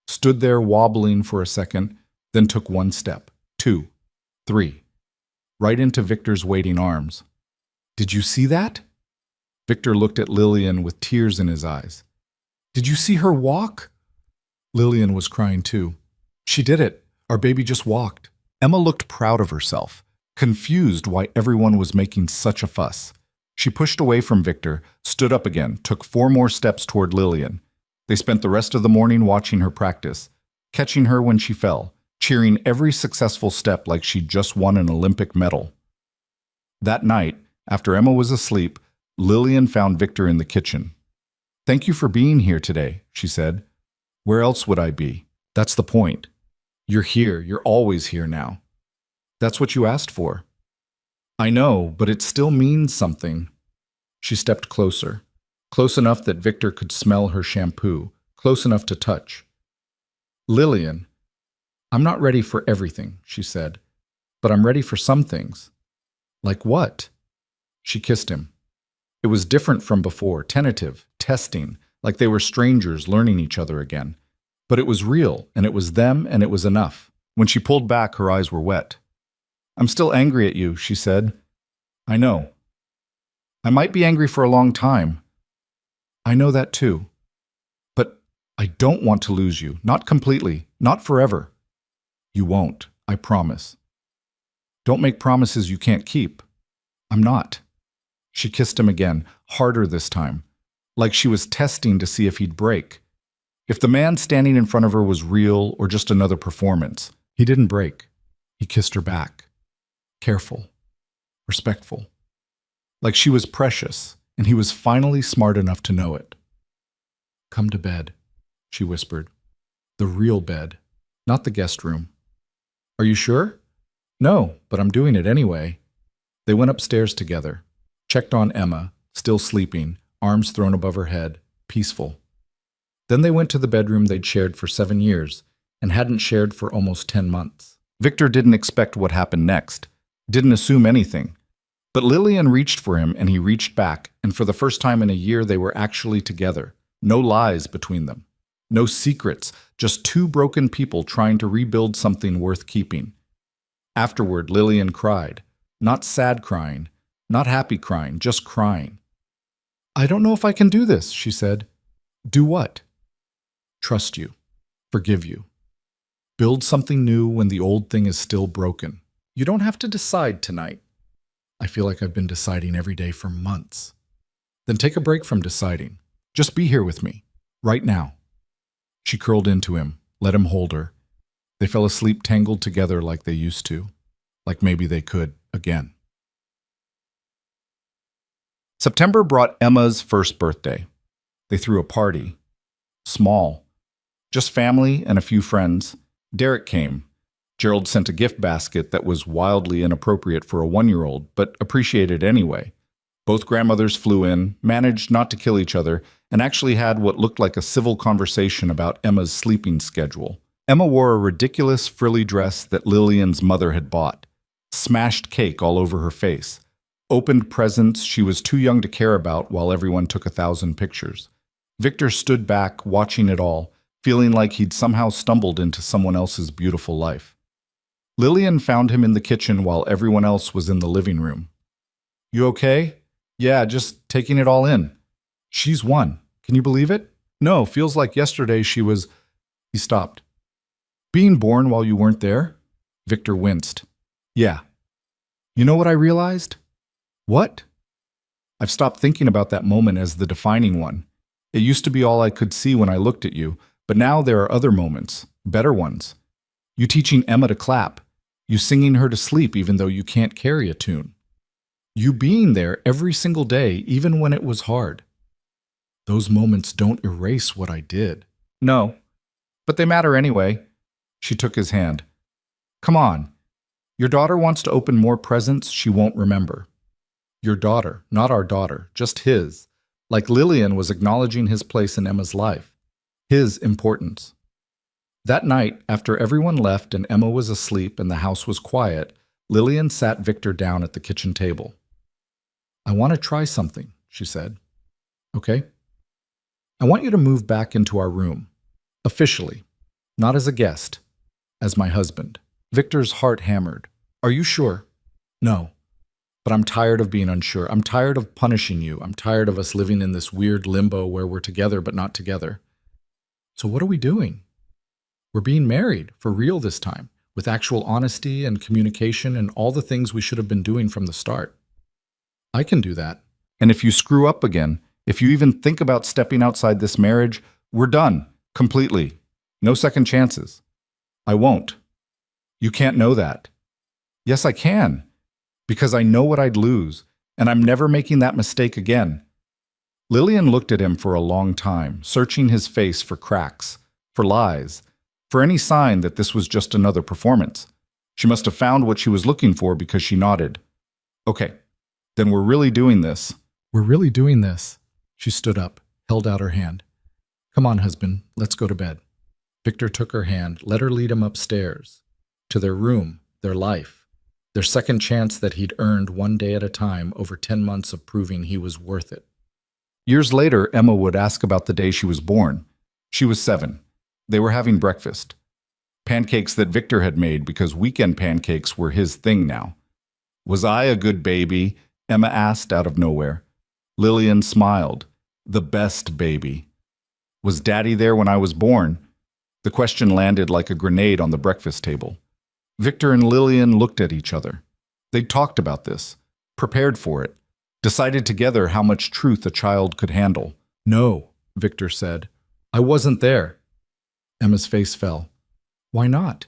Stood there wobbling for a second, then took one step, 2, 3, right into Victor's waiting arms. "Did you see that?" Victor looked at Lillian with tears in his eyes. "Did you see her walk?" Lillian was crying too. "She did it. Our baby just walked." Emma looked proud of herself, confused why everyone was making such a fuss. She pushed away from Victor, stood up again, took 4 more steps toward Lillian. They spent the rest of the morning watching her practice, catching her when she fell, cheering every successful step like she'd just won an Olympic medal. That night, after Emma was asleep, Lillian found Victor in the kitchen. "Thank you for being here today," she said. "Where else would I be? That's the point. You're here. You're always here now. That's what you asked for." "I know, but it still means something." She stepped closer, close enough that Victor could smell her shampoo, close enough to touch. "Lillian, I'm not ready for everything," she said, "but I'm ready for some things." "Like what?" She kissed him. It was different from before, tentative, testing, like they were strangers learning each other again. But it was real, and it was them, and it was enough. When she pulled back, her eyes were wet. "I'm still angry at you," she said. "I know. I might be angry for a long time. I know that too. But I don't want to lose you, not completely, not forever." "You won't, I promise." "Don't make promises you can't keep." "I'm not." She kissed him again, harder this time, like she was testing to see if he'd break. If the man standing in front of her was real or just another performance. He didn't break. He kissed her back. Careful, respectful. Like she was precious, and he was finally smart enough to know it. "Come to bed," she whispered. "The real bed, not the guest room." "Are you sure?" "No, but I'm doing it anyway." They went upstairs together, checked on Emma, still sleeping, arms thrown above her head, peaceful. Then they went to the bedroom they'd shared for 7 years and hadn't shared for almost 10 months. Victor didn't expect what happened next, didn't assume anything. But Lillian reached for him and he reached back, and for the first time in a year they were actually together. No lies between them. No secrets, just 2 broken people trying to rebuild something worth keeping. Afterward, Lillian cried. Not sad crying, not happy crying, just crying. "I don't know if I can do this," she said. "Do what?" "Trust you. Forgive you. Build something new when the old thing is still broken. You don't have to decide tonight." "I feel like I've been deciding every day for months." "Then take a break from deciding. Just be here with me, right now." She curled into him, let him hold her. They fell asleep tangled together like they used to, like maybe they could again. September brought Emma's first birthday. They threw a party. Small. Just family and a few friends. Derek came. Gerald sent a gift basket that was wildly inappropriate for a 1-year-old, but appreciated anyway. Both grandmothers flew in, managed not to kill each other, and actually had what looked like a civil conversation about Emma's sleeping schedule. Emma wore a ridiculous frilly dress that Lillian's mother had bought. Smashed cake all over her face. Opened presents she was too young to care about while everyone took 1,000 pictures. Victor stood back, watching it all, feeling like he'd somehow stumbled into someone else's beautiful life. Lillian found him in the kitchen while everyone else was in the living room. "You okay?" "Yeah, just taking it all in." "She's 1. Can you believe it?" "No, feels like yesterday she was—" He stopped. "Being born while you weren't there?" Victor winced. "Yeah." "You know what I realized?" "What?" "I've stopped thinking about that moment as the defining one. It used to be all I could see when I looked at you, but now there are other moments, better ones. You teaching Emma to clap. You singing her to sleep even though you can't carry a tune. You being there every single day, even when it was hard. Those moments don't erase what I did. No, but they matter anyway. She took his hand. Come on. Your daughter wants to open more presents she won't remember. Your daughter, not our daughter, just his. Like Lillian was acknowledging his place in Emma's life. His importance. That night, after everyone left and Emma was asleep and the house was quiet, Lillian sat Victor down at the kitchen table. I want to try something, she said. Okay? I want you to move back into our room. Officially. Not as a guest. As my husband. Victor's heart hammered. Are you sure? No. But I'm tired of being unsure. I'm tired of punishing you. I'm tired of us living in this weird limbo where we're together but not together. So what are we doing? We're being married, for real this time, with actual honesty and communication and all the things we should have been doing from the start. I can do that. And if you screw up again, if you even think about stepping outside this marriage, we're done. Completely. No second chances. I won't. You can't know that. Yes, I can. Because I know what I'd lose, and I'm never making that mistake again. Lillian looked at him for a long time, searching his face for cracks, for lies, for any sign that this was just another performance. She must have found what she was looking for because she nodded. Okay, then we're really doing this. We're really doing this. She stood up, held out her hand. Come on, husband, let's go to bed. Victor took her hand, let her lead him upstairs, to their room, their life, their second chance that he'd earned one day at a time over 10 months of proving he was worth it. Years later, Emma would ask about the day she was born. She was 7. They were having breakfast. Pancakes that Victor had made because weekend pancakes were his thing now. Was I a good baby? Emma asked out of nowhere. Lillian smiled. The best baby. Was Daddy there when I was born? The question landed like a grenade on the breakfast table. Victor and Lillian looked at each other. They'd talked about this, prepared for it, decided together how much truth a child could handle. No, Victor said. I wasn't there. Emma's face fell. Why not?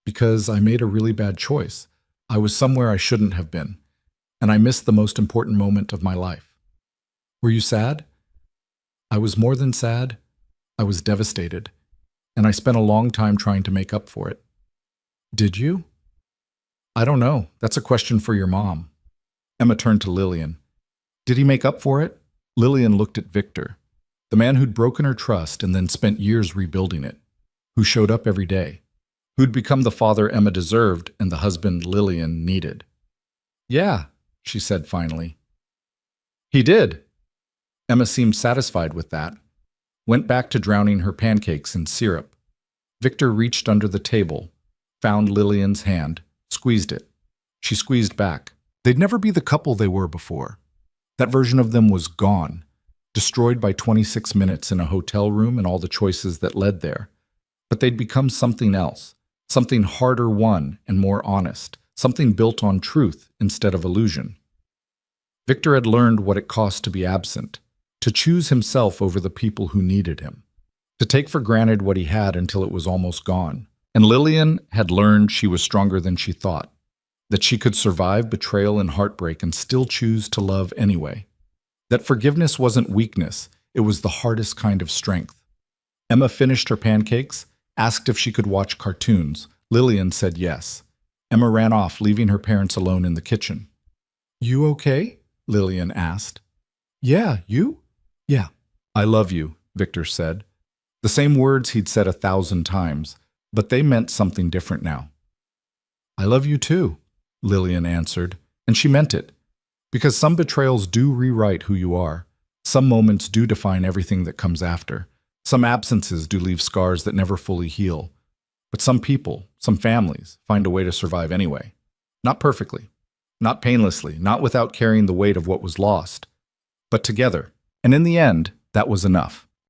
Because I made a really bad choice. I was somewhere I shouldn't have been, and I missed the most important moment of my life. Were you sad? I was more than sad. I was devastated, and I spent a long time trying to make up for it. Did you? I don't know. That's a question for your mom. Emma turned to Lillian. Did he make up for it? Lillian looked at Victor, the man who'd broken her trust and then spent years rebuilding it, who showed up every day, who'd become the father Emma deserved and the husband Lillian needed. Yeah, she said finally. He did. Emma seemed satisfied with that, went back to drowning her pancakes in syrup. Victor reached under the table, found Lillian's hand, squeezed it. She squeezed back. They'd never be the couple they were before. That version of them was gone, destroyed by 26 minutes in a hotel room and all the choices that led there. But they'd become something else, something harder won and more honest, something built on truth instead of illusion. Victor had learned what it cost to be absent, to choose himself over the people who needed him, to take for granted what he had until it was almost gone. And Lillian had learned she was stronger than she thought, that she could survive betrayal and heartbreak and still choose to love anyway. That forgiveness wasn't weakness, it was the hardest kind of strength. Emma finished her pancakes, asked if she could watch cartoons. Lillian said yes. Emma ran off, leaving her parents alone in the kitchen. You okay? Lillian asked. Yeah, you? Yeah. I love you, Victor said. The same words he'd said 1,000 times, but they meant something different now. I love you too, Lillian answered, and she meant it. Because some betrayals do rewrite who you are. Some moments do define everything that comes after. Some absences do leave scars that never fully heal. But some people, some families, find a way to survive anyway. Not perfectly, not painlessly, not without carrying the weight of what was lost, but together. And in the end, that was enough.